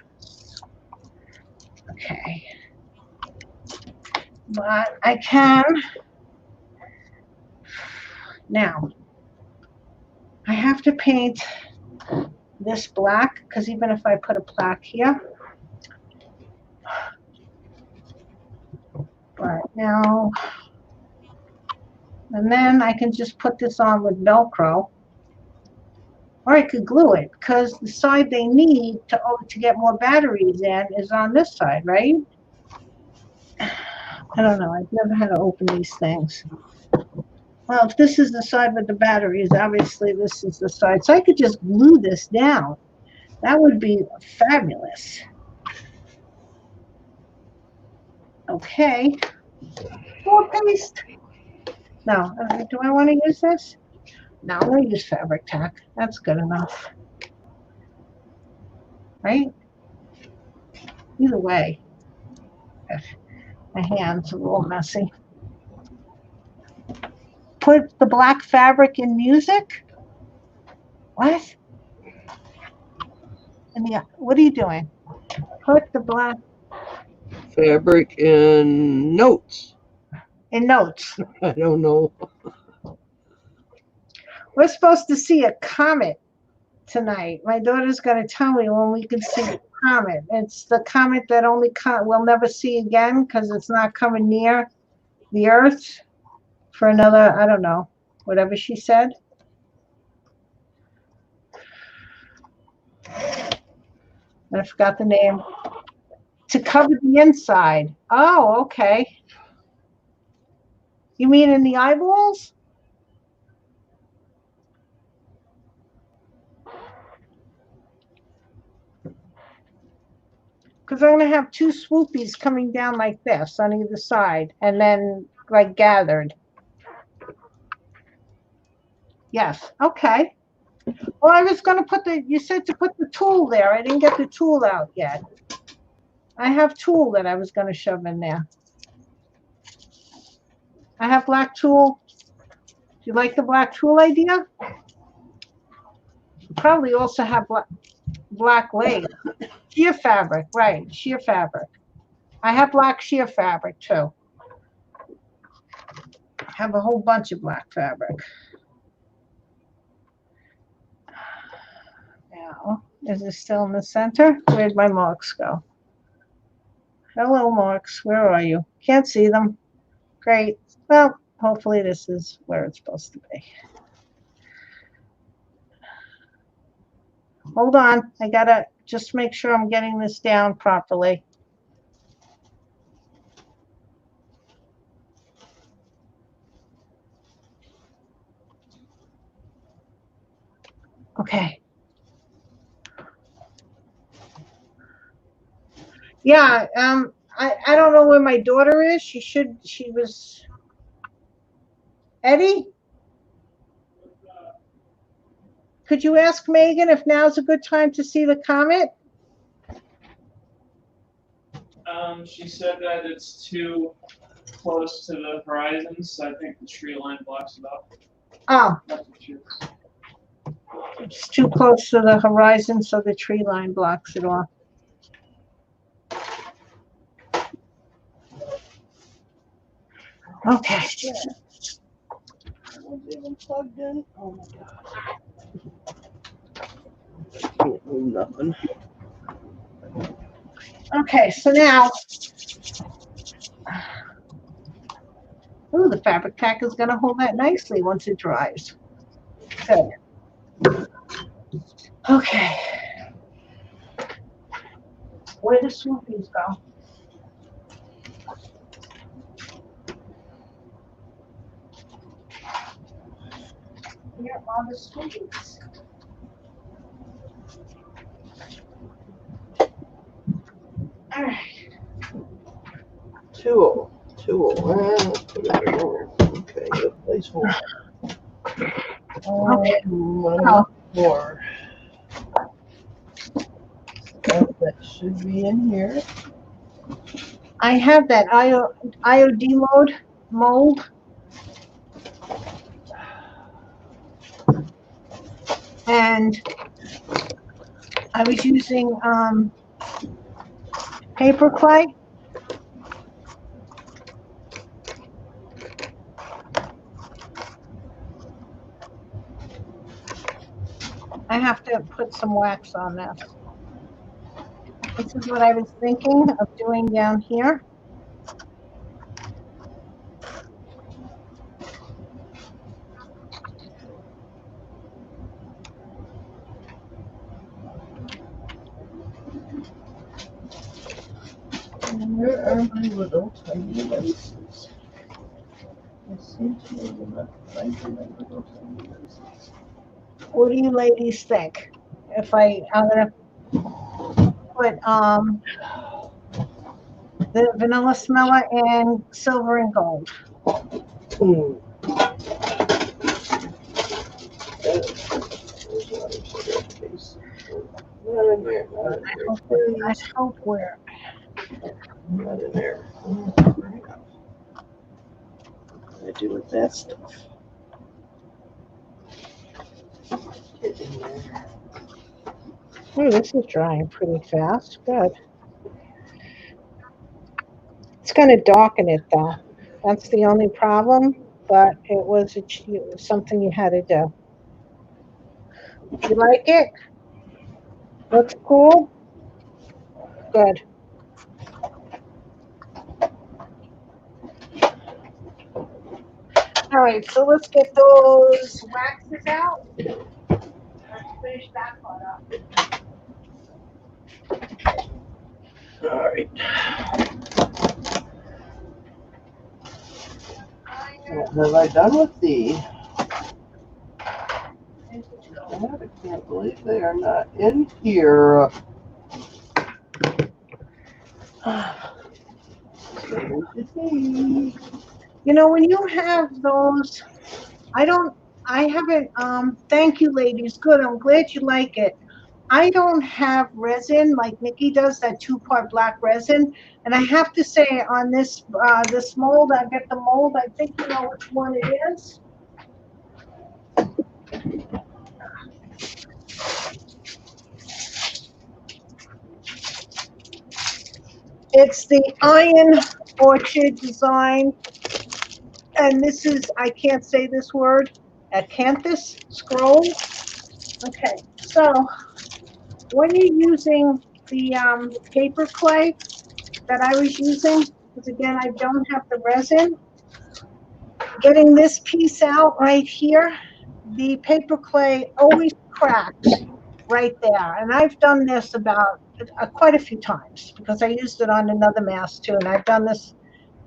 Okay. But I can. Now, I have to paint this black, because even if I put a plaque here, but now, and then I can just put this on with Velcro, or I could glue it, because the side they need to get more batteries in is on this side, right? I don't know. I've never had to open these things. Well, if this is the side with the batteries, obviously this is the side. So I could just glue this down. That would be fabulous. Okay. More paste. No, do I want to use this? No, I'm going to use fabric tack. That's good enough. Right? Either way. My hand's a little messy. Put the black fabric in music? What? What are you doing? Put the black fabric in notes. In notes. I don't know. We're supposed to see a comet tonight. My daughter's going to tell me when we can see the comet. It's the comet that we'll never see again, because it's not coming near the Earth for another, I don't know, whatever she said. I forgot the name. To cover the inside. Oh, okay. You mean in the eyeballs? Because I'm going to have two swoopies coming down like this on either side and then like gathered. Yes. Okay. Well, I was going to put you said to put the tulle there. I didn't get the tulle out yet. I have tulle that I was going to shove in there. I have black tulle. Do you like the black tulle idea? You probably also have black lace. Sheer fabric, right. Sheer fabric. I have black sheer fabric too. I have a whole bunch of black fabric. Now, is it still in the center? Where'd my marks go? Hello, marks. Where are you? Can't see them. Great. Well, hopefully this is where it's supposed to be. Hold on. I gotta just make sure I'm getting this down properly. Okay. Yeah, I don't know where my daughter is. She was Eddie? Could you ask Megan if now's a good time to see the comet? She said that it's too close to the horizon, so I think the tree line blocks it off. Oh, it's too close to the horizon, so the tree line blocks it off. Okay. Even plugged in. Oh my god. Can't move nothing. Okay, so now, ooh, the fabric tack is going to hold that nicely once it dries. Good. Okay. Where do swoopies go? Here are the swoopies. All right. Tool. Let's put it there. Okay, good placeholder. Okay. One more. That should be in here. I have that IOD mold. And I was using paper clay. I have to put some wax on this. This is what I was thinking of doing down here. And where are my little tiny laces? I seem to not finding my little tiny laces. What do you ladies think? If I'm gonna put the vanilla smeller and silver and gold. Ooh. Not in there. I hope we're Not in there. What do I do with that stuff? Get in there. Ooh, this is drying pretty fast. Good. It's going to darken it though. That's the only problem, but it was something you had to do. You like it? Looks cool? Good. All right, so let's get those waxes out. Let's finish that part up. All right. What have I done with thee? I can't believe they are not in here. You know, when you have those, I haven't, thank you ladies, good, I'm glad you like it. I don't have resin like Nikki does, that 2-part black resin. And I have to say on this mold, I get the mold, I think you know which one it is. It's the Iron Orchard design. And this is, I can't say this word, acanthus scroll. Okay, so when you're using the paper clay that I was using, because again, I don't have the resin, getting this piece out right here, the paper clay always cracks right there. And I've done this about quite a few times because I used it on another mask too. And I've done this,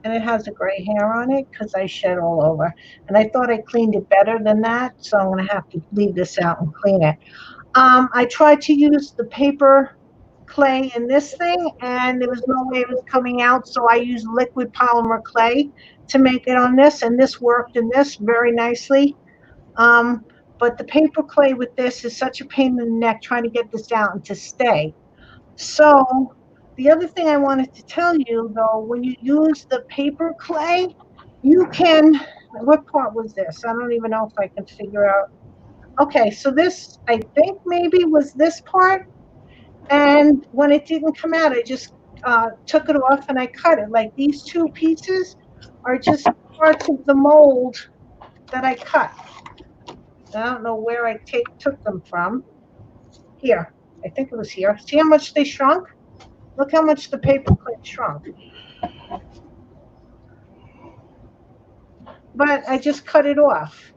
and it has a gray hair on it because I shed all over. And I thought I cleaned it better than that, so I'm going to have to leave this out and clean it. I tried to use the paper clay in this thing, and there was no way it was coming out, so I used liquid polymer clay to make it on this, and this worked in this very nicely. But the paper clay with this is such a pain in the neck trying to get this out and to stay. So the other thing I wanted to tell you, though, when you use the paper clay, you can, what part was this? I don't even know if I can figure out. Okay, so this, I think maybe was this part. And when it didn't come out, I just took it off and I cut it. Like these two pieces are just parts of the mold that I cut. I don't know where I took them from. Here, I think it was here. See how much they shrunk? Look how much the paper clip shrunk. But I just cut it off.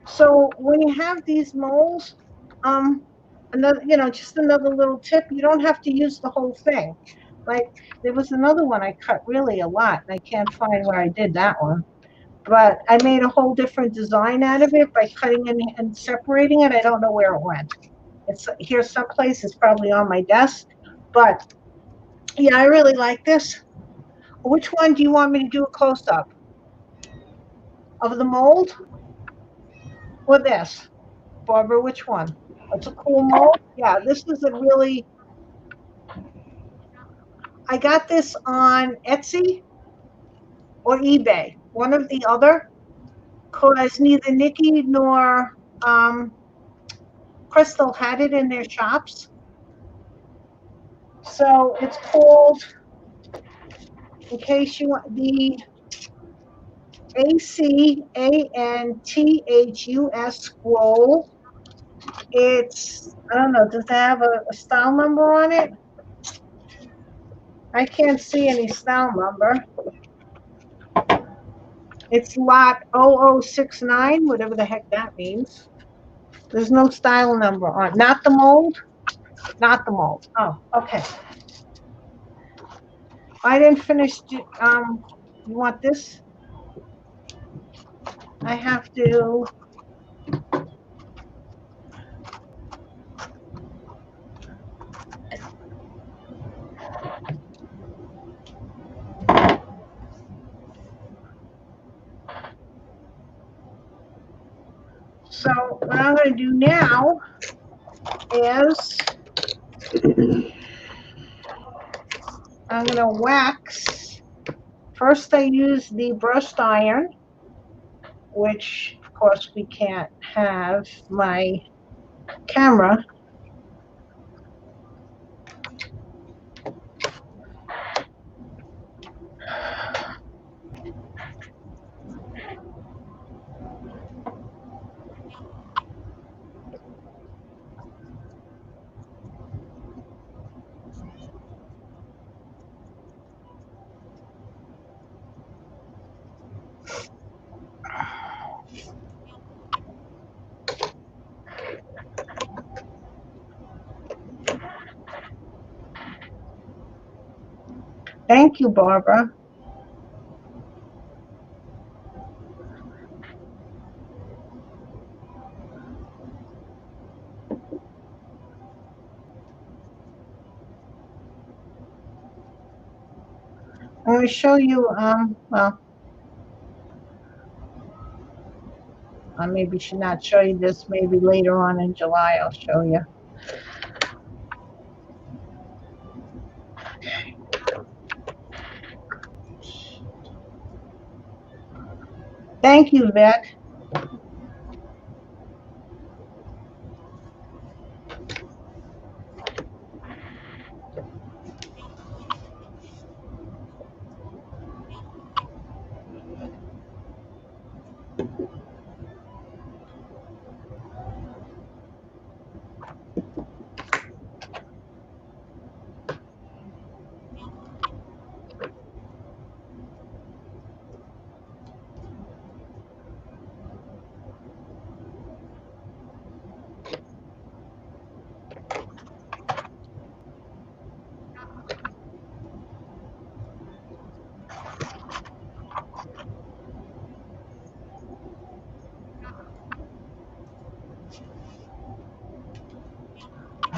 So when you have these molds, another, just another little tip, you don't have to use the whole thing. Like there was another one I cut really a lot, and I can't find where I did that one. But I made a whole different design out of it by cutting and separating it. I don't know where it went. It's here someplace. It's probably on my desk. But yeah, I really like this. Which one do you want me to do a close-up? Of the mold or this? Barbara, which one? It's a cool mold. Yeah, this is a really, I got this on Etsy or eBay, one or the other, because neither Nikki nor Crystal had it in their shops. So it's called, in case you want, the ACANTHUS scroll. It's, I don't know, does it have a style number on it? I can't see any style number. It's lot 0069, whatever the heck that means. There's no style number on it. Not the mold? Not the mold. Oh, okay. I didn't finish, you want this? I have to, so what I'm going to do now is I'm going to wax. First I use the brushed iron, which of course we can't have my camera. Thank you, Barbara. I'm going to show you, well, I maybe should not show you this. Maybe later on in July I'll show you. Thank you, Vic.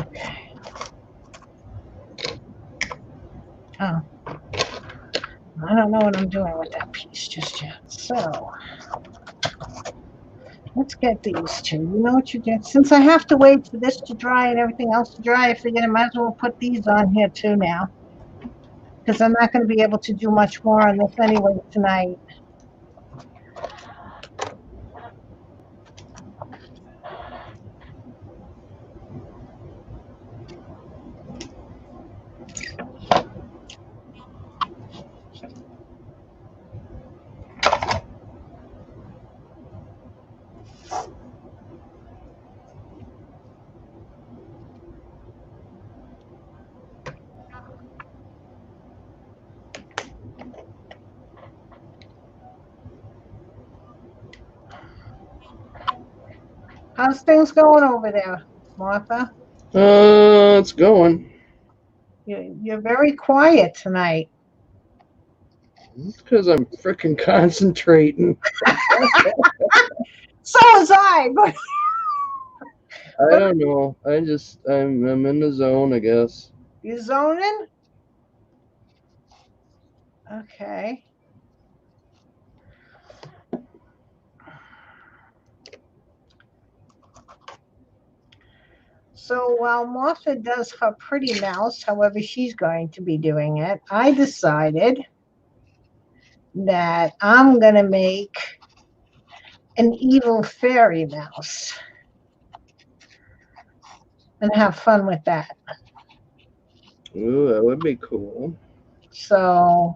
Okay. Oh, I don't know what I'm doing with that piece just yet. So let's get these two. You know what you did? Since I have to wait for this to dry and everything else to dry, I figured I might as well put these on here too now. Because I'm not going to be able to do much more on this anyway tonight. How's things going over there, Martha? It's going. You're very quiet tonight. It's because I'm freaking concentrating. So was I, but I don't know. I'm in the zone, I guess. you zoning? Okay. So while Martha does her pretty mouse, however she's going to be doing it, I decided that I'm going to make an evil fairy mouse and have fun with that. Ooh, that would be cool. So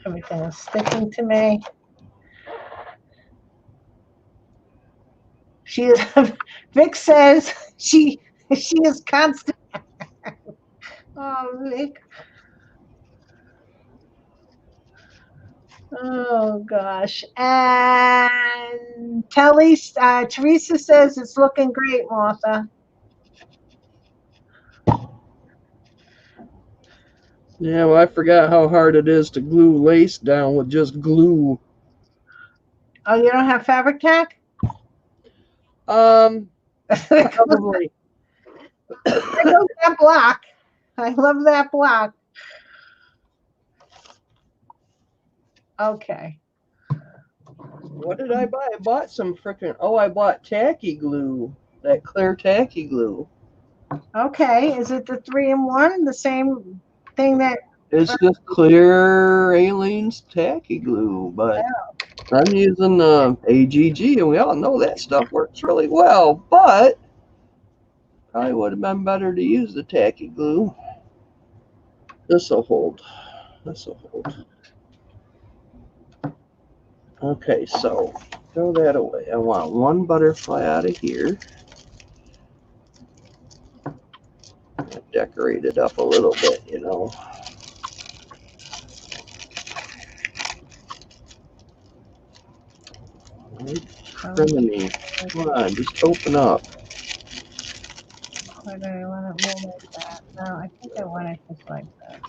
everything is sticking to me. She is, Vic says she is constant. Oh, Vic. Oh gosh. And Teresa says it's looking great, Martha. Yeah, well, I forgot how hard it is to glue lace down with just glue. Oh, you don't have fabric tack? Probably. I love that block. I love that block. Okay. What did I buy? I bought some freaking. Oh, I bought tacky glue. That clear tacky glue. Okay. Is it the 3-in-1? The same thing that. It's just clear Aleene's tacky glue, but I'm using the AGG, and we all know that stuff works really well. But probably would have been better to use the tacky glue. This'll hold. This'll hold. Okay, so throw that away. I want one butterfly out of here. Decorate it up a little bit, you know. Criminy. Come on, just open up. Or do I want it more like that? No, I think I want it just like that.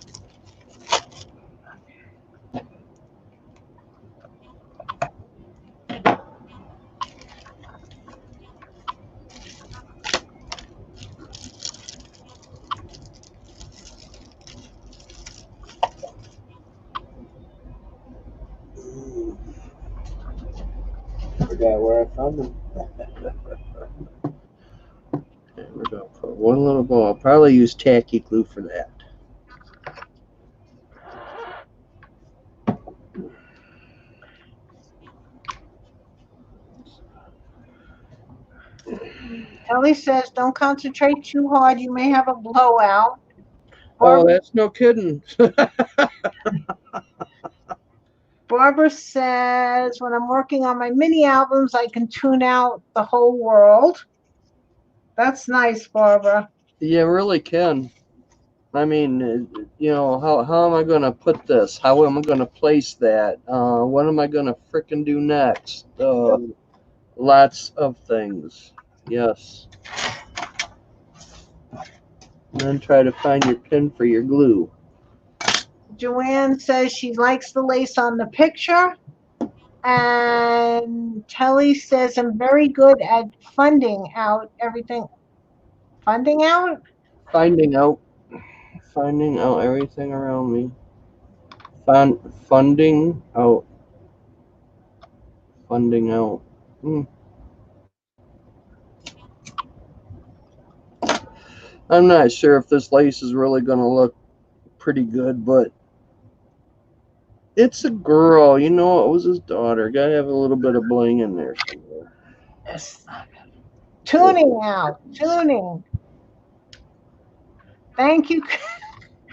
Forgot where I found them. Okay, we're gonna put one little ball. I'll probably use tacky glue for that. Kelly says, don't concentrate too hard. You may have a blowout. Oh, that's no kidding. Barbara says, when I'm working on my mini albums, I can tune out the whole world. That's nice, Barbara. You really can. I mean, you know, how am I going to put this? How am I going to place that? What am I going to frickin' do next? Lots of things. Yes. And then try to find your pin for your glue. Joanne says she likes the lace on the picture. And Kelly says, I'm very good at funding out everything. Funding out? Finding out everything around me. Funding out. Funding out. I'm not sure if this lace is really going to look pretty good, but it's a girl. You know, it was his daughter. Got to have a little bit of bling in there somewhere. Yes. Tuning out. Tuning. Thank you.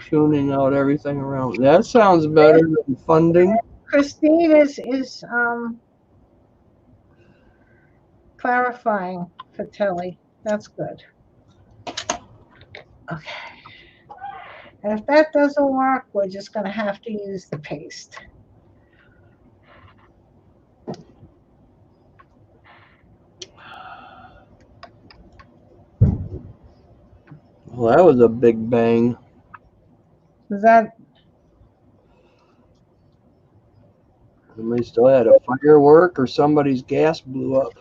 Tuning out everything around. That sounds better than funding. Christine is clarifying for Telly. That's good. Okay. And if that doesn't work, we're just going to have to use the paste. Well, that was a big bang. Is that? Somebody still had a firework or somebody's gas blew up.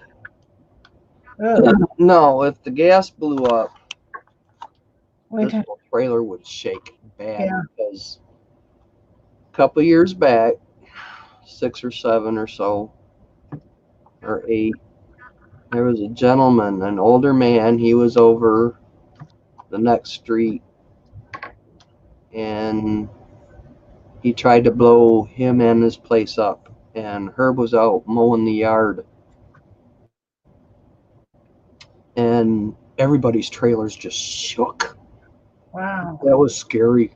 No, if the gas blew up, this whole trailer would shake bad because a couple years back, 6 or 7 or so, or 8, there was a gentleman, an older man. He was over the next street, and he tried to blow him and his place up. And Herb was out mowing the yard, and everybody's trailers just shook. Wow. That was scary.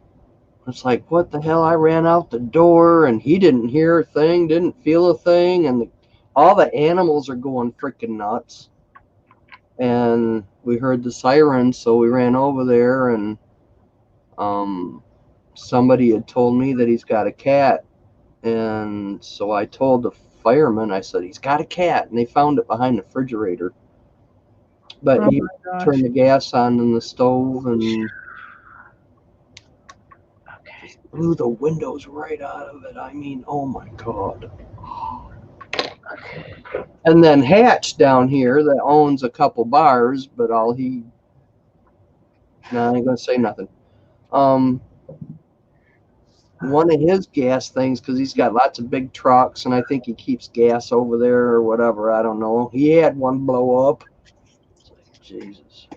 It's like, what the hell? I ran out the door, and he didn't hear a thing, didn't feel a thing, and all the animals are going freaking nuts. And we heard the sirens, so we ran over there, and somebody had told me that he's got a cat. And so I told the fireman, I said, he's got a cat, and they found it behind the refrigerator. But he turned the gas on in the stove and just blew the windows right out of it. I mean, oh my God. And then Hatch down here that owns a couple bars, but no, I ain't gonna say nothing. One of his gas things, because he's got lots of big trucks, and I think he keeps gas over there or whatever. I don't know. He had one blow up. It's like, Jesus.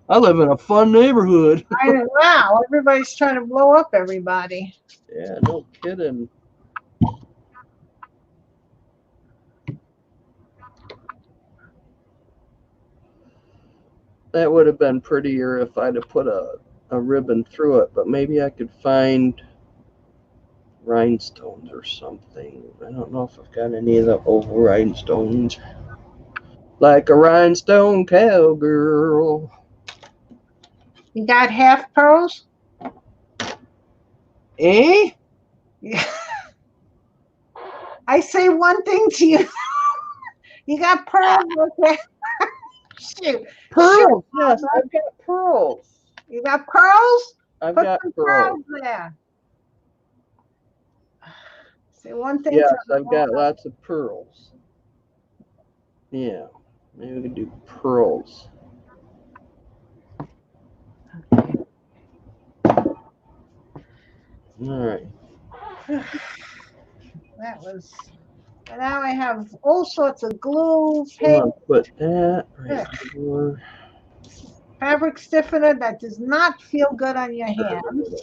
I live in a fun neighborhood. Wow, everybody's trying to blow up everybody. Yeah, no kidding. That would have been prettier if I'd have put a ribbon through it, but maybe I could find rhinestones or something. I don't know if I've got any of the oval rhinestones. Like a rhinestone cowgirl. You got half pearls? Eh? Yeah. I say one thing to you. You got pearls, okay? Shoot. Pearls. Yes, I've got pearls. You got pearls? I've Put got some pearls. pearls there. Say one thing. Yes, to I've got lots of pearls. Yeah, maybe we can do pearls. All right. That was. And now I have all sorts of glue, I'm gonna put that right here. fabric stiffener that does not feel good on your hands.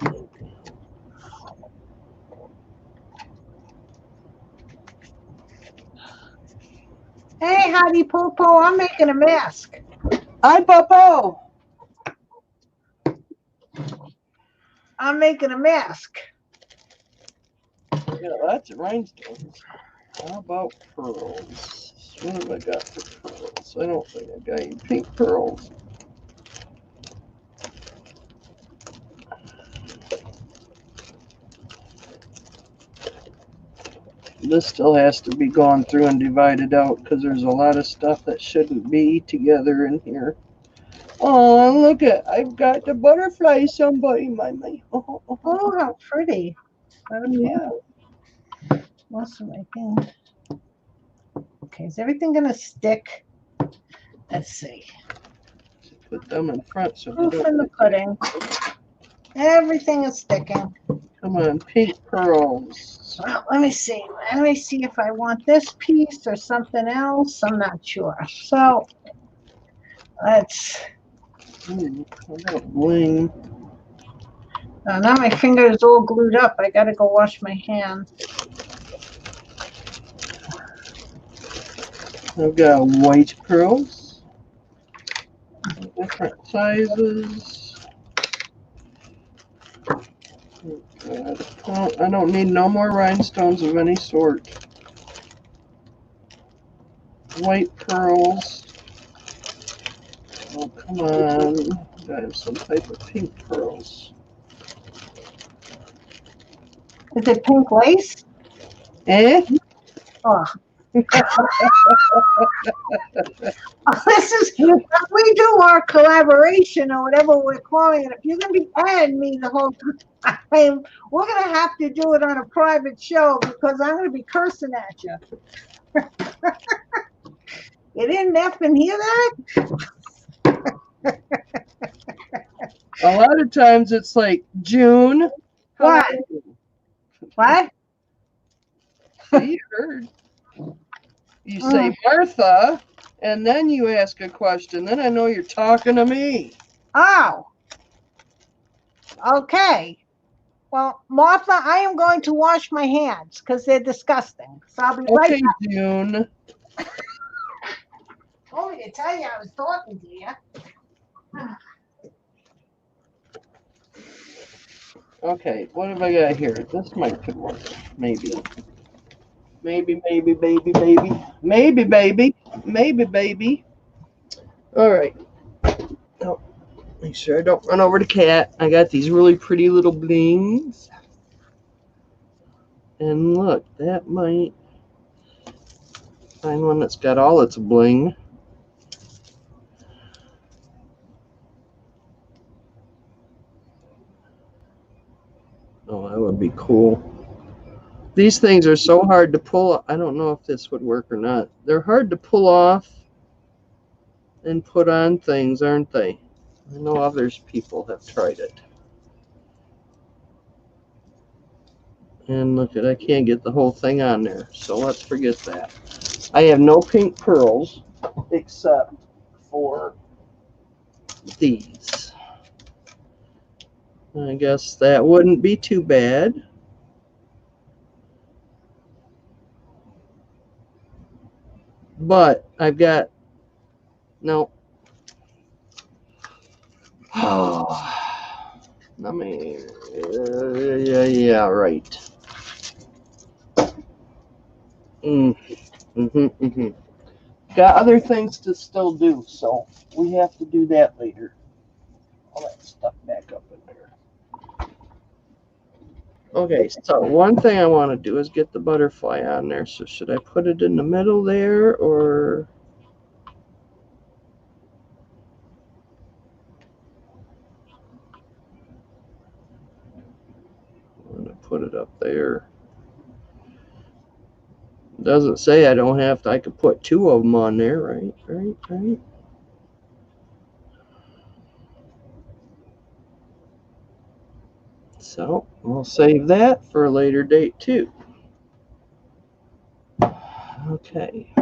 Hey, Howdy Popo, I'm making a mask. Hi, Popo. I'm making a mask. Yeah, lots of rhinestones. How about pearls? What have I got for pearls? I don't think I got any pink pearls. This still has to be gone through and divided out because there's a lot of stuff that shouldn't be together in here. Oh, look at, I've got the butterfly somebody, my. Oh, how pretty. Yeah. What's my thing? Okay, is everything gonna stick? Let's see. Put them in front so they Proof in the don't. pudding. Everything is sticking. Come on, pink pearls. Well, let me see. Let me see if I want this piece or something else. I'm not sure. So let's. I got bling. Now my finger is all glued up. I gotta go wash my hands. I've got white pearls. Different sizes. I don't need no more rhinestones of any sort. White pearls. Oh, come on. Gotta have some type of pink pearls. Is it pink lace? Eh? Oh. This is when we do our collaboration or whatever we're calling it. If you're gonna be adding me the whole time, we're gonna have to do it on a private show because I'm gonna be cursing at you. You didn't effing hear that? A lot of times it's like June. What? What? You heard. You say Martha, and then you ask a question. Then I know you're talking to me. Oh. Okay. Well, Martha, I am going to wash my hands because they're disgusting. So I'll be right Okay, back. June. Told me to tell you I was talking to you. Okay, what have I got here? This might could work. Maybe. Maybe, baby. Maybe, baby. Maybe, baby. All right. Oh, make sure I don't run over the cat. I got these really pretty little blings. And look, that might find one that's got all its bling. Oh, that would be cool. These things are so hard to pull. I don't know if this would work or not. They're hard to pull off and put on things, aren't they? I know others people have tried it. And look at, I can't get the whole thing on there, so let's forget that. I have no pink pearls except for these. I guess that wouldn't be too bad. But I've got, no. Oh, I mean, yeah, right. Got other things to still do, so we have to do that later. All that stuff back up in there. Okay, so one thing I want to do is get the butterfly on there. So should I put it in the middle there, or put it up there. Doesn't say I don't have to. I could put 2 of them on there, right? So we'll save that for a later date too. Okay.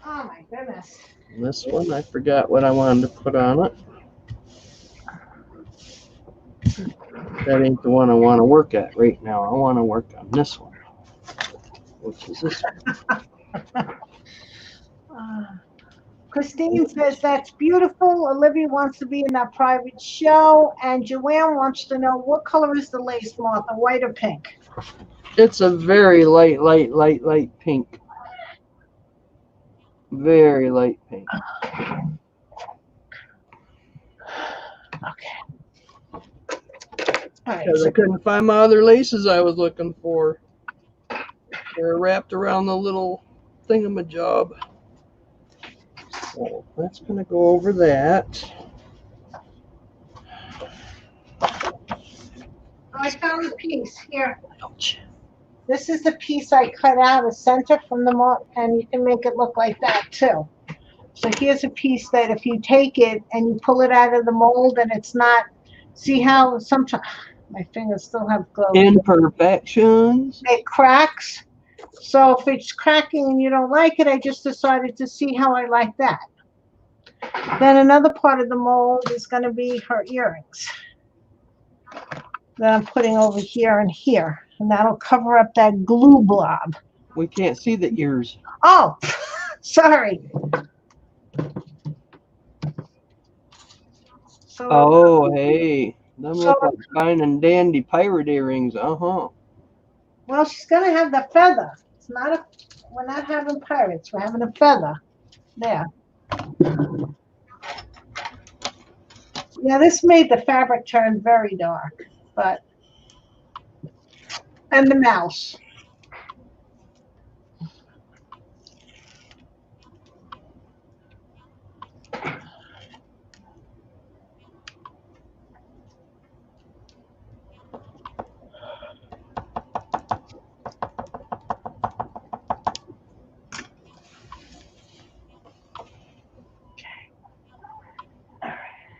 Oh my goodness. And this one, I forgot what I wanted to put on it. That ain't the one I want to work at right now. I want to work on this one, which is this one. Christine says that's beautiful. Olivia wants to be in that private show, and Joanne wants to know what color is the lace, Martha, white or pink? It's a very light pink. Very light pink. Okay. All right. Because I couldn't find my other laces I was looking for. They're wrapped around the little thingamajob. So that's going to go over that. I found a piece here. Ouch. This is the piece I cut out of center from the mold, and you can make it look like that too. So here's a piece that if you take it and you pull it out of the mold and it's not, see how sometimes, my fingers still have gloves. Imperfections. It cracks. So if it's cracking and you don't like it, I just decided to see how I like that. Then another part of the mold is going to be her earrings that I'm putting over here and here. And that'll cover up that glue blob. We can't see the ears. Oh, sorry. So, Oh, hey. Them look like fine and dandy pirate earrings. Uh-huh. well, she's going to have the feather. It's not a, we're not having pirates. We're having a feather. There. Yeah, this made the fabric turn very dark, but, and the mouse.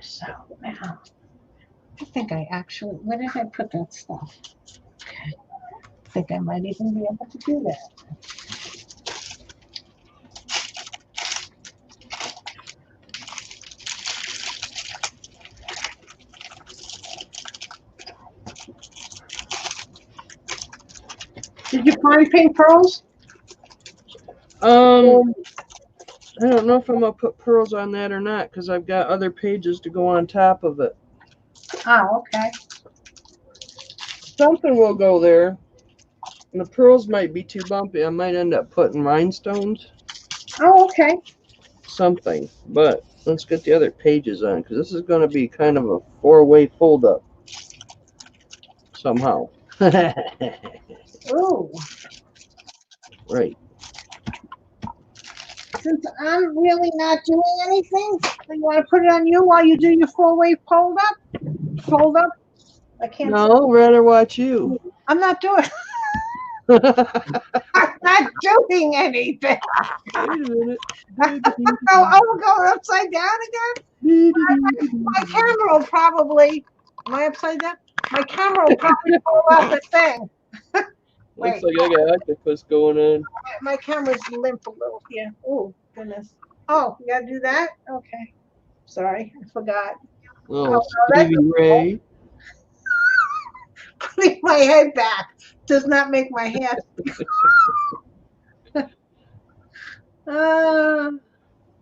So now, I think I actually, where did I put that stuff? Okay. I think I might even be able to do that. Did you find pink pearls? I don't know if I'm going to put pearls on that or not because I've got other pages to go on top of it. Oh, okay. Something will go there. And the pearls might be too bumpy. I might end up putting rhinestones. Oh, okay. Something. But let's get the other pages on because this is going to be kind of a 4-way fold-up. Somehow. Ooh. Right. Since I'm really not doing anything, so you want to put it on you while you do your 4-way fold up? Fold up? I can't. No, rather watch you. I'm not doing. I'm not doing anything. Wait a minute. I'll go upside down again. My camera will probably. Am I upside down? My camera will probably pull out the thing. Looks like I got octopus going on. My camera's limp a little here. Oh, goodness. Oh, you gotta do that? Okay. Sorry, I forgot. Oh, Stevie Ray. Putting my head back does not make my hair.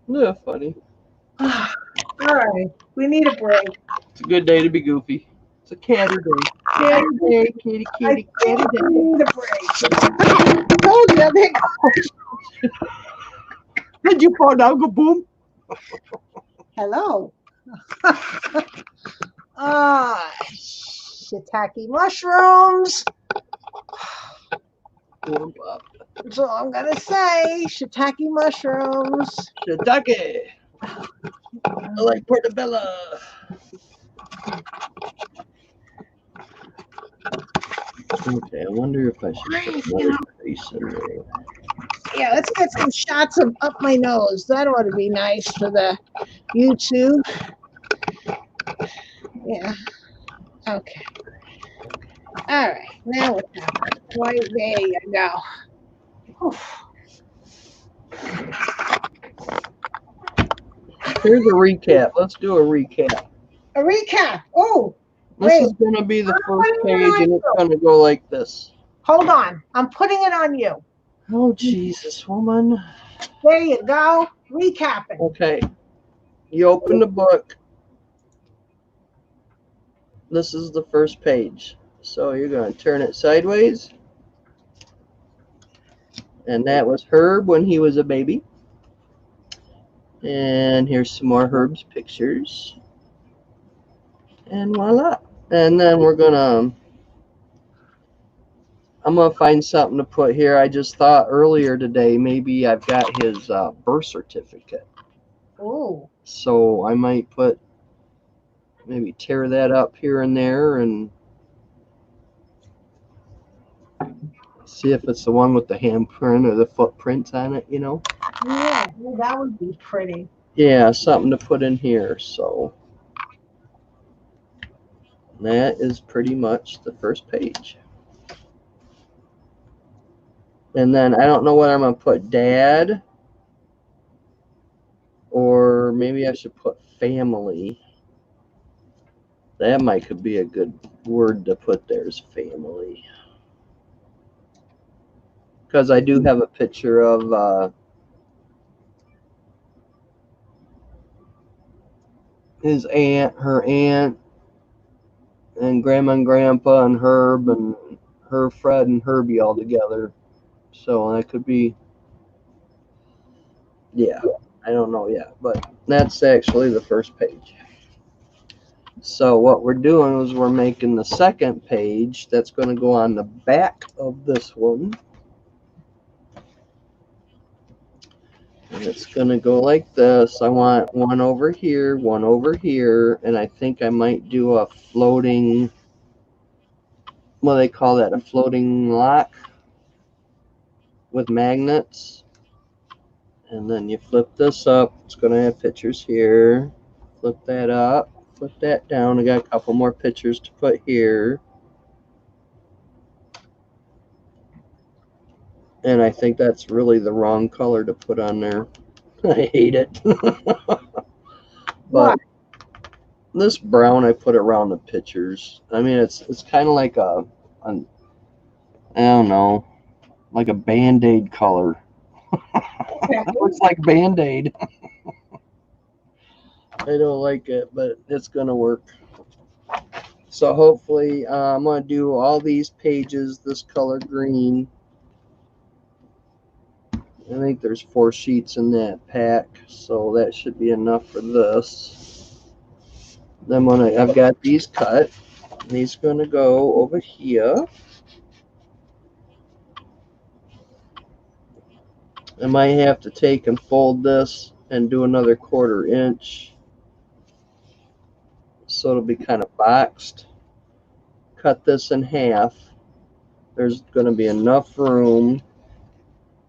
Yeah, funny. All right, we need a break. It's a good day to be goofy. It's a catty day. Catty day, kitty, kitty, catty day. We need a break. Told you, there goes. Did you fall down? Go boom. Hello. Shiitake mushrooms. Warm up. That's all I'm gonna say. Shiitake mushrooms. Shiitake. I like portobello. Okay, I wonder if I should put another crease in there. Yeah, let's get some shots of up my nose. That ought to be nice for the YouTube. Yeah. Okay. All right. Now what's happening? Right there you go. Oof. Here's a recap. Let's do a recap. A recap. Oh, This wait. is going to be the I'm first putting it page, on and it's you. going to go like this. Hold on. I'm putting it on you. Oh, Jesus, woman. There you go. Recapping. Okay. You open the book. This is the first page. So you're going to turn it sideways. And that was Herb when he was a baby. And here's some more Herb's pictures. And voila. And then I'm going to find something to put here. I just thought earlier today maybe I've got his birth certificate. Oh. So I might maybe tear that up here and there and see if it's the one with the handprint or the footprints on it, you know? Yeah, well, that would be pretty. Yeah, something to put in here. So that is pretty much the first page. And then I don't know what I'm going to put, Dad, or maybe I should put family. That could be a good word to put there, is family. Because I do have a picture of his aunt, her aunt, and Grandma and Grandpa and Herb and her, Fred and Herbie all together. So that could be, yeah, I don't know yet, but that's actually the first page. So what we're doing is we're making the second page that's going to go on the back of this one. And it's going to go like this. I want one over here, and I think I might do a floating, what do they call that, a floating lock with magnets. And then you flip this up. It's going to have pictures here. Flip that up, flip that down. I got a couple more pictures to put here. And I think that's really the wrong color to put on there. I hate it. But this brown I put around the pictures. I mean, it's kind of like I don't know, like a Band-Aid color. It looks like Band-Aid. I don't like it, but it's going to work. So hopefully I'm going to do all these pages this color green. I think there's 4 sheets in that pack, so that should be enough for this. Then when I've got these cut, these are going to go over here. I might have to take and fold this and do another 1/4 inch, so it'll be kind of boxed. Cut this in half. There's going to be enough room,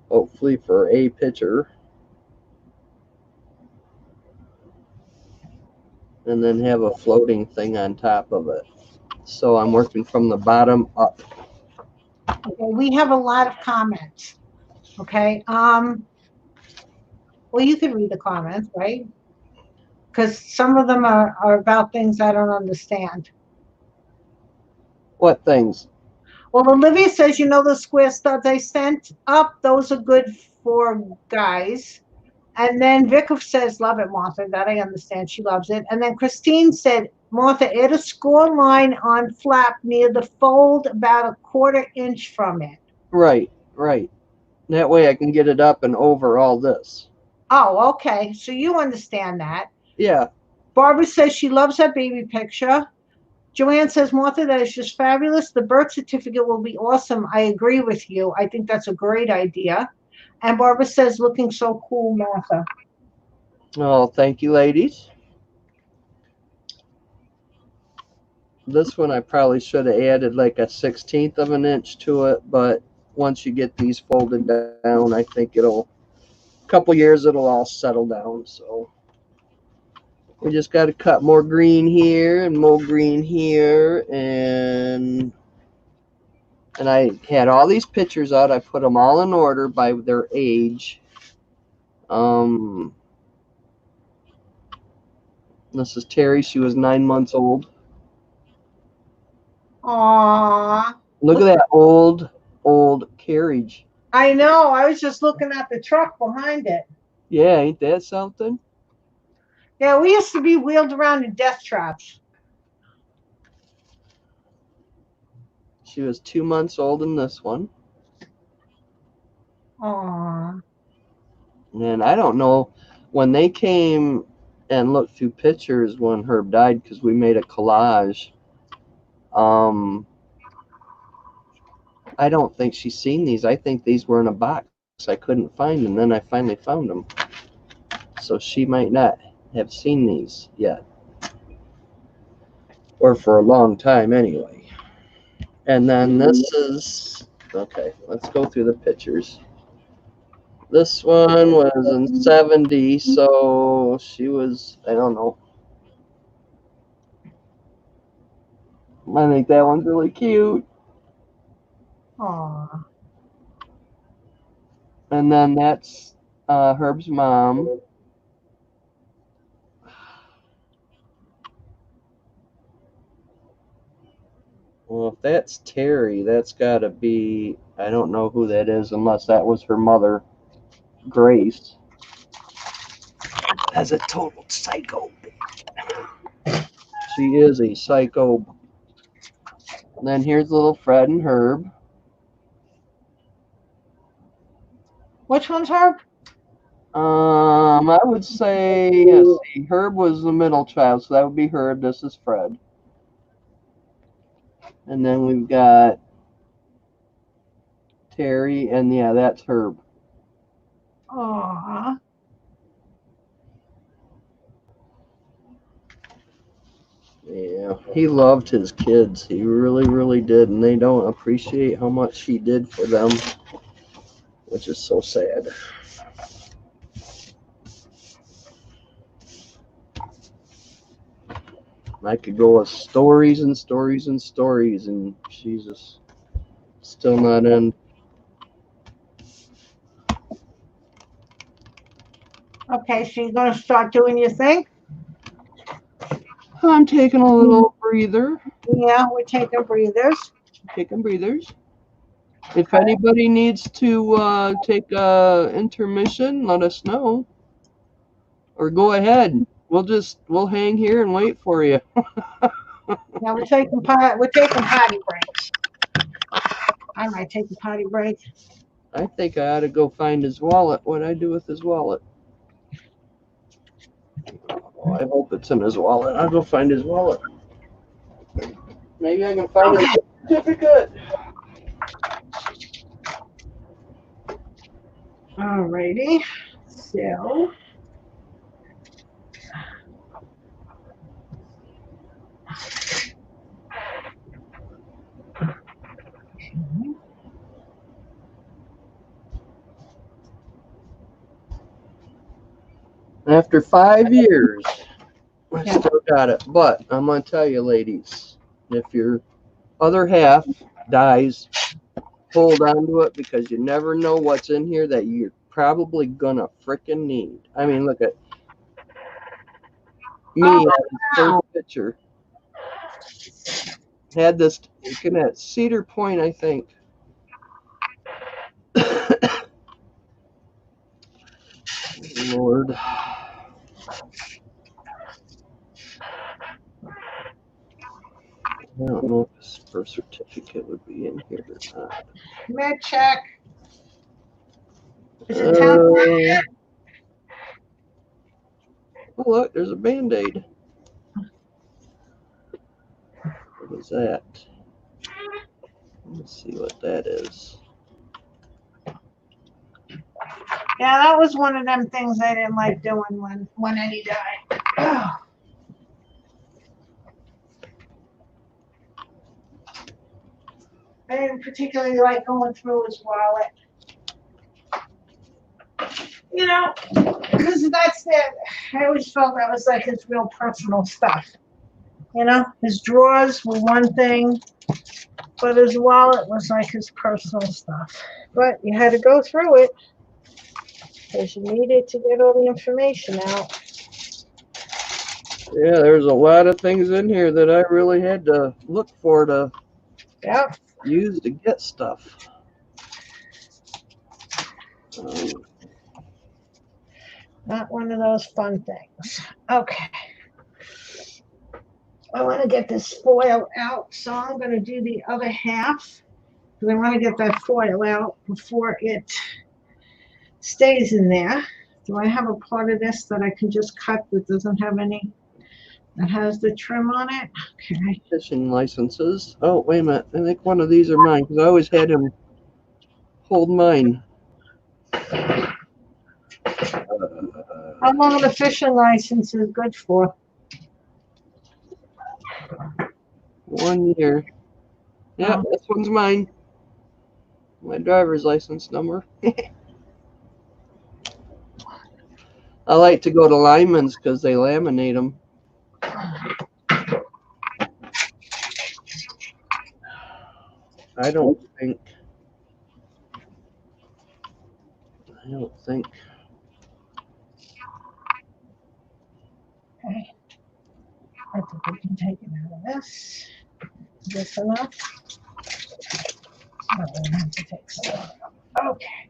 hopefully, for a picture. And then have a floating thing on top of it. So I'm working from the bottom up. Okay, we have a lot of comments. Okay. Well, you can read the comments, right? Because some of them are about things I don't understand. What things? Well, Olivia says, you know, the square studs I sent up, those are good for guys. And then Vickov says, love it, Martha. That I understand. She loves it. And then Christine said, Martha, add a score line on flap near the fold about a 1/4 inch from it. Right, right. That way I can get it up and over all this. Oh, okay. So you understand that. Yeah. Barbara says she loves that baby picture. Joanne says, Martha, that is just fabulous. The birth certificate will be awesome. I agree with you. I think that's a great idea. And Barbara says, looking so cool, Martha. Oh, thank you, ladies. This one I probably should have added like a 1/16 of an inch to it, but once you get these folded down, I think a couple years it'll all settle down. So we just got to cut more green here and more green here, and I had all these pictures out. I put them all in order by their age. This is Terry. She was 9 months old. Aww. Look at that old carriage. I know. I was just looking at the truck behind it. Yeah, ain't that something? Yeah, we used to be wheeled around in death traps. She was 2 months old in this one. Aww. And I don't know when they came and looked through pictures when Herb died, because we made a collage. I don't think she's seen these. I think these were in a box I couldn't find, and then I finally found them. So she might not have seen these yet, or for a long time anyway. And then this is, okay, let's go through the pictures. This one was in 70, so she was, I don't know. I think that one's really cute. Aww. And then that's Herb's mom. Well, if that's Terry, that's got to be, I don't know who that is unless that was her mother, Grace. As a total psycho. She is a psycho. And then here's little Fred and Herb. Which one's Herb? I would say, let's see, Herb was the middle child, so that would be Herb. This is Fred. And then we've got Terry, and yeah, that's Herb. Aww. Yeah, he loved his kids. He really, really did, and they don't appreciate how much he did for them, which is so sad. I could go with stories and stories and stories, and she's just still not in. Okay, so you're going to start doing your thing? I'm taking a little breather. Yeah, we're taking breathers. Taking breathers. If anybody needs to take a intermission, let us know. Or go ahead. We'll hang here and wait for you. Yeah, we're taking potty breaks. I might take a potty break. I think I ought to go find his wallet. What'd I do with his wallet? Oh, I hope it's in his wallet. I'll go find his wallet. Maybe I can find his certificate. Alrighty. So. After 5 years, I still got it. But I'm going to tell you, ladies, if your other half dies, hold on to it, because you never know what's in here that you're probably going to frickin' need. I mean, look at me at the first picture. Had this taken at Cedar Point, I think. Lord. I don't know if this birth certificate would be in here or not. Med check. Is it town? Oh, look, there's a Band-Aid. What is that? Let's see what that is. Yeah, that was one of them things I didn't like doing when Eddie died. I didn't particularly like going through his wallet. You know, because that's it. I always felt that was like his real personal stuff. You know, his drawers were one thing, but his wallet was like his personal stuff. But you had to go through it because you needed to get all the information out. Yeah, there's a lot of things in here that I really had to look for to Yep. use to get stuff. Not one of those fun things. Okay. I want to get this foil out, so I'm going to do the other half. Because I want to get that foil out before it stays in there. Do I have a part of this that I can just cut that doesn't have any, that has the trim on it? Okay. Fishing licenses. Oh, wait a minute. I think one of these are mine because I always had him hold mine. How long the fishing license is good for? 1 year. Yeah, this one's mine. My driver's license number. I like to go to Lyman's because they laminate them. I don't think. Okay. I think we can take it out of this. Is this enough? No, we have to take some out. Okay.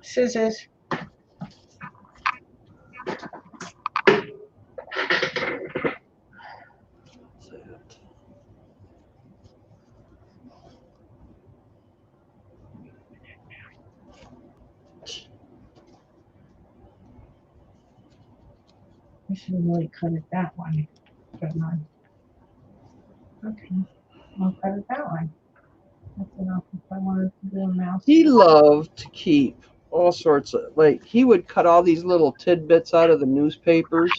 Scissors. I should really cut it that way. But not. Okay. I'll cut it that way. That's enough if I wanted to do a mouse. He loved to keep all sorts of, like, he would cut all these little tidbits out of the newspapers.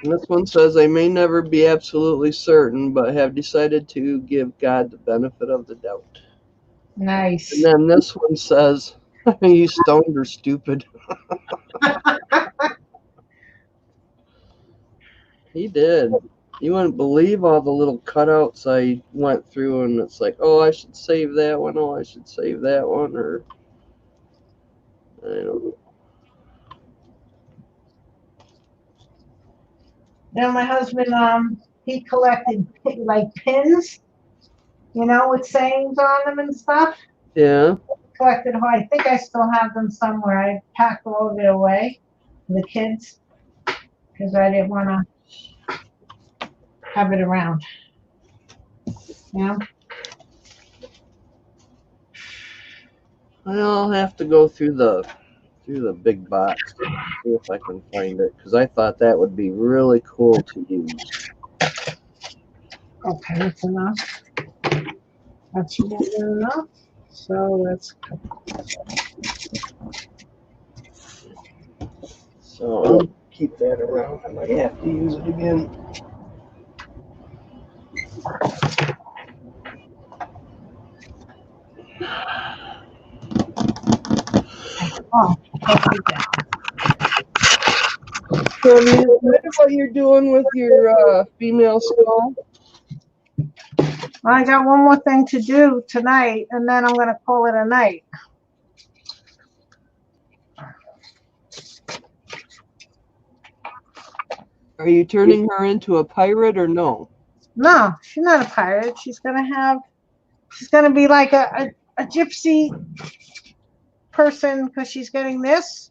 And this one says, I may never be absolutely certain, but have decided to give God the benefit of the doubt. Nice. And then this one says, are you stoned or stupid? He did. You wouldn't believe all the little cutouts I went through, and it's like, oh, I should save that one. Oh, I should save that one, or I don't know. Now my husband, he collected like pins, you know, with sayings on them and stuff. Yeah. Collected. I think I still have them somewhere. I packed all of it away, the kids, because I didn't want to have it around. Yeah. I'll have to go through the big box to see if I can find it, because I thought that would be really cool to use. Okay, that's enough. That's more than enough. So let's cut. So I'll keep that around. I might have to use it again. Oh, take it down. So have you decided what you're doing with your female skull? I got one more thing to do tonight, and then I'm going to call it a night. Are you turning her into a pirate or no? No, she's not a pirate. She's going to be like a gypsy person, because she's getting this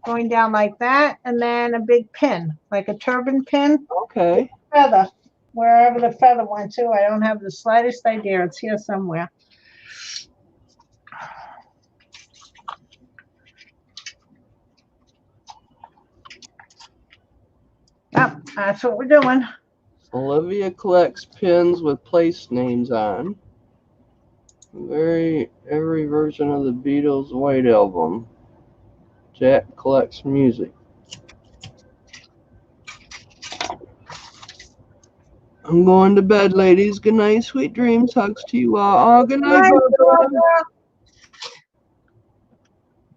going down like that, and then a big pin, like a turban pin. Okay. Feather. Wherever the feather went to, I don't have the slightest idea. It's here somewhere. Yep, that's what we're doing. Olivia collects pins with place names on. Every version of the Beatles' White Album. Jack collects music. I'm going to bed, ladies. Good night, sweet dreams. Hugs to you all. Oh, good night, Hi, Barbara. Barbara.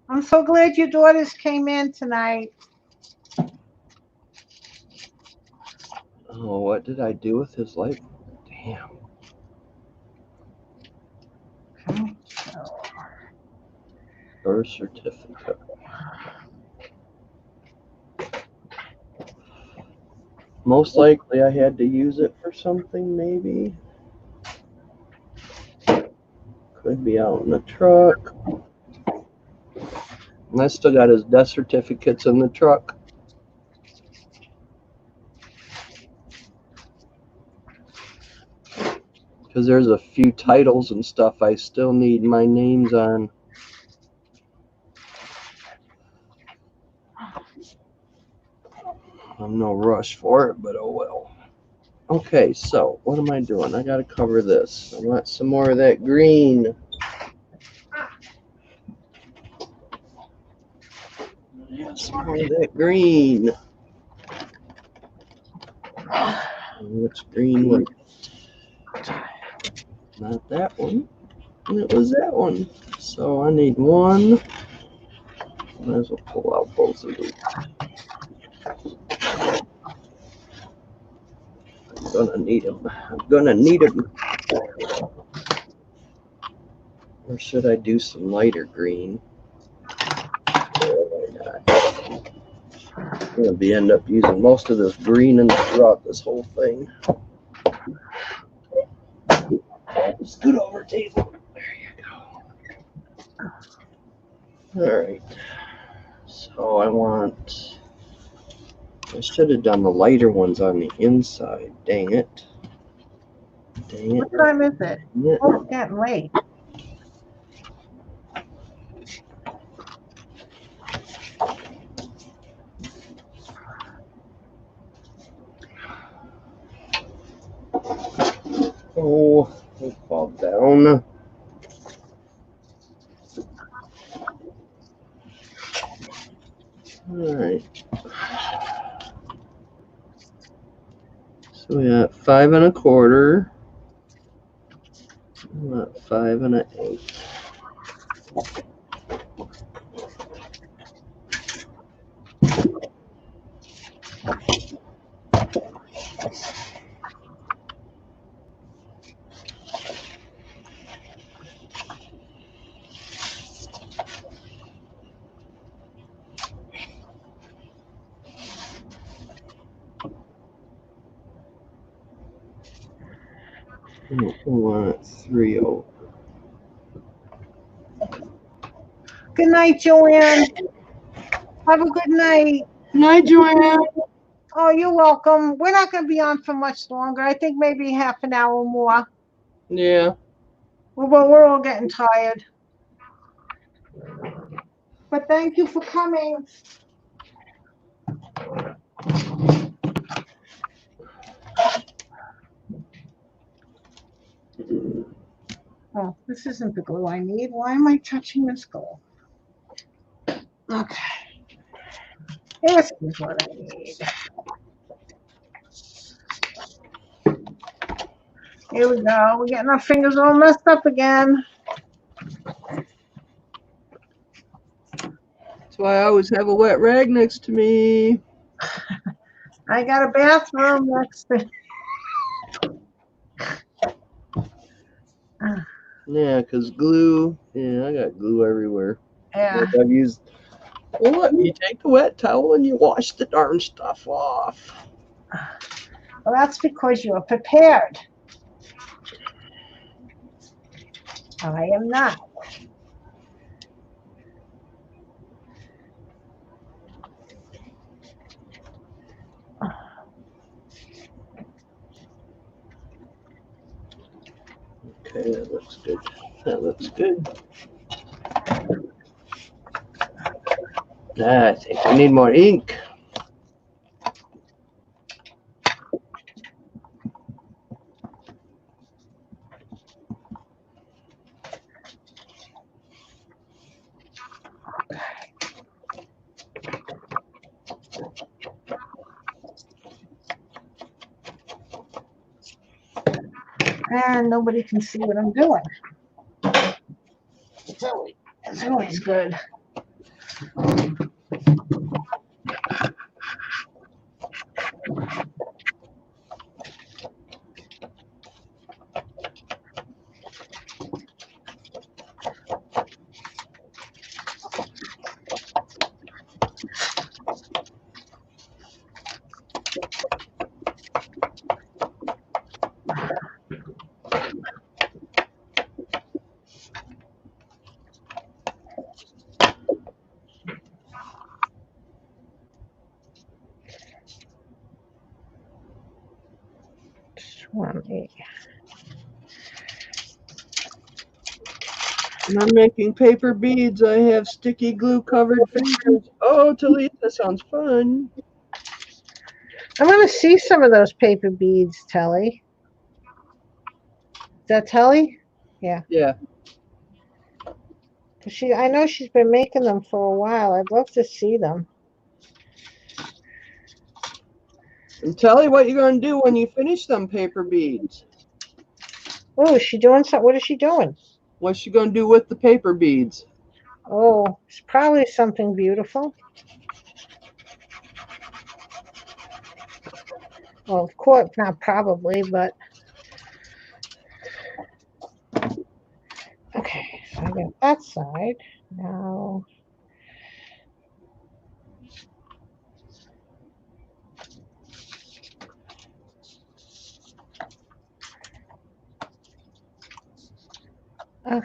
I'm so glad your daughters came in tonight. Oh, what did I do with his life? Damn. Okay. Birth certificate. Most likely I had to use it for something, maybe. Could be out in the truck. And I still got his death certificates in the truck. Because there's a few titles and stuff I still need my names on. I'm no rush for it, but oh well. Okay, so what am I doing? I gotta cover this. I want some more of that green. Some more of that green. Which green was it? Not that one. And it was that one. So I need one. Might as well pull out both of these. I'm gonna need them. I'm gonna need them. Or should I do some lighter green? Why not? I'm gonna end up using most of this green throughout this whole thing. Scoot over table. There you go. All right. So I should have done the lighter ones on the inside. Dang it. Dang it. What time is it? Yeah. Oh, it's getting late. Oh, it fall down. All right. So we got 5 1/4. We got 5 1/8. We want 3 over. Good night, Joanne. Have a good night. Night, Joanne. Oh, you're welcome. We're not going to be on for much longer. I think maybe half an hour more. Yeah. Well, we're all getting tired. But thank you for coming. Oh, this isn't the glue I need. Why am I touching this glue? Okay. This is what I need. Here we go. We're getting our fingers all messed up again. That's why I always have a wet rag next to me. I got a bathroom next to. Yeah, because glue. Yeah, I got glue everywhere. Yeah. Like I've used. Well, look, you take the wet towel and you wash the darn stuff off. Well, that's because you're prepared. I am not. Okay, that looks good. That looks good. I think we need more ink. And nobody can see what I'm doing. It's always good. And I'm making paper beads. I have sticky glue covered fingers. Oh, Talita, that sounds fun. I want to see some of those paper beads, Telly. Is that Telly? Yeah. Yeah. I know she's been making them for a while. I'd love to see them. And tell me what you're going to do when you finish them paper beads. Oh, is she doing something? What is she doing? What's she going to do with the paper beads? Oh, it's probably something beautiful. Well, of course, not probably, but okay. So I got that side. Now, okay.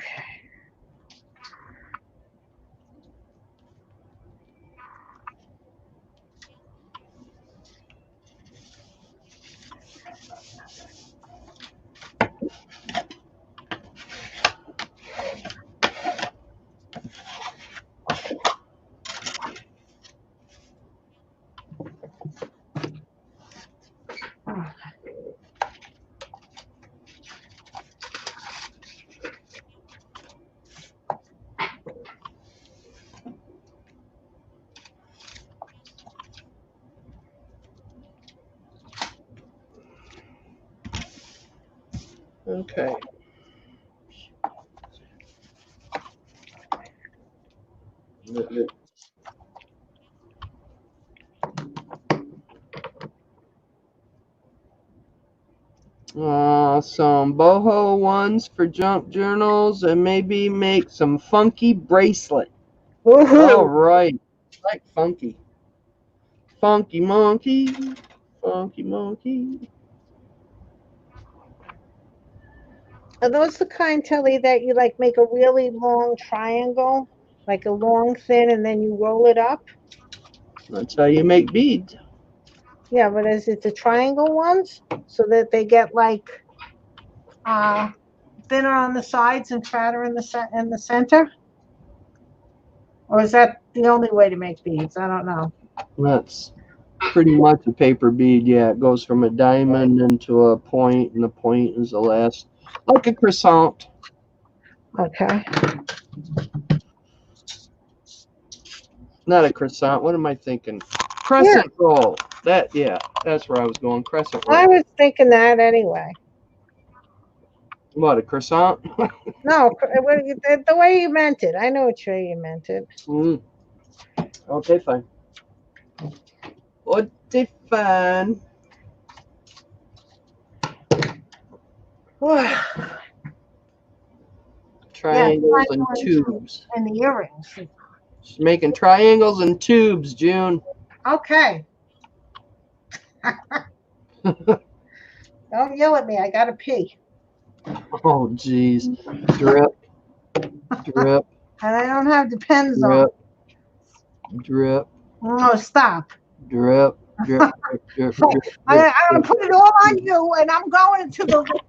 Okay. Some boho ones for junk journals and maybe make some funky bracelet. All right. I like funky. Funky monkey. Funky monkey. Are those the kind, Telly, that you like make a really long triangle, like a long thin, and then you roll it up? That's how you make beads. Yeah, but is it the triangle ones so that they get like thinner on the sides and fatter in the center? Or is that the only way to make beads? I don't know. That's pretty much a paper bead. Yeah, it goes from a diamond into a point, and the point is the last, like a croissant. Okay. Not a croissant. What am I thinking? Crescent roll. That's where I was going. Crescent roll. I was thinking that anyway. What, a croissant? No, the way you meant it. I know which way you meant it. Okay, fine. Okay, fine. Triangles and tubes. And the earrings. She's making triangles and tubes, June. Okay. Don't yell at me. I gotta pee. Oh, jeez. Drip. Drip. And I don't have the pens Drip. on. Drip. Oh, stop. Drip. Drip. Drip. Drip. I'm gonna put it all on you, and I'm going to the.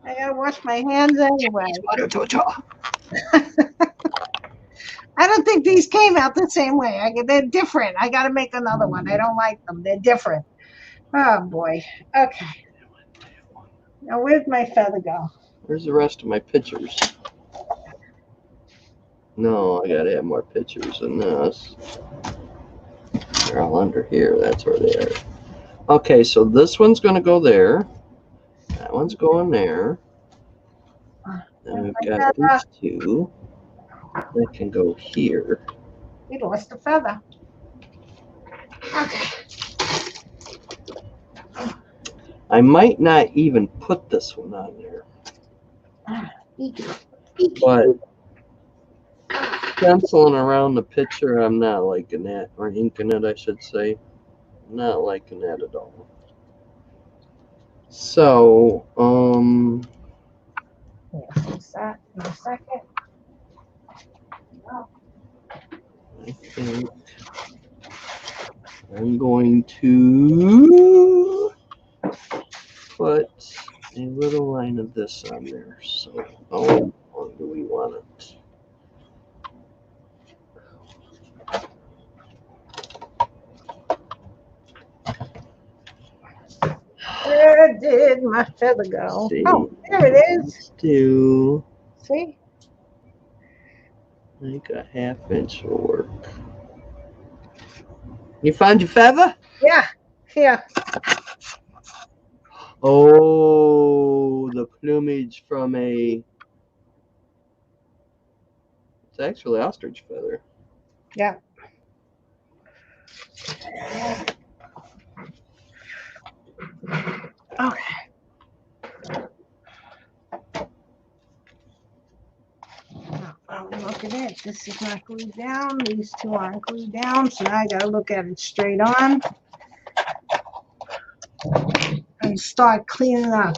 I gotta wash my hands anyway. I don't think these came out the same way. They're different. I gotta make another one. I don't like them. They're different. Oh boy. Okay. Now where'd my feather go? Where's the rest of my pictures? No, I gotta have more pictures than this. They're all under here. That's where they are. Okay, so this one's going to go there. That one's going there. Then we've got these two. That can go here. We lost a feather. Okay. I might not even put this one on there. But penciling around the picture, I'm not liking that. Or inking it, I should say. Not liking that at all. So, Fix that in a second. I think I'm going to put a little line of this on there. So, how long do we want it? Where did my feather go? See, Oh, there it is. let's do See? like a ½ inch will work. You found your feather? Yeah. Here. Oh, the plumage from a. It's actually ostrich feather. Yeah. Okay. Oh, look at it. This is not glued down. These two aren't glued down. So now I got to look at it straight on and start cleaning up.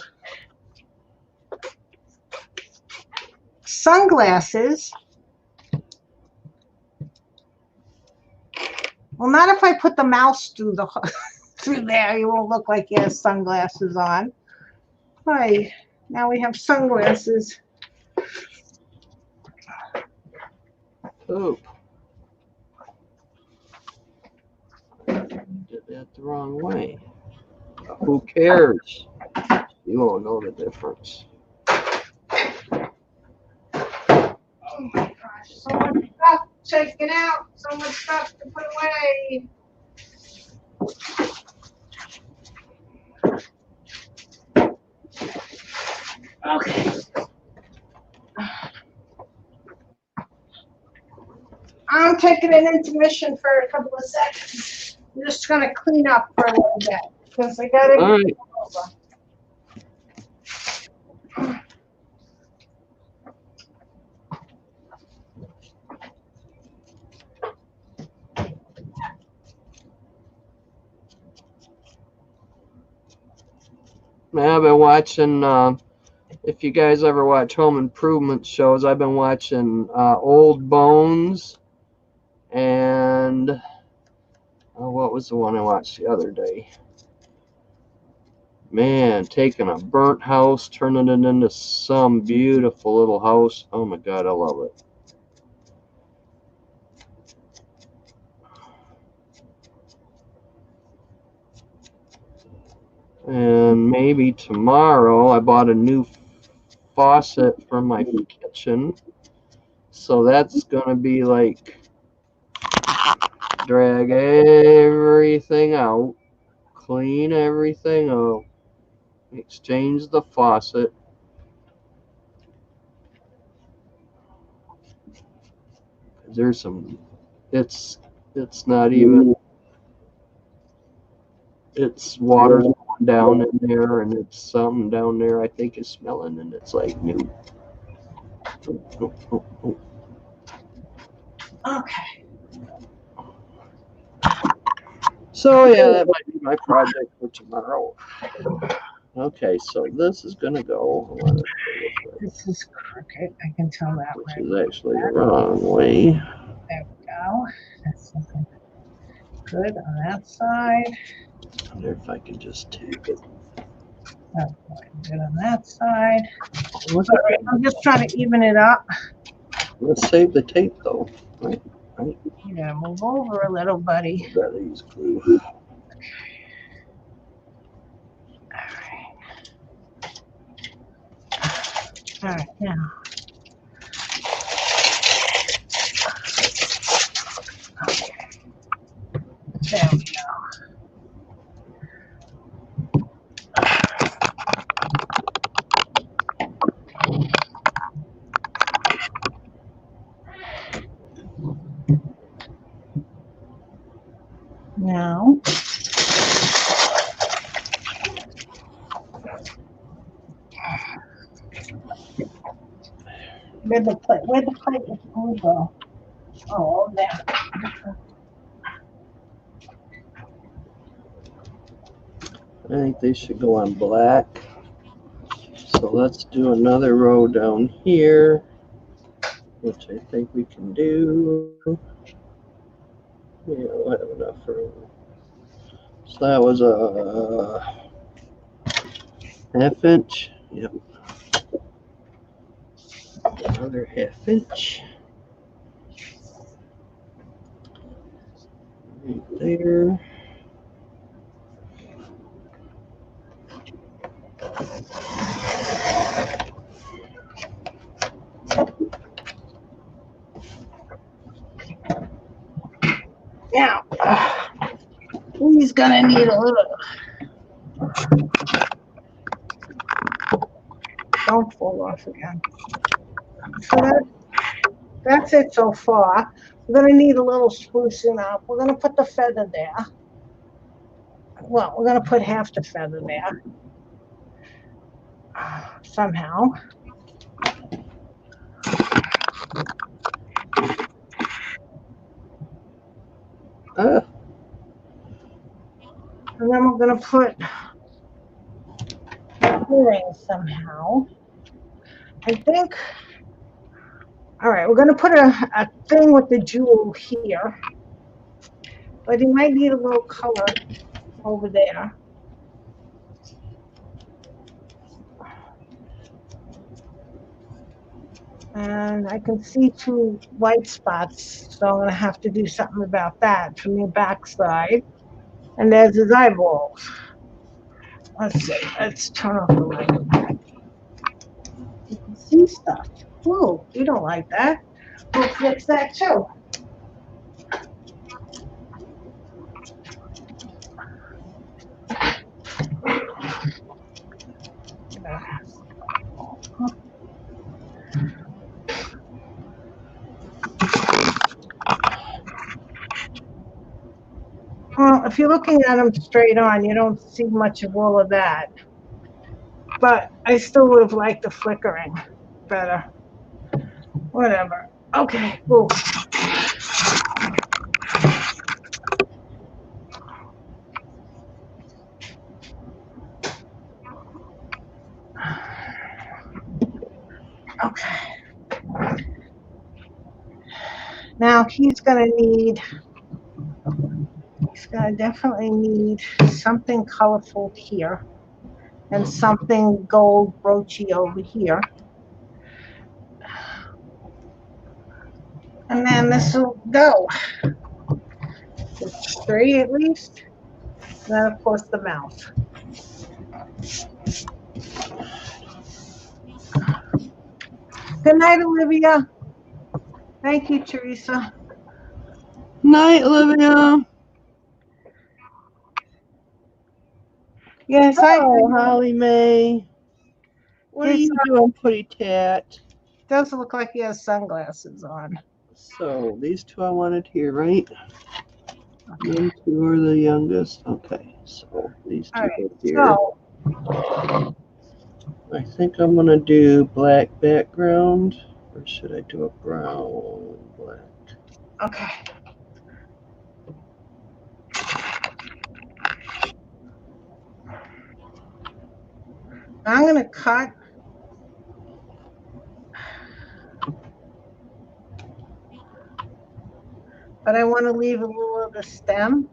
Sunglasses. Well, not if I put the mouse through the through there. You won't look like you have sunglasses on. All right. Now we have sunglasses. Poop. Did that the wrong way. Who cares? You won't know the difference. Oh my gosh, so much stuff taken out, so much stuff to put away. Okay. I'm taking an intermission for a couple of seconds. I'm just gonna clean up for a little bit because I got All everything right. over. I've been watching. If you guys ever watch home improvement shows, I've been watching Old Bones and what was the one I watched the other day? Man, taking a burnt house, turning it into some beautiful little house. Oh my God, I love it. And maybe tomorrow I bought a new faucet for my kitchen. So that's going to be like drag everything out, clean everything up, exchange the faucet. There's some, it's not even, it's water's going down in there and it's something down there I think is smelling and it's like new. Okay. So yeah, that might be my project for tomorrow. Okay, so this is gonna go. This is crooked. I can tell that Which right. is actually the wrong way. There we go. That's looking good on that side. I wonder if I can just tape it. That's looking good on that side. Sorry, I'm just trying to even it up. Let's save the tape though. Right. You gotta move over a little, buddy. Better use glue. All right, now. Okay. There we go. somehow. Where'd the plate? Where'd the plate with the glue go? Oh, over there. I think they should go on black. So let's do another row down here, which I think we can do. Yeah, we'll have enough room. So that was a ½ inch. Yep. Another ½ inch. Right there. Now, he's gonna need a little. Don't fall off again. So that's it so far. We're gonna need a little sprucing up. We're gonna put the feather there. Well, we're gonna put half the feather there. Somehow. And then we're gonna put earrings somehow. I think. All right, we're gonna put a thing with the jewel here, but you might need a little color over there. And I can see 2 white spots, so I'm gonna have to do something about that from the back side. And there's his eyeballs. Let's see, let's turn off the light. You can see stuff. Whoa, you don't like that. We'll fix that too. Well, if you're looking at them straight on, you don't see much of all of that. But I still would have liked the flickering better. Whatever. Okay, cool. Okay. Now he's gonna definitely need something colorful here and something gold broochy over here. And then this will go. It's 3 at least. And then of course the mouth. Good night, Olivia. Thank you, Teresa. Night, Olivia. Yes, Oh, Holly Mae. What are His, you doing, Putty Tat? does look like he has sunglasses on. So these 2 I wanted here, right? Them 2 are the youngest. Okay, so these 2 All right, go here. so I think I'm gonna do black background, or should I do a brown black? okay. I'm gonna cut. But I want to leave a little of the stem.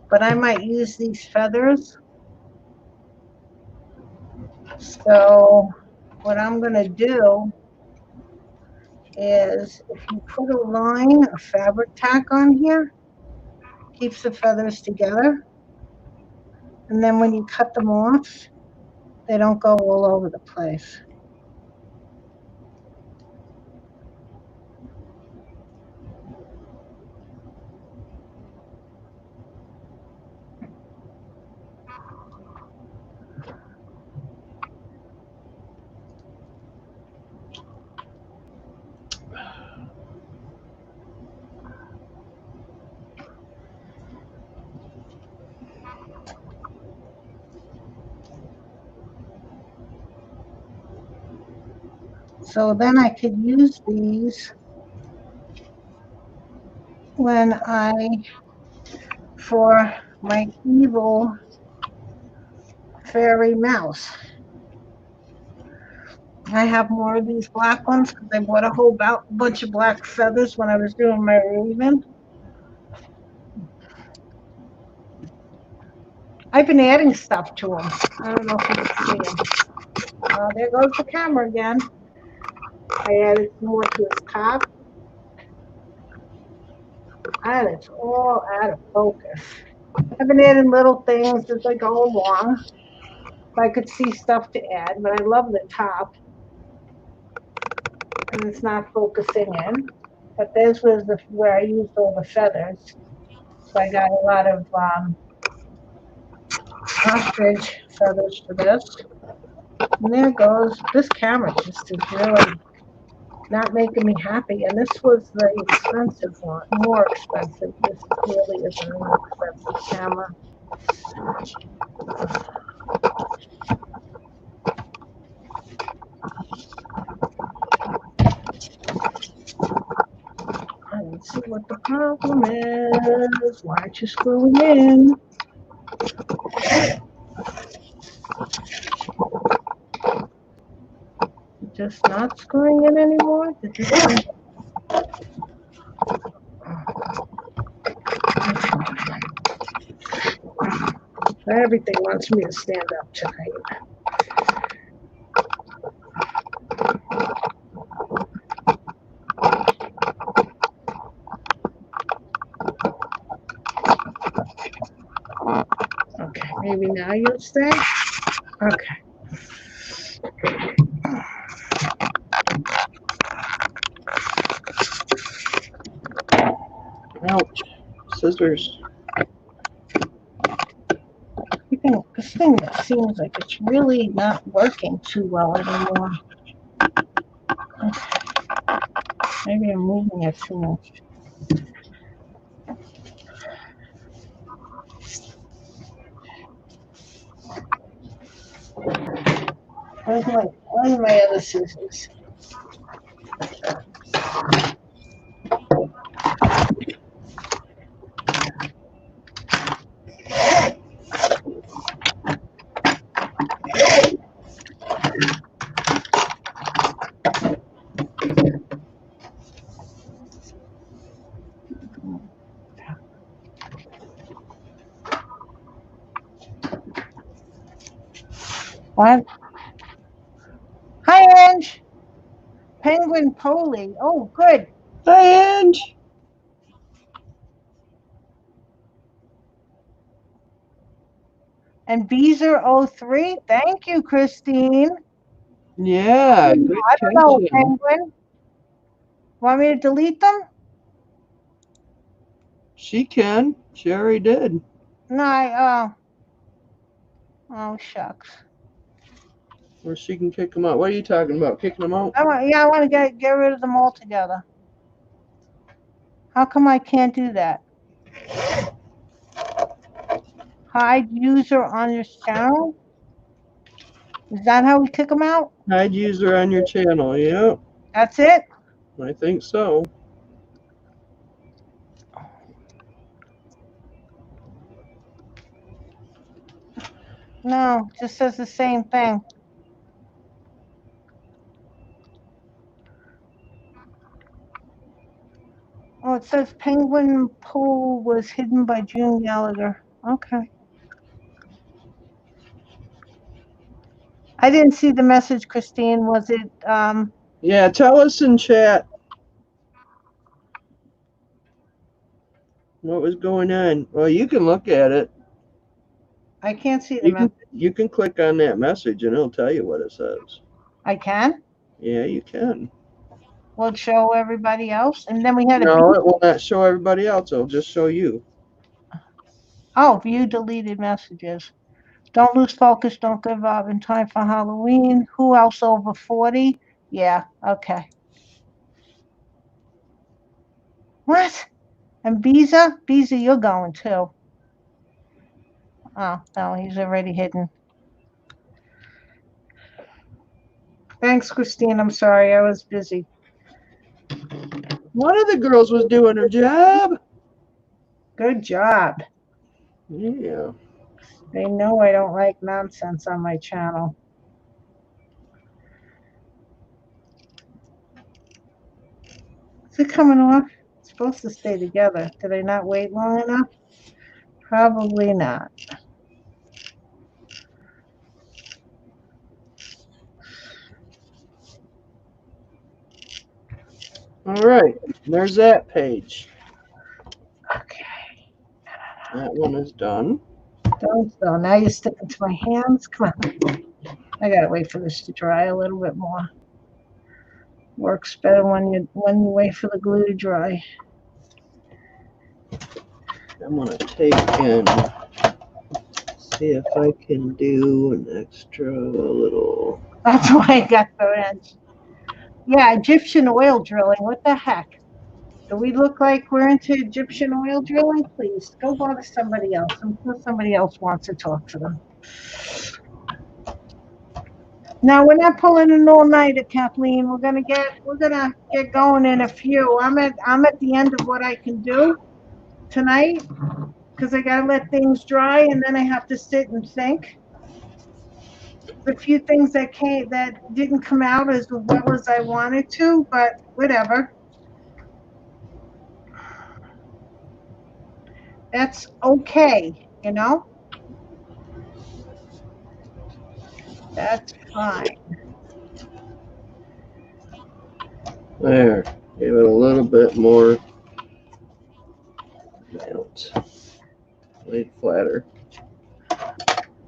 But I might use these feathers. So what I'm going to do is if you put a line of fabric tack on here, keeps the feathers together. And then when you cut them off, they don't go all over the place. So then I could use these when for my evil fairy mouse. I have more of these black ones because I bought a whole bunch of black feathers when I was doing my weaving. I've been adding stuff to them. I don't know if you can see them. Oh, there goes the camera again. I added more to his top. And it's all out of focus. I've been adding little things as I go along. If I could see stuff to add, but I love the top. And it's not focusing in. But this was where I used all the feathers. So I got a lot of ostrich feathers for this. And there goes, this camera just is really not making me happy. And this was the expensive one, more expensive. This really isn't an expensive camera. I don't see what the problem is. Why aren't you screwing in? Just not screwing in anymore? Did you see? Everything wants me to stand up tonight. Okay, maybe now you'll stay? Okay. Ouch. Scissors. This thing seems like it's really not working too well anymore. Okay. Maybe I'm moving it too much. Where's my other scissors? What? Hi, Ange. Penguin Polly. Oh, good. Hi, Ange. And Beezer03. Thank you, Christine. Yeah, good I don't know, catching. Penguin. Want me to delete them? She can. She already did. No, oh, shucks. Or she can kick them out. What are you talking about? Kicking them out? I want to get rid of them all together. How come I can't do that? Hide user on your channel? Is that how we kick them out? Hide user on your channel. Yep. That's it? I think so. No, it just says the same thing. Oh, it says Penguin Pool was hidden by June Gallagher. Okay. I didn't see the message, Christine. Was it, Yeah, tell us in chat what was going on. Well, you can look at it. I can't see the message. You can click on that message and it'll tell you what it says. I can? Yeah, you can. Will it show everybody else? And then we had No, it will not show everybody else. It'll just show you. Oh, view deleted messages. Don't lose focus. Don't give up in time for Halloween. Who else over 40? Yeah, okay. What? And Biza? Biza, you're going too. Oh, no, he's already hidden. Thanks, Christine. I'm sorry, I was busy. One of the girls was doing her job. Good job. Yeah. They know I don't like nonsense on my channel. Is it coming off? It's supposed to stay together. Did I not wait long enough? Probably not. All right. There's that page. Okay. That one is done. Don't go. Now you're sticking to my hands. Come on. I gotta wait for this to dry a little bit more. Works better when you wait for the glue to dry. I'm gonna take and see if I can do an extra little. That's why I got the wrench. Yeah, Egyptian oil drilling. What the heck? Do we look like we're into Egyptian oil drilling? Please go bother somebody else. I'm sure somebody else wants to talk to them. Now we're not pulling an all-nighter, Kathleen. We're gonna get going in a few. I'm at the end of what I can do tonight because I gotta let things dry and then I have to sit and think. There's a few things that didn't come out as well as I wanted to, but whatever. That's okay, you know? That's fine. There. Give it a little bit more bounce. Laid flatter.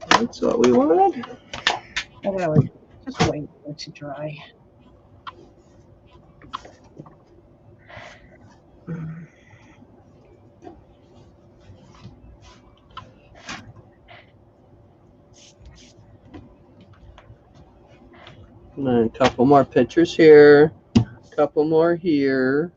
That's what we wanted. Really, just wait for it to dry. And then a couple more pictures here. A couple more here.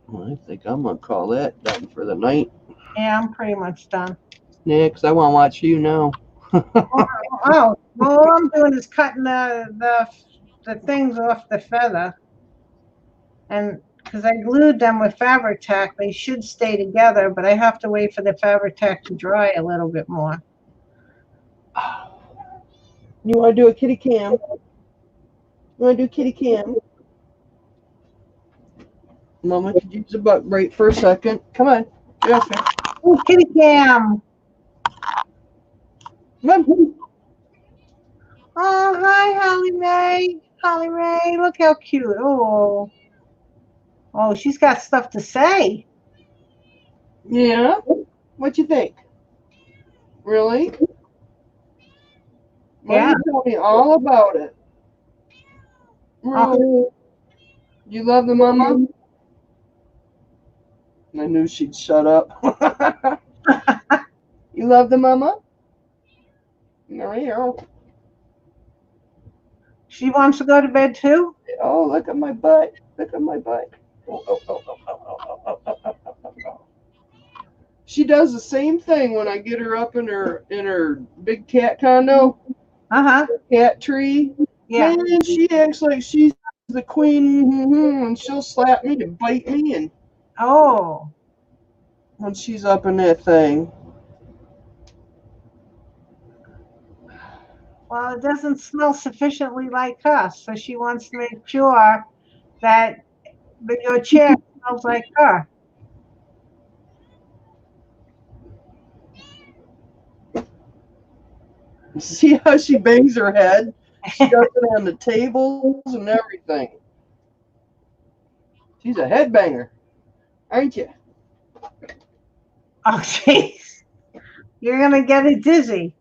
Well, I think I'm gonna call that done for the night. Yeah, I'm pretty much done. Next, I want to watch you now. Oh, well, all I'm doing is cutting the things off the feather, and because I glued them with fabric tack, they should stay together. But I have to wait for the fabric tack to dry a little bit more. You want to do a kitty cam? You want to do kitty cam? Mama could use a butt break for a second. Come on. Yes, sir. Oh, kitty cam! Come on. Oh, hi, Holly Mae. Holly Mae, look how cute. Oh, oh, she's got stuff to say. Yeah? What you think? Really? Why Yeah. don't you tell me all about it? Really? You love the mama? I knew she'd shut up. You love the mama? There you go. She wants to go to bed too? Oh, look at my butt. Look at my butt. Oh, oh, oh, oh, oh, oh, oh, oh, oh, oh, oh, oh. She does the same thing when I get her up in her big cat condo, Uh-huh. cat tree. Yeah. Man, she acts like she's the queen, and she'll slap me and bite me, and Oh. when she's up in that thing. Well, it doesn't smell sufficiently like us, so she wants to make sure that your chair smells like her. See how she bangs her head? She does it on the tables and everything. She's a headbanger, aren't you? Oh, jeez. You're going to get it dizzy.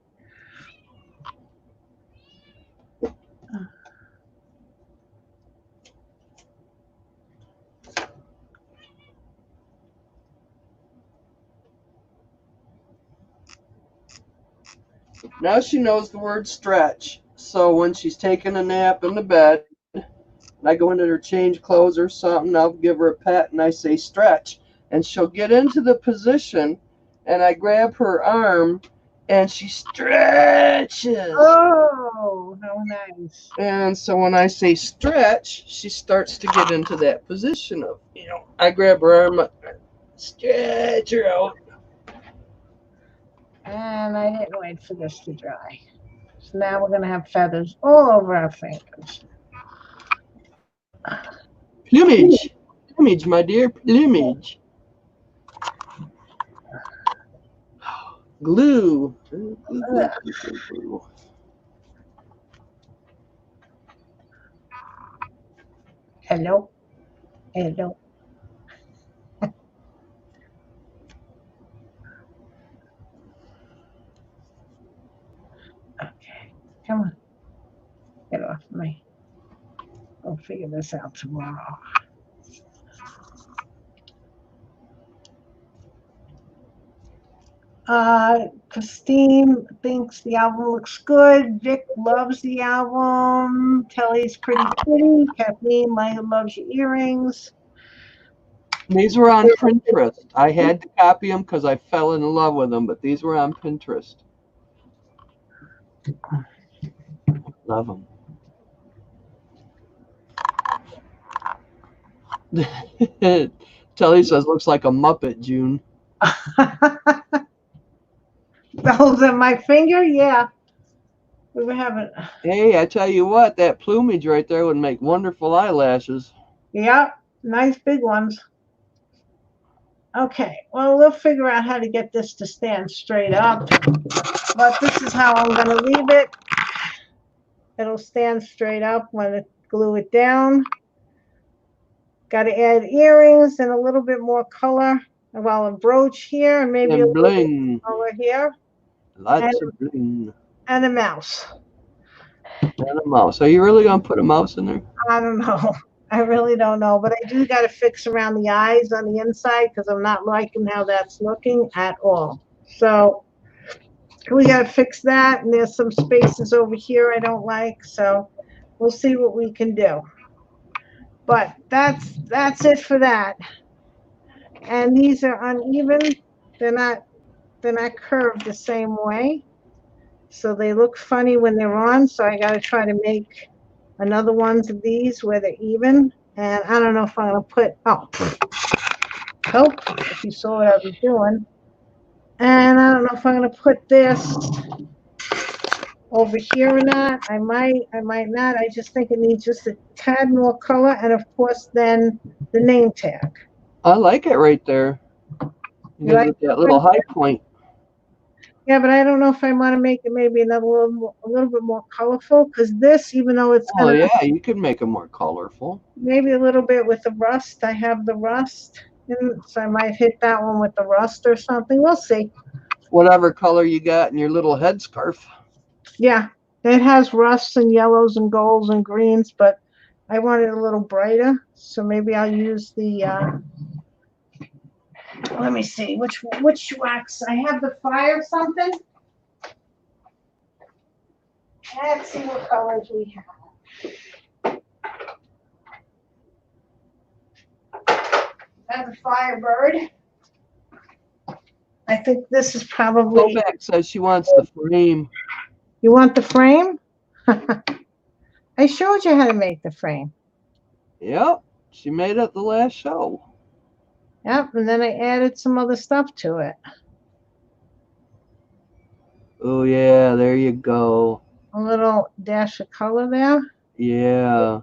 Now she knows the word stretch. So when she's taking a nap in the bed, and I go into her change clothes or something, I'll give her a pet and I say stretch. And she'll get into the position and I grab her arm and she stretches. Oh, how nice. And so when I say stretch, she starts to get into that position of, I grab her arm, stretch her out. And I didn't wait for this to dry. So now we're going to have feathers all over our fingers. Plumage. Plumage, my dear, plumage. Glue. Glue, glue, glue, glue, glue. Hello. Hello. Okay. Come on. Get off me. We'll figure this out tomorrow. Christine thinks the album looks good. Vic loves the album. Kelly's pretty. Kathleen, Maya loves your earrings. These were on Pinterest. I had to copy them because I fell in love with them, but these were on Pinterest. Love them. Telly says looks like a Muppet, June. Those are my finger? Yeah. We were having. Hey, I tell you what, that plumage right there would make wonderful eyelashes. Yeah, nice big ones. Okay, well, we'll figure out how to get this to stand straight up. But this is how I'm going to leave it. It'll stand straight up when I glue it down. Got to add earrings and a little bit more color. Well, a brooch here and maybe a little bling. bit of color here. Lots of bling. And a mouse. And a mouse. Are you really going to put a mouse in there? I don't know. I really don't know. But I do got to fix around the eyes on the inside because I'm not liking how that's looking at all. So we got to fix that. And there's some spaces over here I don't like. So we'll see what we can do. But that's it for that. And these are uneven. They're not curved the same way. So they look funny when they're on. So I got to try to make another ones of these where they're even. And I don't know if I'm going to put, if you saw what I was doing. And I don't know if I'm going to put this over here or not. I might not. I just think it needs just a tad more color. And of course, then the name tag. I like it right there. You like that little high point. Yeah, but I don't know if I want to make it maybe a little bit more colorful because this, even though it's yeah, you could make it more colorful. Maybe a little bit with the rust. I have the rust, so I might hit that one with the rust or something. We'll see. Whatever color you got in your little headscarf. Yeah, it has rusts and yellows and golds and greens, but I want it a little brighter, so maybe I'll use the. Let me see which wax. I have the fire something. Let's see what colors we have. I have the Firebird. I think this is probably. Kovac says she wants the frame. You want the frame? I showed you how to make the frame. Yep, she made it the last show. Yep, and then I added some other stuff to it. Oh, yeah, there you go. A little dash of color there. Yeah.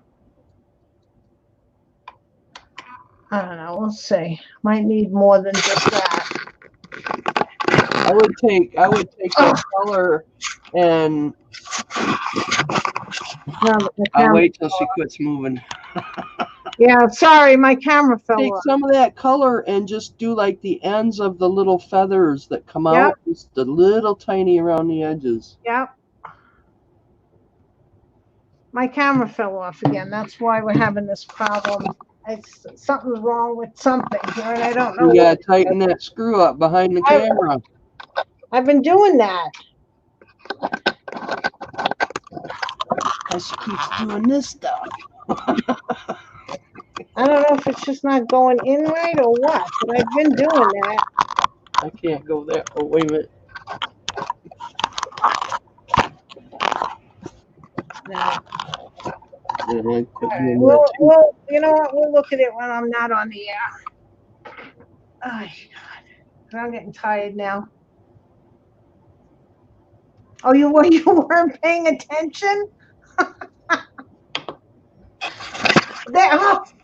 I don't know, we'll see. Might need more than just that. I would take that color and I'll wait till she quits moving. Yeah, sorry, my camera fell Take off. some of that color and just do like the ends of the little feathers that come out, just a little tiny around the edges. Yep. My camera fell off again. That's why we're having this problem. Something's wrong with something here, and I don't know. You gotta tighten that screw up behind the camera. I've been doing that. Because she keeps doing this stuff. I don't know if it's just not going in right or what, but I've been doing that. I can't go there. Oh, wait a minute. I quit All right. doing that too. Well, you know what? We'll look at it when I'm not on the air. Oh, God. I'm getting tired now. Oh, you weren't paying attention?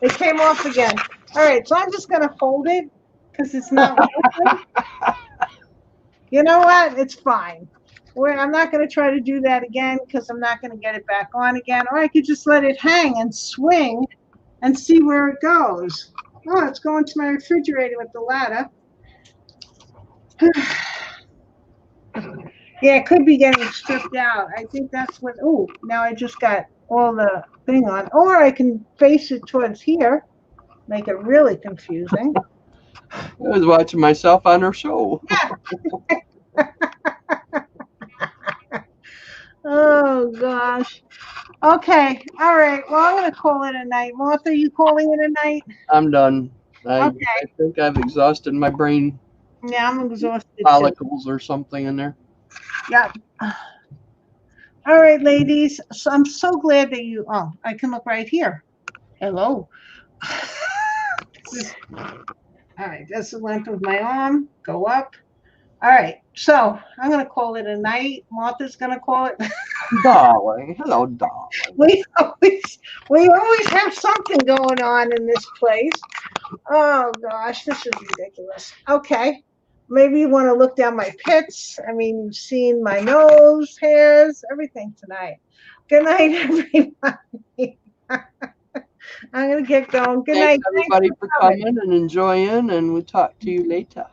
It came off again. All right, so I'm just gonna hold it because it's not working. You know what? It's fine. I'm not gonna try to do that again because I'm not gonna get it back on again. Or I could just let it hang and swing and see where it goes. Oh, it's going to my refrigerator with the ladder. Yeah, it could be getting stripped out. I think that's what. Oh, now I just got all the thing on. Or I can face it towards here, make it really confusing. I was watching myself on her show. Oh gosh. Okay. All right. Well, I'm gonna call it a night. Martha, you calling it a night? I'm done. I Okay. think I've exhausted my brain Yeah, I'm exhausted too. follicles or something in there. Yep. All right, ladies. So I'm so glad that you. Oh, I can look right here. Hello. All right. That's the length of my arm. Go up. All right. So I'm gonna call it a night. Martha's gonna call it. Darling. Hello, darling. we always have something going on in this place. Oh gosh, this is ridiculous. Okay. Maybe you want to look down my pits. I mean, you've seen my nose hairs, everything tonight. Good night, everybody. I'm going to get going. Good Thanks night. everybody for coming and enjoying, and we'll talk to you later.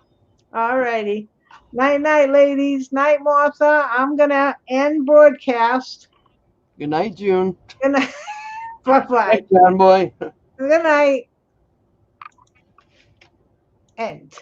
All righty. Night, night, ladies. Night, Martha. I'm going to end broadcast. Good night, June. Good night. Bye-bye. Night, John boy. Good night. End.